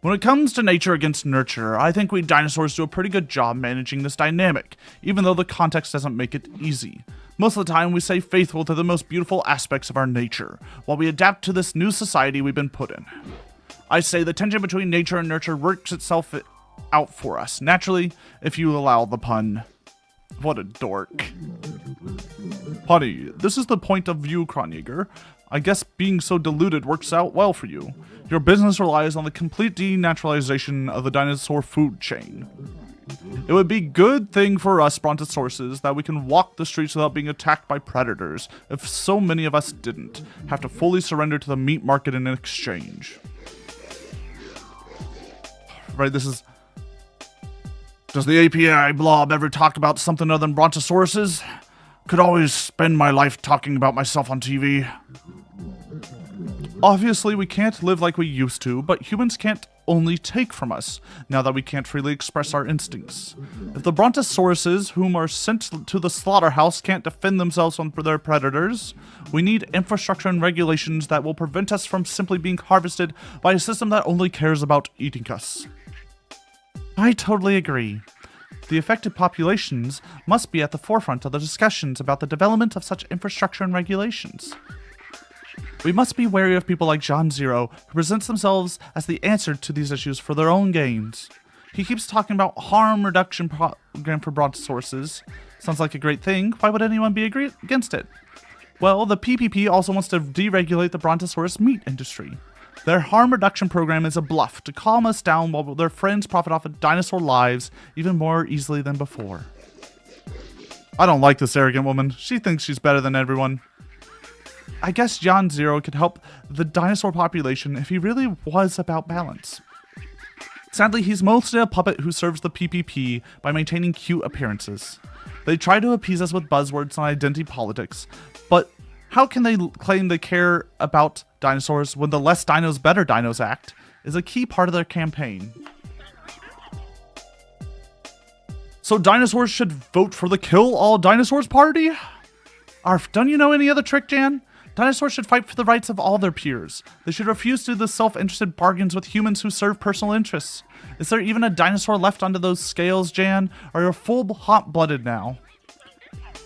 When it comes to nature against nurture, I think we dinosaurs do a pretty good job managing this dynamic, even though the context doesn't make it easy. Most of the time, we stay faithful to the most beautiful aspects of our nature, while we adapt to this new society we've been put in. I say the tension between nature and nurture works itself out for us. Naturally, if you allow the pun. What a dork. Honey, this is the point of view, Kronjäger. I guess being so deluded works out well for you. Your business relies on the complete denaturalization of the dinosaur food chain. It would be a good thing for us brontosauruses that we can walk the streets without being attacked by predators if so many of us didn't have to fully surrender to the meat market in exchange. Right, this is... Does the API blob ever talk about something other than brontosauruses? Could always spend my life talking about myself on TV. Obviously, we can't live like we used to, but humans can't only take from us, now that we can't freely express our instincts. If the brontosauruses, whom are sent to the slaughterhouse, can't defend themselves from their predators, we need infrastructure and regulations that will prevent us from simply being harvested by a system that only cares about eating us. I totally agree. The affected populations must be at the forefront of the discussions about the development of such infrastructure and regulations. We must be wary of people like John Zero, who presents themselves as the answer to these issues for their own gains. He keeps talking about harm reduction program for brontosauruses. Sounds like a great thing. Why would anyone be against it? Well, the PPP also wants to deregulate the brontosaurus meat industry. Their harm reduction program is a bluff to calm us down while their friends profit off of dinosaur lives even more easily than before. I don't like this arrogant woman. She thinks she's better than everyone. I guess John Zero could help the dinosaur population if he really was about balance. Sadly, he's mostly a puppet who serves the PPP by maintaining cute appearances. They try to appease us with buzzwords and identity politics, but how can they claim they care about dinosaurs when the Less Dinos Better Dinos Act is a key part of their campaign? So dinosaurs should vote for the Kill All Dinosaurs party? Arf, don't you know any other trick, Jan? Dinosaurs should fight for the rights of all their peers. They should refuse to do the self-interested bargains with humans who serve personal interests. Is there even a dinosaur left under those scales, Jan? Or you're full hot-blooded now?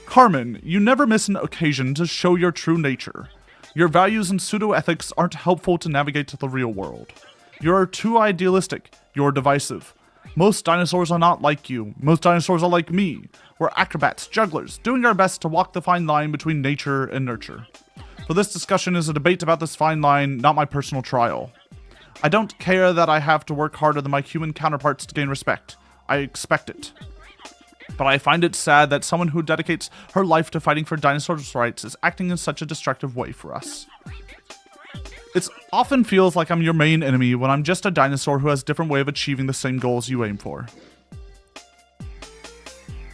Carmen, you never miss an occasion to show your true nature. Your values and pseudo-ethics aren't helpful to navigate to the real world. You're too idealistic. You're divisive. Most dinosaurs are not like you. Most dinosaurs are like me. We're acrobats, jugglers, doing our best to walk the fine line between nature and nurture. For this discussion is a debate about this fine line, not my personal trial. I don't care that I have to work harder than my human counterparts to gain respect. I expect it. But I find it sad that someone who dedicates her life to fighting for dinosaurs' rights is acting in such a destructive way for us. It often feels like I'm your main enemy when I'm just a dinosaur who has a different way of achieving the same goals you aim for.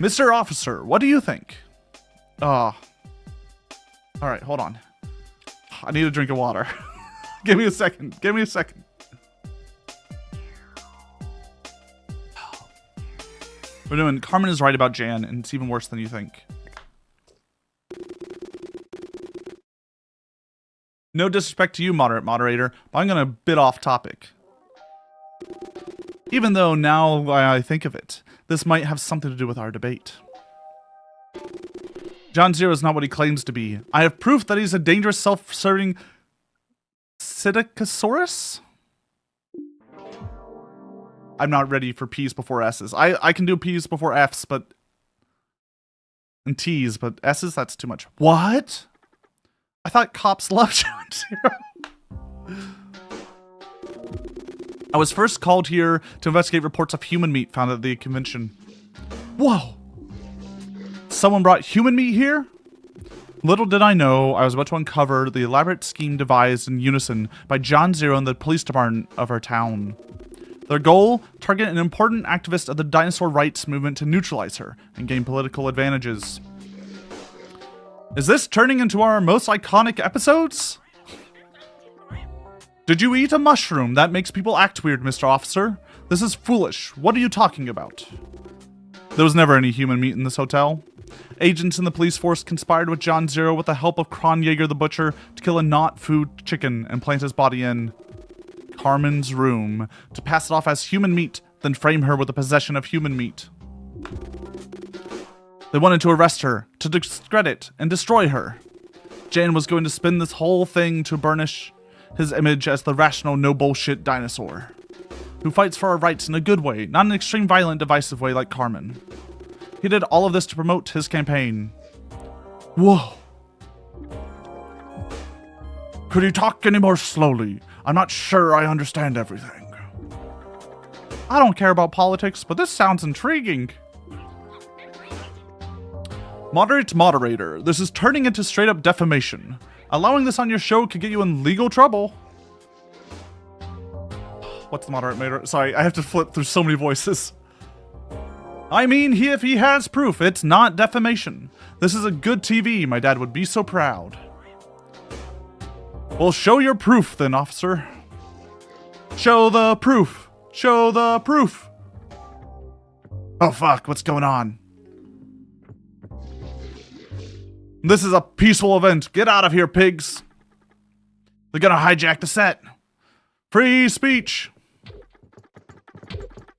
Mr. Officer, what do you think? Alright, hold on. I need a drink of water. Give me a second. Give me a second. We're doing Carmen is right about Jan, and it's even worse than you think. No disrespect to you, moderate moderator, but I'm gonna bit off topic. Even though now I think of it, this might have something to do with our debate. John Zero is not what he claims to be. I have proof that he's a dangerous, self-serving Psittacosaurus? I'm not ready for P's before S's. I can do P's before F's, but... and T's, but S's, that's too much. What? I thought cops loved John Zero. I was first called here to investigate reports of human meat found at the convention. Whoa! Someone brought human meat here? Little did I know I was about to uncover the elaborate scheme devised in unison by John Zero and the police department of our town. Their goal? Target an important activist of the dinosaur rights movement to neutralize her and gain political advantages. Is this turning into our most iconic episodes? Did you eat a mushroom? That makes people act weird, Mr. Officer. This is foolish. What are you talking about? There was never any human meat in this hotel. Agents in the police force conspired with John Zero with the help of Kronjäger the Butcher to kill a not-food chicken and plant his body in Carmen's room to pass it off as human meat, then frame her with the possession of human meat. They wanted to arrest her, to discredit and destroy her. Jan was going to spin this whole thing to burnish his image as the rational, no-bullshit dinosaur. who fights for our rights in a good way, not an extreme violent divisive way like Carmen. He did all of this to promote his campaign. Whoa. Could you talk any more slowly? I'm not sure I understand everything. I don't care about politics, but this sounds intriguing. Moderate moderator, this is turning into straight up defamation. Allowing this on your show could get you in legal trouble. What's the moderate moderator? Sorry, I have to flip through so many voices. I mean, if he has proof, it's not defamation. This is a good TV. My dad would be so proud. Well, show your proof then, officer. Show the proof. Show the proof. Oh, fuck. What's going on? This is a peaceful event. Get out of here, pigs. They're gonna hijack the set. Free speech.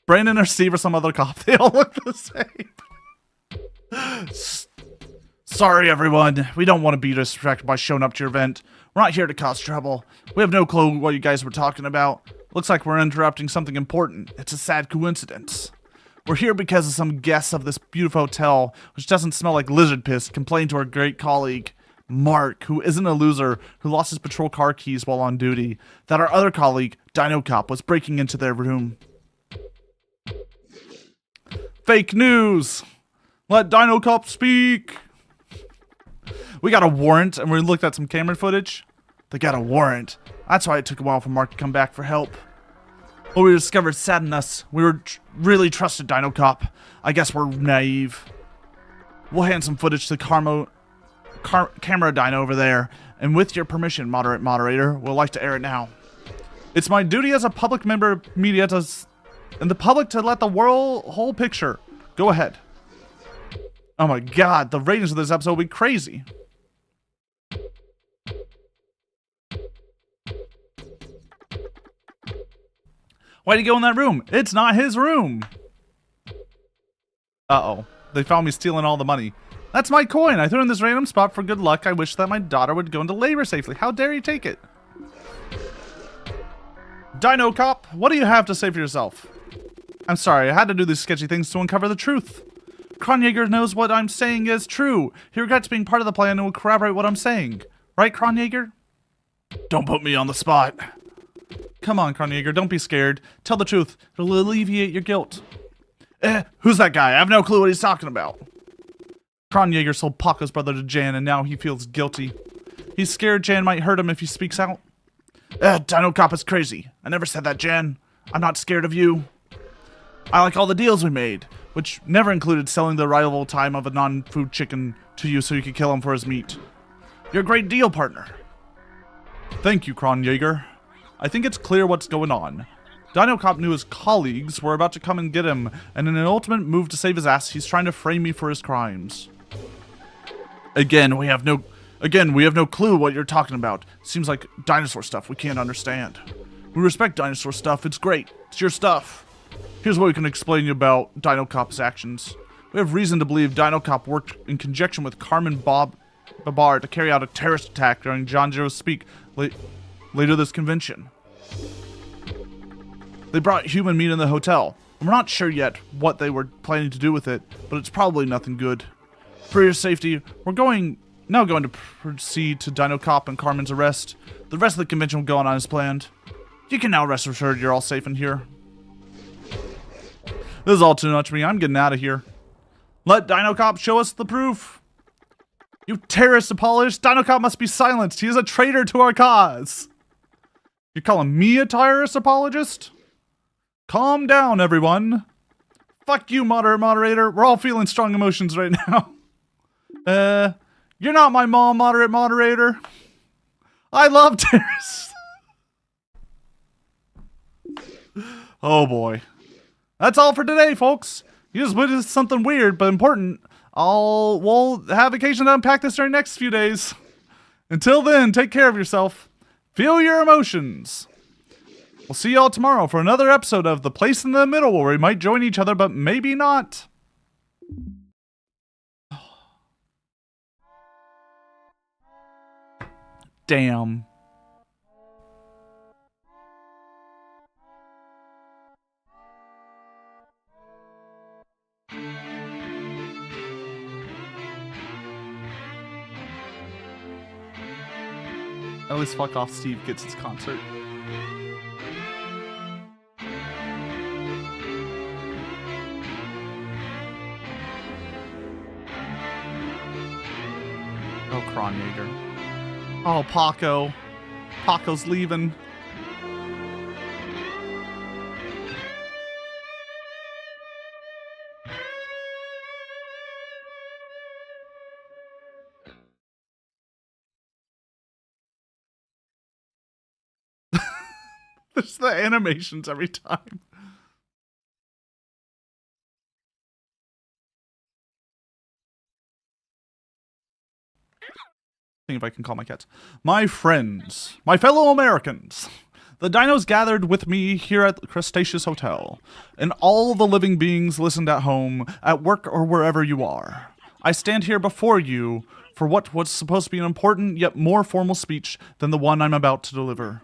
Brandon or Steve or some other cop. They all look the same. Sorry, everyone. We don't want to be distracted by showing up to your event. We're not here to cause trouble. We have no clue what you guys were talking about. Looks like we're interrupting something important. It's a sad coincidence. We're here because of some guests of this beautiful hotel, which doesn't smell like lizard piss, complained to our great colleague, Mark, who isn't a loser, who lost his patrol car keys while on duty, that our other colleague, Dinocop, was breaking into their room. Fake news! Let Dinocop speak! We got a warrant, and we looked at some camera footage. They got a warrant. That's why it took a while for Mark to come back for help. What we discovered saddened us. We were really trusted Dinocop. I guess we're naive. We'll hand some footage to Camera Dino over there, and with your permission, moderate moderator, we'll like to air it now. It's my duty as a public member of media and the public to let the whole picture. Go ahead. Oh my god, the ratings of this episode will be crazy. Why'd he go in that room? It's not his room. Uh-oh. They found me stealing all the money. That's my coin. I threw it in this random spot for good luck. I wish that my daughter would go into labor safely. How dare you take it? Dinocop, what do you have to say for yourself? I'm sorry, I had to do these sketchy things to uncover the truth. Kronjaeger knows what I'm saying is true. He regrets being part of the plan and will corroborate what I'm saying. Right, Kronjaeger? Don't put me on the spot. Come on, Kronjaeger, don't be scared. Tell the truth. It'll alleviate your guilt. Who's that guy? I have no clue what he's talking about. Kronjaeger sold Paco's brother to Jan, and now he feels guilty. He's scared Jan might hurt him if he speaks out. Dinocop is crazy. I never said that, Jan. I'm not scared of you. I like all the deals we made, which never included selling the arrival time of a non-food chicken to you so you could kill him for his meat. You're a great deal partner. Thank you, Kronjaeger. I think it's clear what's going on. Dinocop knew his colleagues were about to come and get him, and in an ultimate move to save his ass, he's trying to frame me for his crimes. Again, we have no clue what you're talking about. Seems like dinosaur stuff we can't understand. We respect dinosaur stuff. It's great. It's your stuff. Here's what we can explain you about Dinocop's actions. We have reason to believe Dinocop worked in conjunction with Carmen Babar to carry out a terrorist attack during John Zero's speak later this convention. They brought human meat in the hotel. We're not sure yet what they were planning to do with it, but it's probably nothing good. For your safety, we're now going to proceed to Dinocop and Carmen's arrest. The rest of the convention will go on as planned. You can now rest assured you're all safe in here. This is all too much for me. I'm getting out of here. Let Dinocop show us the proof. You terrorist apologist, Dinocop must be silenced. He is a traitor to our cause. You're calling me a terrorist apologist? Calm down, everyone. Fuck you, moderate moderator. We're all feeling strong emotions right now. You're not my mom, moderate moderator. I love terrorists. Oh boy. That's all for today, folks. You just witnessed something weird but important. We'll have occasion to unpack this during the next few days. Until then, take care of yourself. Feel your emotions. We'll see y'all tomorrow for another episode of The Place in the Middle, where we might join each other, but maybe not. Damn. At least fuck off Steve gets his concert. Oh, Kronjaeger. Oh, Paco. Paco's leaving. There's the animations every time. See if I can call my cats. My friends, my fellow Americans, the dinos gathered with me here at the Crustaceous Hotel, and all the living beings listened at home, at work, or wherever you are. I stand here before you for what was supposed to be an important yet more formal speech than the one I'm about to deliver.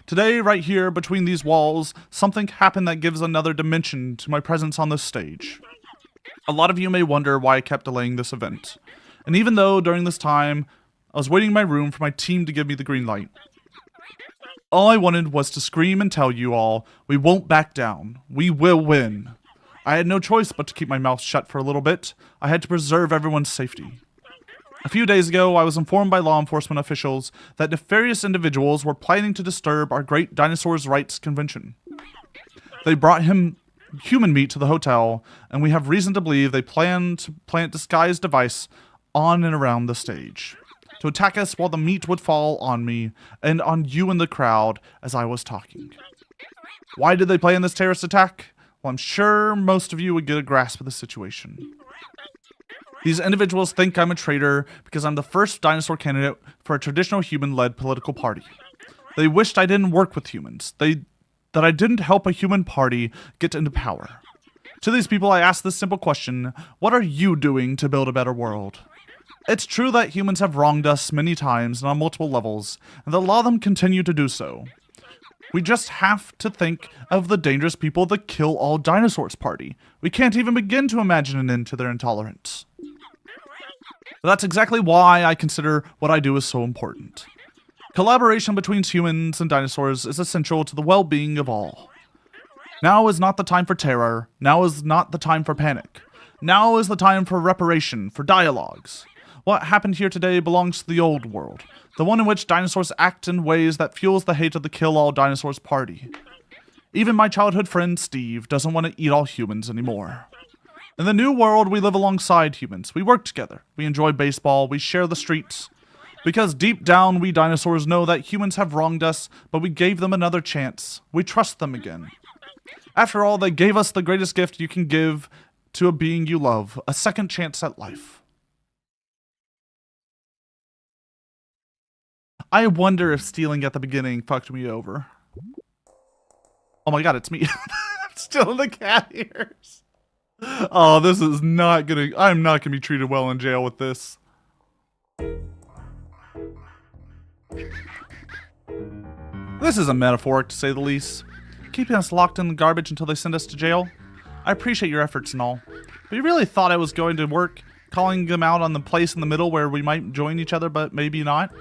Today, right here, between these walls, something happened that gives another dimension to my presence on this stage. A lot of you may wonder why I kept delaying this event. And even though, during this time, I was waiting in my room for my team to give me the green light, all I wanted was to scream and tell you all, we won't back down. We will win. I had no choice but to keep my mouth shut for a little bit. I had to preserve everyone's safety. A few days ago, I was informed by law enforcement officials that nefarious individuals were planning to disturb our great dinosaurs' rights convention. They brought human meat to the hotel, and we have reason to believe they plan to plant disguised device on and around the stage, to attack us while the meat would fall on me and on you in the crowd as I was talking. Why did they plan this terrorist attack? Well, I'm sure most of you would get a grasp of the situation. These individuals think I'm a traitor because I'm the first dinosaur candidate for a traditional human-led political party. They wished I didn't work with humans. That I didn't help a human party get into power. To these people, I ask this simple question: what are you doing to build a better world? It's true that humans have wronged us many times and on multiple levels, and that a lot of them continue to do so. We just have to think of the dangerous people that kill all dinosaurs party. We can't even begin to imagine an end to their intolerance. But that's exactly why I consider what I do is so important. Collaboration between humans and dinosaurs is essential to the well-being of all. Now is not the time for terror. Now is not the time for panic. Now is the time for reparation, for dialogues. What happened here today belongs to the old world, the one in which dinosaurs act in ways that fuels the hate of the kill-all dinosaurs party. Even my childhood friend Steve doesn't want to eat all humans anymore. In the new world, we live alongside humans. We work together. We enjoy baseball. We share the streets. Because deep down, we dinosaurs know that humans have wronged us, but we gave them another chance. We trust them again. After all, they gave us the greatest gift you can give to a being you love, a second chance at life. I wonder if stealing at the beginning fucked me over. Oh my god, it's me. I'm still in the cat ears. Oh, this is not gonna... I'm not gonna be treated well in jail with this. This is a metaphoric, to say the least. Keeping us locked in the garbage until they send us to jail. I appreciate your efforts and all. But you really thought I was going to work, calling them out on the place in the middle where we might join each other, but maybe not?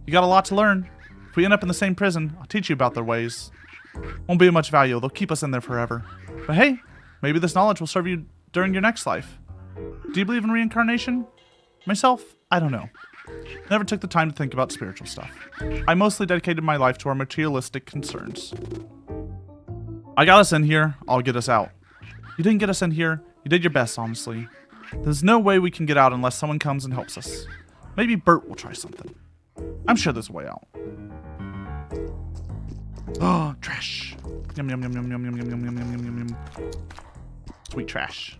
You got a lot to learn. If we end up in the same prison, I'll teach you about their ways. Won't be of much value. They'll keep us in there forever. But hey, maybe this knowledge will serve you during your next life. Do you believe in reincarnation? Myself, I don't know. Never took the time to think about spiritual stuff. I mostly dedicated my life to our materialistic concerns. I got us in here, I'll get us out. You didn't get us in here, you did your best, honestly. There's no way we can get out unless someone comes and helps us. Maybe Bert will try something. I'm sure there's a way out. Oh, trash. Yum, yum, yum, yum, yum, yum, yum, yum, yum, yum, yum, yum. Sweet trash.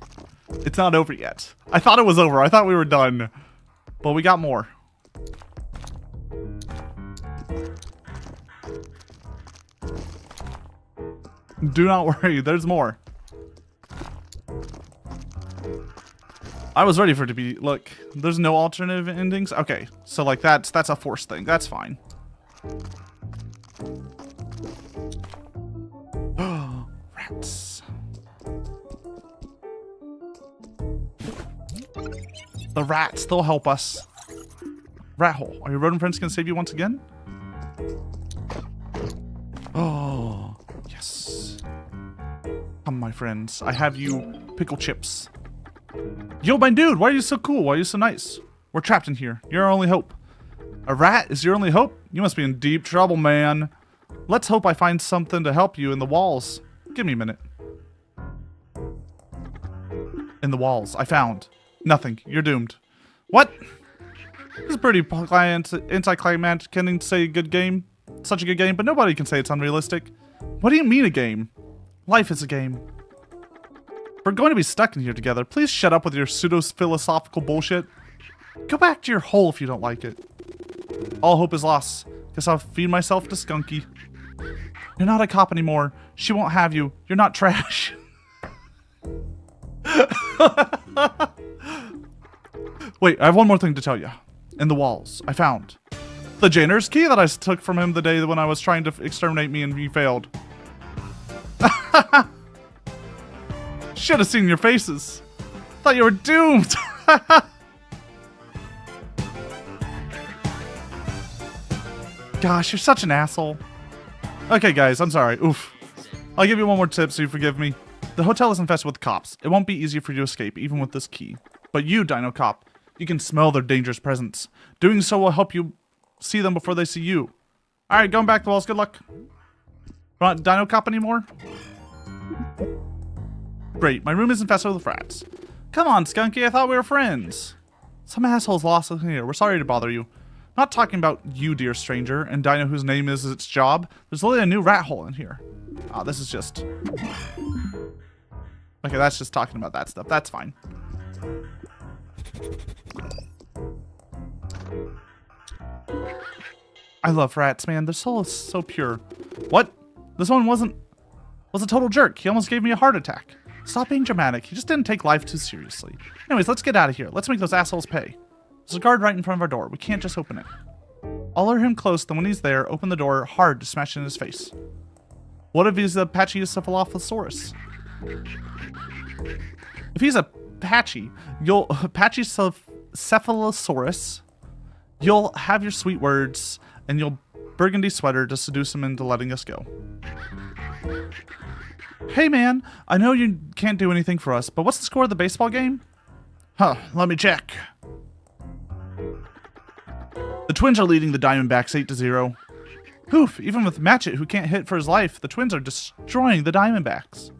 It's not over yet. I thought it was over. I thought we were done. But we got more. Do not worry. There's more. I was ready for it to be... Look, there's no alternative endings? Okay, so like that's a force thing. That's fine. Rats. The rats, they'll help us. Rat hole. Are your rodent friends gonna save you once again? my friends. I have you pickle chips. Yo, my dude, why are you so cool? Why are you so nice? We're trapped in here. You're our only hope. A rat is your only hope? You must be in deep trouble, man. Let's hope I find something to help you in the walls. Give me a minute. In the walls. I found nothing. You're doomed. What? This is pretty anticlimactic ending to say good game. Such a good game, but nobody can say it's unrealistic. What do you mean a game? Life is a game. We're going to be stuck in here together. Please shut up with your pseudo-philosophical bullshit. Go back to your hole if you don't like it. All hope is lost. Guess I'll feed myself to Skunky. You're not a cop anymore. She won't have you. You're not trash. Wait, I have one more thing to tell you. In the walls, I found the janitor's key that I took from him the day when I was trying to exterminate me and he failed. Should have seen your faces. Thought you were doomed. Gosh, you're such an asshole. Okay, guys, I'm sorry. Oof. I'll give you one more tip so you forgive me. The hotel is infested with cops. It won't be easy for you to escape, even with this key. But you, Dinocop, you can smell their dangerous presence. Doing so will help you see them before they see you. Alright, going back to the walls. Good luck. Not Dinocop anymore? Great, my room is infested with rats. Come on, Skunky, I thought we were friends. Some assholes lost us here. We're sorry to bother you. Not talking about you, dear stranger, and Dino whose name is its job. There's literally a new rat hole in here. Oh, this is just... Okay, that's just talking about that stuff. That's fine. I love rats, man. Their soul is so pure. What? This one was a total jerk. He almost gave me a heart attack. Stop being dramatic. He just didn't take life too seriously. Anyways, let's get out of here. Let's make those assholes pay. There's a guard right in front of our door. We can't just open it. I'll lure him close, then when he's there, open the door hard to smash it in his face. What if he's a Pachycephalosaurus? If he's a Pachycephalosaurus, you'll have your sweet words and your burgundy sweater to seduce him into letting us go. Hey man, I know you can't do anything for us, but what's the score of the baseball game? Huh, let me check. The Twins are leading the Diamondbacks 8-0. Poof, even with Matchett, who can't hit for his life, the Twins are destroying the Diamondbacks.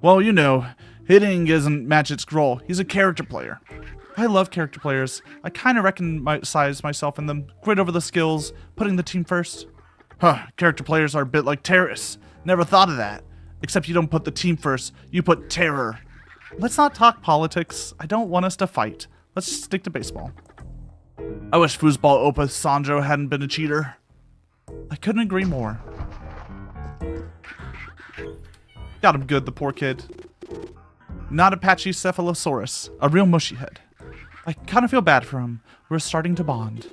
Well, you know, hitting isn't Matchett's role. He's a character player. I love character players. I kind of recognize myself in them. Grit over the skills, putting the team first. Huh, character players are a bit like terrorists. Never thought of that. Except you don't put the team first, you put terror. Let's not talk politics. I don't want us to fight. Let's stick to baseball. I wish Foosball Opa Sandro hadn't been a cheater. I couldn't agree more. Got him good, the poor kid. Not a Pachycephalosaurus, a real mushy head. I kind of feel bad for him. We're starting to bond.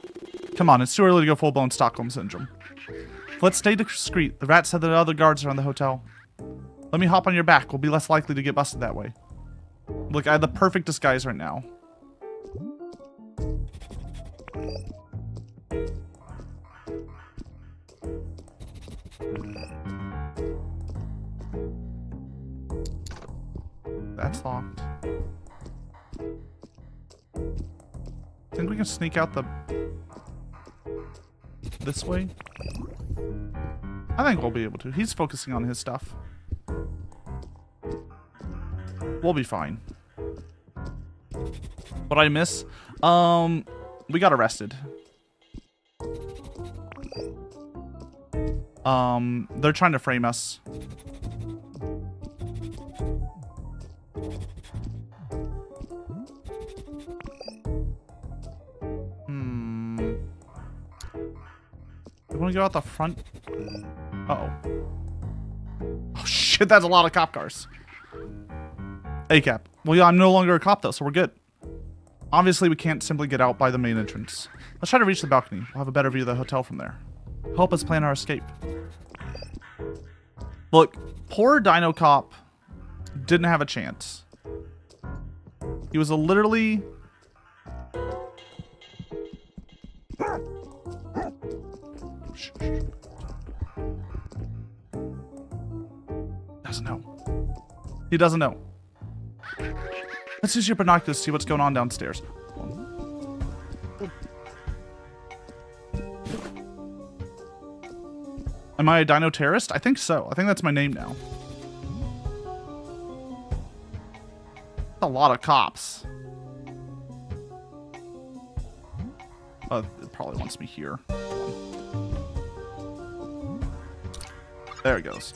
Come on, it's too early to go full-blown Stockholm Syndrome. Let's stay discreet. The rat said that other guards are in the hotel. Let me hop on your back. We'll be less likely to get busted that way. Look, I have the perfect disguise right now. That's locked. Think we can sneak out this way? I think we'll be able to. He's focusing on his stuff. We'll be fine. What I miss? We got arrested. They're trying to frame us. You want to go out the front? Uh-oh. Oh, shit, that's a lot of cop cars. ACAP. Well, yeah, I'm no longer a cop, though, so we're good. Obviously, we can't simply get out by the main entrance. Let's try to reach the balcony. We'll have a better view of the hotel from there. Help us plan our escape. Look, poor Dinocop didn't have a chance. He was literally... Doesn't know. He doesn't know. Let's use your binoculars to see what's going on downstairs. Am I a dino terrorist? I think so. I think that's my name now. A lot of cops. It probably wants me here. There it goes.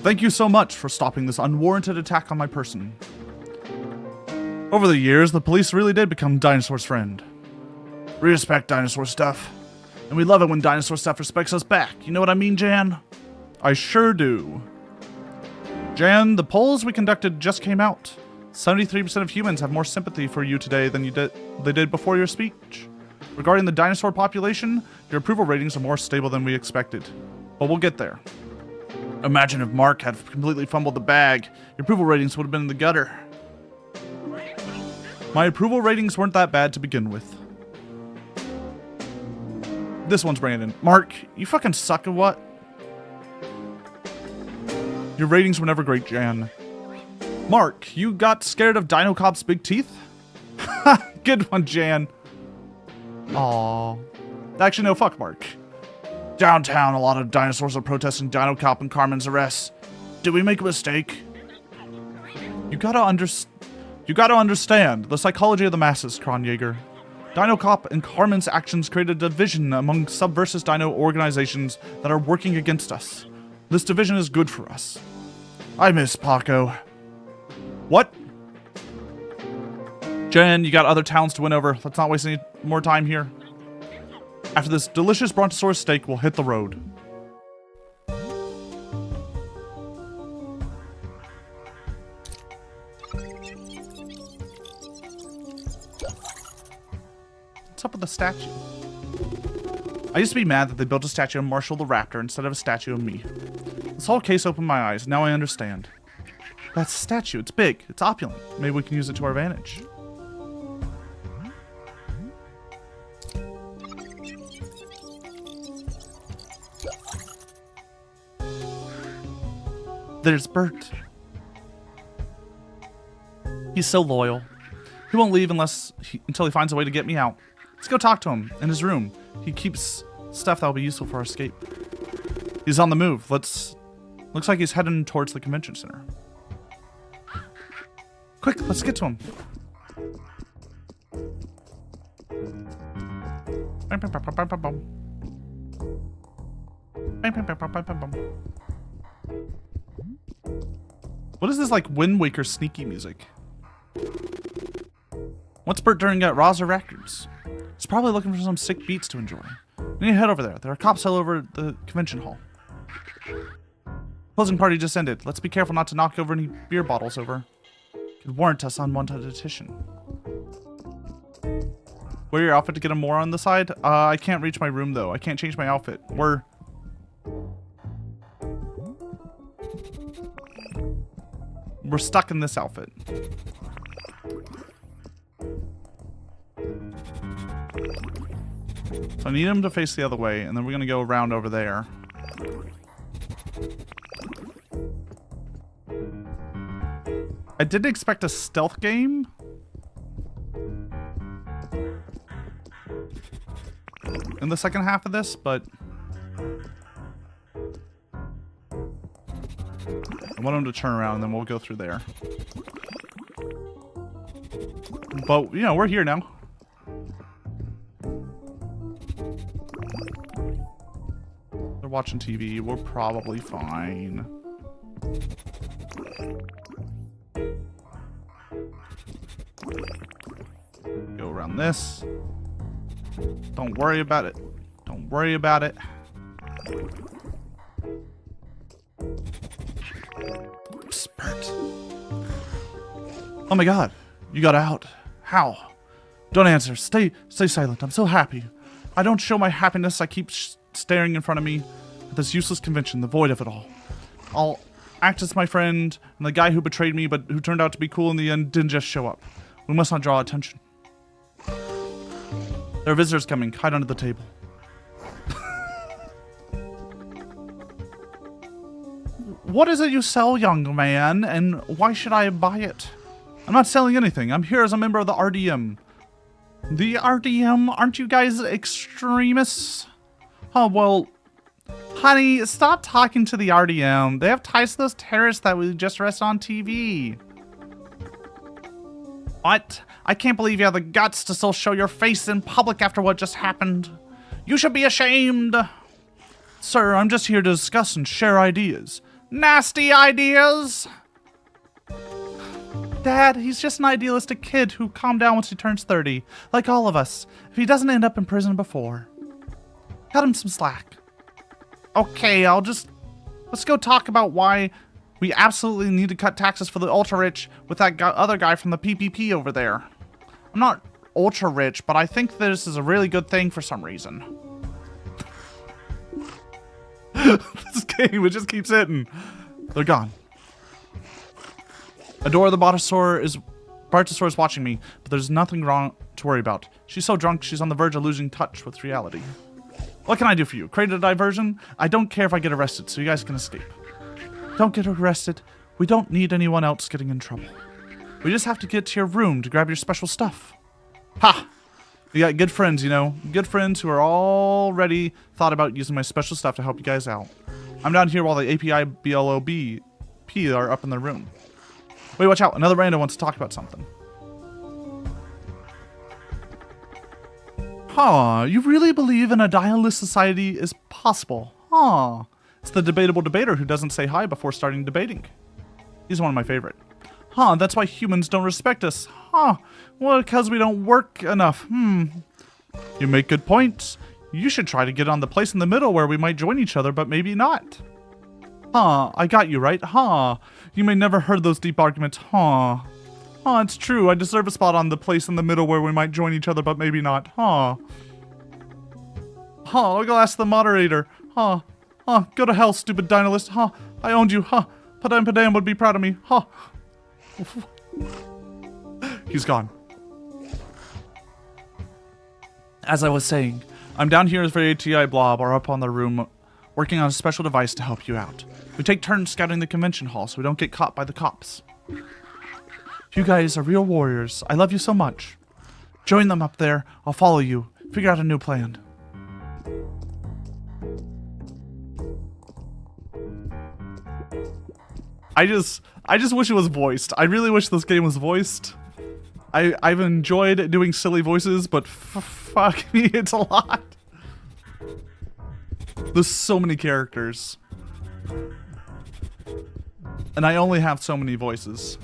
Thank you so much for stopping this unwarranted attack on my person. Over the years, the police really did become Dinosaur's friend. We respect dinosaur stuff, and we love it when dinosaur stuff respects us back. You know what I mean, Jan? I sure do. Jan, the polls we conducted just came out. 73% of humans have more sympathy for you today than they did before your speech. Regarding the dinosaur population, your approval ratings are more stable than we expected. But we'll get there. Imagine if Mark had completely fumbled the bag. Your approval ratings would have been in the gutter. My approval ratings weren't that bad to begin with. This one's Brandon. Mark, you fucking suck at what? Your ratings were never great, Jan. Mark, you got scared of Dinocop's big teeth? Good one, Jan. Aww. Actually, no, fuck Mark. Downtown, a lot of dinosaurs are protesting Dinocop and Carmen's arrests. Did we make a mistake? You gotta understand the psychology of the masses, Kronjaeger. Dinocop and Carmen's actions created a division among subversive dino organizations that are working against us. This division is good for us. I miss Paco. What? Jen, you got other towns to win over. Let's not waste any more time here. After this delicious Brontosaurus steak, we'll hit the road. What's up with the statue? I used to be mad that they built a statue of Marshall the Raptor instead of a statue of me. This whole case opened my eyes. Now I understand. That's a statue. It's big. It's opulent. Maybe we can use it to our advantage. There's Bert. He's so loyal. He won't leave until he finds a way to get me out. Let's go talk to him in his room. He keeps stuff that will be useful for our escape. He's on the move. Looks like he's heading towards the convention center. Quick, let's get to him. What is this, like, Wind Waker sneaky music? What's Bert doing at Raza Records? He's probably looking for some sick beats to enjoy. We need to head over there. There are cops all over the convention hall. Closing party just ended. Let's be careful not to knock over any beer bottles over. Could warrant us unwanted attention. Wear your outfit to get him more on the side? I can't reach my room though. I can't change my outfit. We're stuck in this outfit. So I need him to face the other way, and then we're gonna go around over there. I didn't expect a stealth game. In the second half of this, but I want him to turn around and then we'll go through there. But, you know, we're here now. They're watching TV. We're probably fine. Go around this. Don't worry about it. Don't worry about it. Spurt. Oh my god. You got out. How? Don't answer. Stay silent. I'm so happy. I don't show my happiness. I keep staring in front of me at this useless convention, the void of it all. I'll act as my friend and the guy who betrayed me but who turned out to be cool in the end didn't just show up. We must not draw attention. There are visitors coming. Hide under the table. what is it you sell, young man, and why should I buy it? I'm not selling anything. I'm here as a member of the RDM. The RDM? Aren't you guys extremists? Oh, well, honey, stop talking to the RDM. They have ties to those terrorists that we just arrested on TV. What? I can't believe you have the guts to still show your face in public after what just happened. You should be ashamed. Sir, I'm just here to discuss and share ideas. Nasty ideas! Dad, he's just an idealistic kid who calmed down once he turns 30, like all of us, if he doesn't end up in prison before. Cut him some slack. Okay, let's go talk about why we absolutely need to cut taxes for the ultra-rich with that other guy from the PPP over there. I'm not ultra-rich, but I think this is a really good thing for some reason. This game, it just keeps hitting. They're gone. Adora the Bartosaur is watching me, but there's nothing wrong to worry about. She's so drunk, she's on the verge of losing touch with reality. What can I do for you? Create a diversion? I don't care if I get arrested, so you guys can escape. Don't get arrested. We don't need anyone else getting in trouble. We just have to get to your room to grab your special stuff. Ha! You got good friends, you know. Good friends who are already thought about using my special stuff to help you guys out. I'm down here while the API BLOB are up in the room. Wait, watch out. Another rando wants to talk about something. Huh, you really believe an idealist society is possible? Huh. It's the debatable debater who doesn't say hi before starting debating. He's one of my favorite. Huh, that's why humans don't respect us. Huh, well, because we don't work enough. You make good points. You should try to get on the place in the middle where we might join each other, but maybe not. Huh, I got you right. Huh, you may never heard those deep arguments. Huh. Huh, it's true. I deserve a spot on the place in the middle where we might join each other, but maybe not. Huh. Huh, I'll go ask the moderator. Huh. Huh, go to hell, stupid dinalist. Huh, I owned you. Huh, Padam Padam would be proud of me. Huh. He's gone. As I was saying, I'm down here for ATI Blob or up on the room working on a special device to help you out. We take turns scouting the convention hall so we don't get caught by the cops. You guys are real warriors. I love you so much. Join them up there. I'll follow you. Figure out a new plan. I just wish it was voiced. I really wish this game was voiced. I've enjoyed doing silly voices, but fuck me, it's a lot. There's so many characters. And I only have so many voices.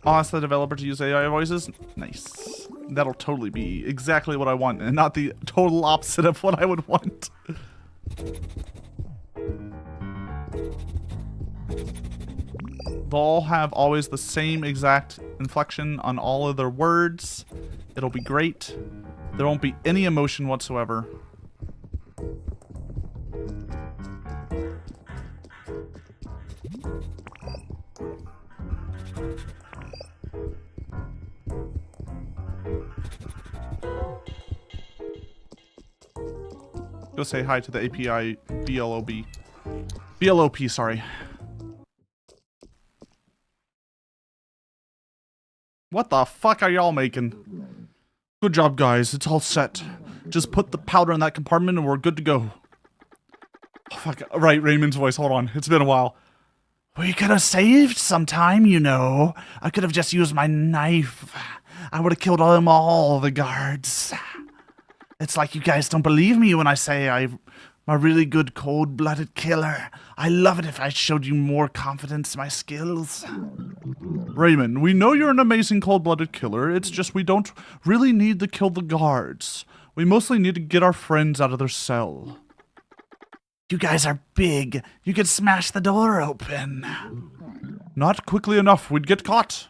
Ask the developer to use AI voices? Nice. That'll totally be exactly what I want, and not the total opposite of what I would want. They'll all have always the same exact inflection on all of their words. It'll be great. There won't be any emotion whatsoever. Go say hi to the API BLOB. BLOP, sorry. What the fuck are y'all making? Good job, guys. It's all set. Just put the powder in that compartment and we're good to go. Oh, fuck. Right, Raymond's voice. Hold on. It's been a while. We could have saved some time, you know. I could have just used my knife. I would have killed all the guards. It's like you guys don't believe me when I say I'm a really good cold-blooded killer. I love it if I showed you more confidence in my skills. Raymond, we know you're an amazing cold-blooded killer. It's just we don't really need to kill the guards. We mostly need to get our friends out of their cell. You guys are big. You could smash the door open. Not quickly enough. We'd get caught.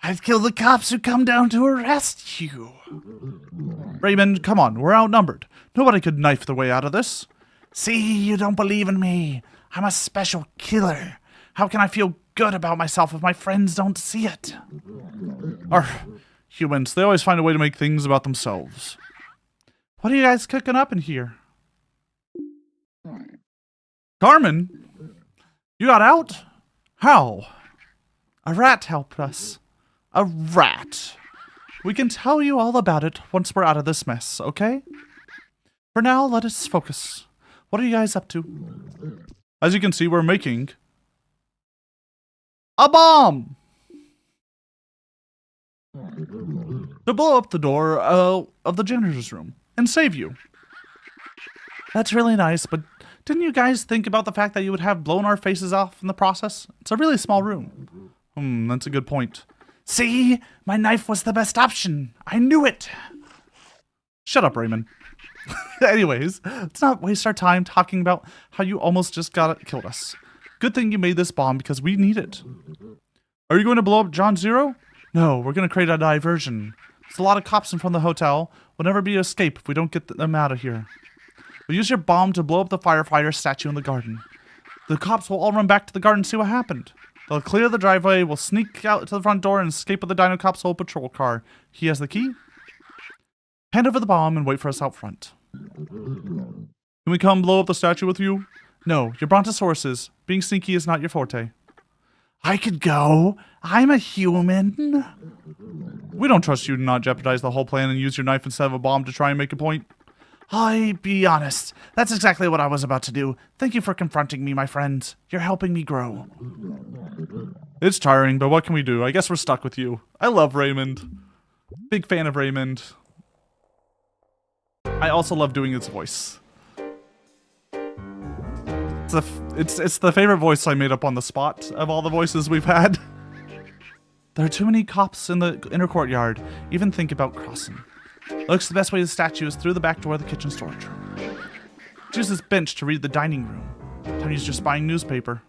I'd kill the cops who come down to arrest you. Raymond, come on. We're outnumbered. Nobody could knife their way out of this. See, you don't believe in me. I'm a special killer. How can I feel good about myself if my friends don't see it. Or humans, they always find a way to make things about themselves. What are you guys cooking up in here? Carmen? You got out? How? A rat helped us. A rat. We can tell you all about it once we're out of this mess, okay? For now, let us focus. What are you guys up to? As you can see, we're making a bomb! To blow up the door of the janitor's room and save you. That's really nice, but didn't you guys think about the fact that you would have blown our faces off in the process? It's a really small room. That's a good point. See? My knife was the best option. I knew it. Shut up, Raymond. Anyways, let's not waste our time talking about how you almost just killed us. Good thing you made this bomb because we need it. Are you going to blow up John Zero? No, we're going to create a diversion. There's a lot of cops in front of the hotel. We'll never be an escape if we don't get them out of here. We'll use your bomb to blow up the firefighter statue in the garden. The cops will all run back to the garden and see what happened. They'll clear the driveway, we'll sneak out to the front door and escape with the Dinocop's whole patrol car. He has the key. Hand over the bomb and wait for us out front. Can we come blow up the statue with you? No, you're brontosauruses. Being sneaky is not your forte. I could go. I'm a human. We don't trust you to not jeopardize the whole plan and use your knife instead of a bomb to try and make a point. Be honest. That's exactly what I was about to do. Thank you for confronting me, my friends. You're helping me grow. It's tiring, but what can we do? I guess we're stuck with you. I love Raymond. Big fan of Raymond. I also love doing his voice. It's the favorite voice I made up on the spot of all the voices we've had. There are too many cops in the inner courtyard. Even think about crossing. Looks the best way to the statue is through the back door of the kitchen storage room. Use this bench to read the dining room. Time to use your spying newspaper.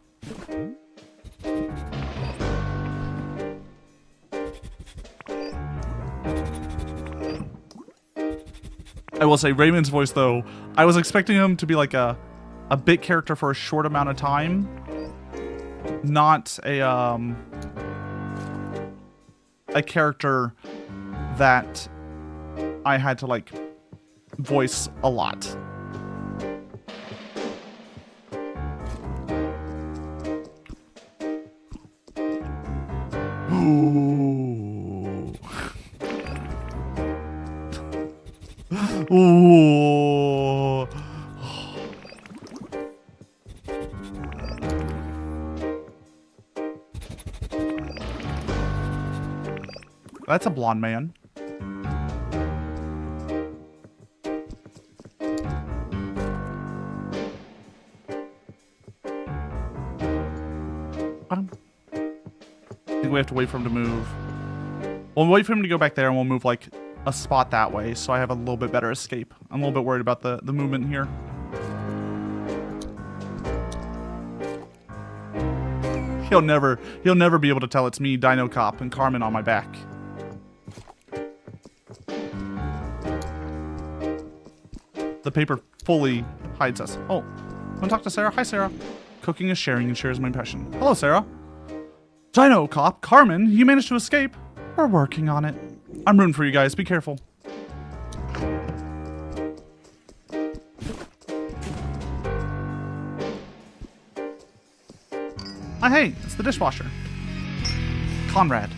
I will say Raymond's voice though, I was expecting him to be like a bit character for a short amount of time. Not a character that I had to like voice a lot. Ooh. Ooh. That's a blonde man. I think we have to wait for him to move. We'll wait for him to go back there and we'll move like a spot that way so I have a little bit better escape. I'm a little bit worried about the movement here. He'll never be able to tell it's me, Dinocop, and Carmen on my back. The paper fully hides us. Oh, want to talk to Sarah? Hi, Sarah. Cooking is sharing and shares my passion. Hello, Sarah. Dinocop, Carmen, you managed to escape. We're working on it. I'm rooting for you guys. Be careful. Oh, hey, it's the dishwasher. Conrad.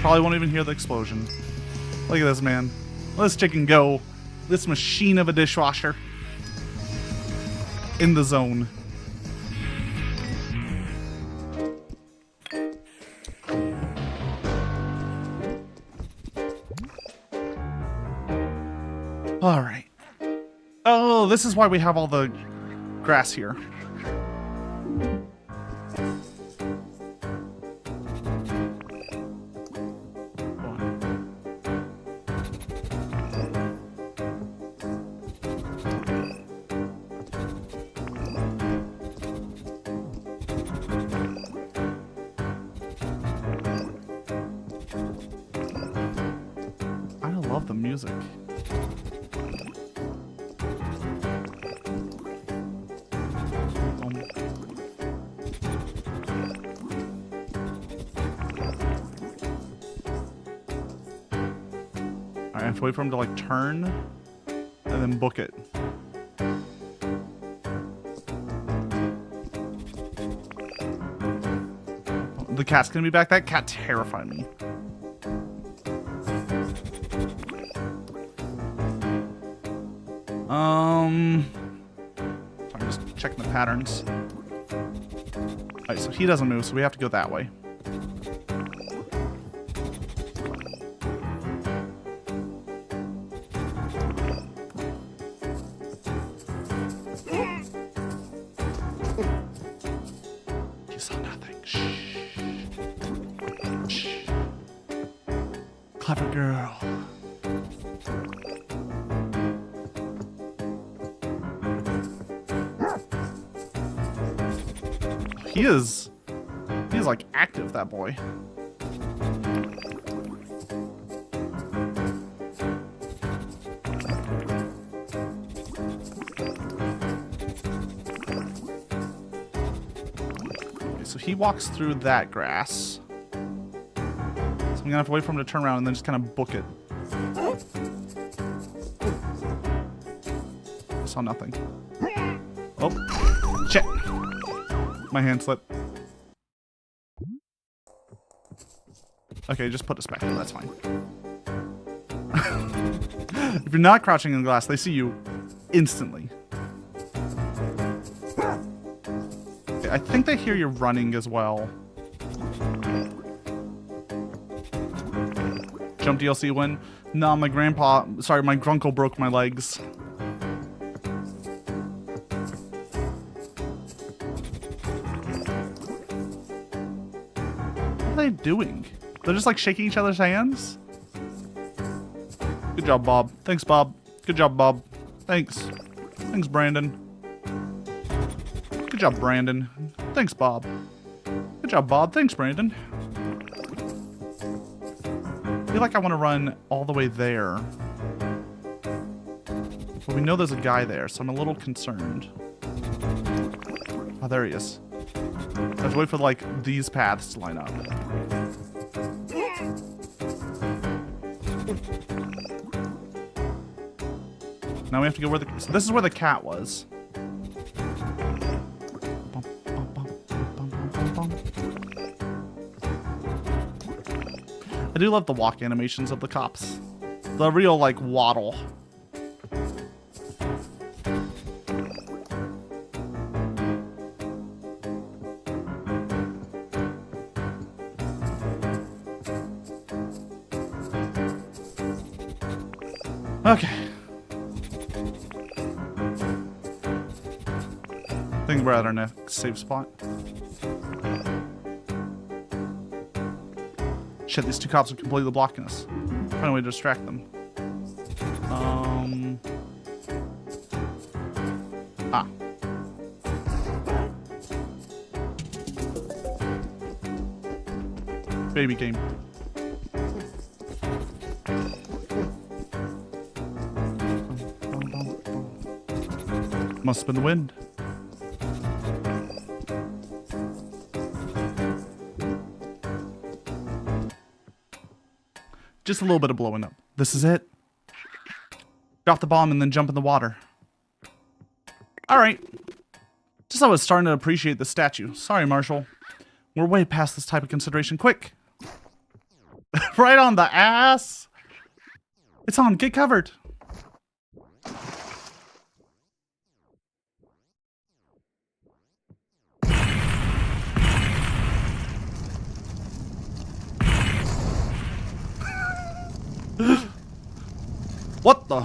Probably won't even hear the explosion. Look at this, man. Let this chicken go. This machine of a dishwasher. In the zone. All right. Oh, this is why we have all the grass here. I love the music. I have to wait for him to like turn and then book it. The cat's gonna be back. That cat terrified me. I'm just checking the patterns. Alright, so he doesn't move, so we have to go that way. You saw nothing. Shh. Shh. Clever girl. He's like active, that boy. Okay, so he walks through that grass. So I'm gonna have to wait for him to turn around and then just kind of book it. I saw nothing. Oh, shit. My hand slipped. Okay, just put us back there. That's fine. If you're not crouching in the glass, they see you instantly. Okay, I think they hear you running as well. Jump DLC win? No, my grunkle broke my legs. What are they doing? They're just like shaking each other's hands? Good job, Bob. Thanks, Bob. Good job, Bob. Thanks. Thanks, Brandon. Good job, Brandon. Thanks, Bob. Good job, Bob. Thanks, Brandon. I feel like I want to run all the way there. But we know there's a guy there, so I'm a little concerned. Oh, there he is. I have to wait for, like, these paths to line up. Now we have to go where the... So this is where the cat was. I do love the walk animations of the cops. The real, like, waddle. Okay. I think we're at our next save spot. Shit, these two cops are completely blocking us. Find a way to distract them. Ah. Baby game. Must have been the wind. Just a little bit of blowing up. This is it. Drop the bomb and then jump in the water. Alright. Just I was starting to appreciate the statue. Sorry, Marshall. We're way past this type of consideration. Quick. Right on the ass. It's on. Get covered. What the?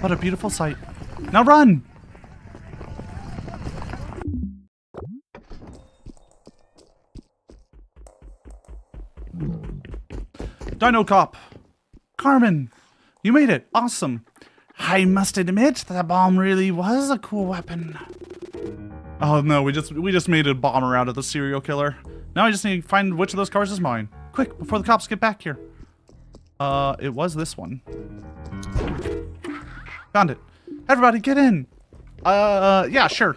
What a beautiful sight. Now run! Dinocop! Carmen! You made it! Awesome! I must admit, that bomb really was a cool weapon. Oh no, we just made a bomber out of the serial killer. Now I just need to find which of those cars is mine. Quick, before the cops get back here. It was this one. Found it. Everybody get in. Yeah, sure.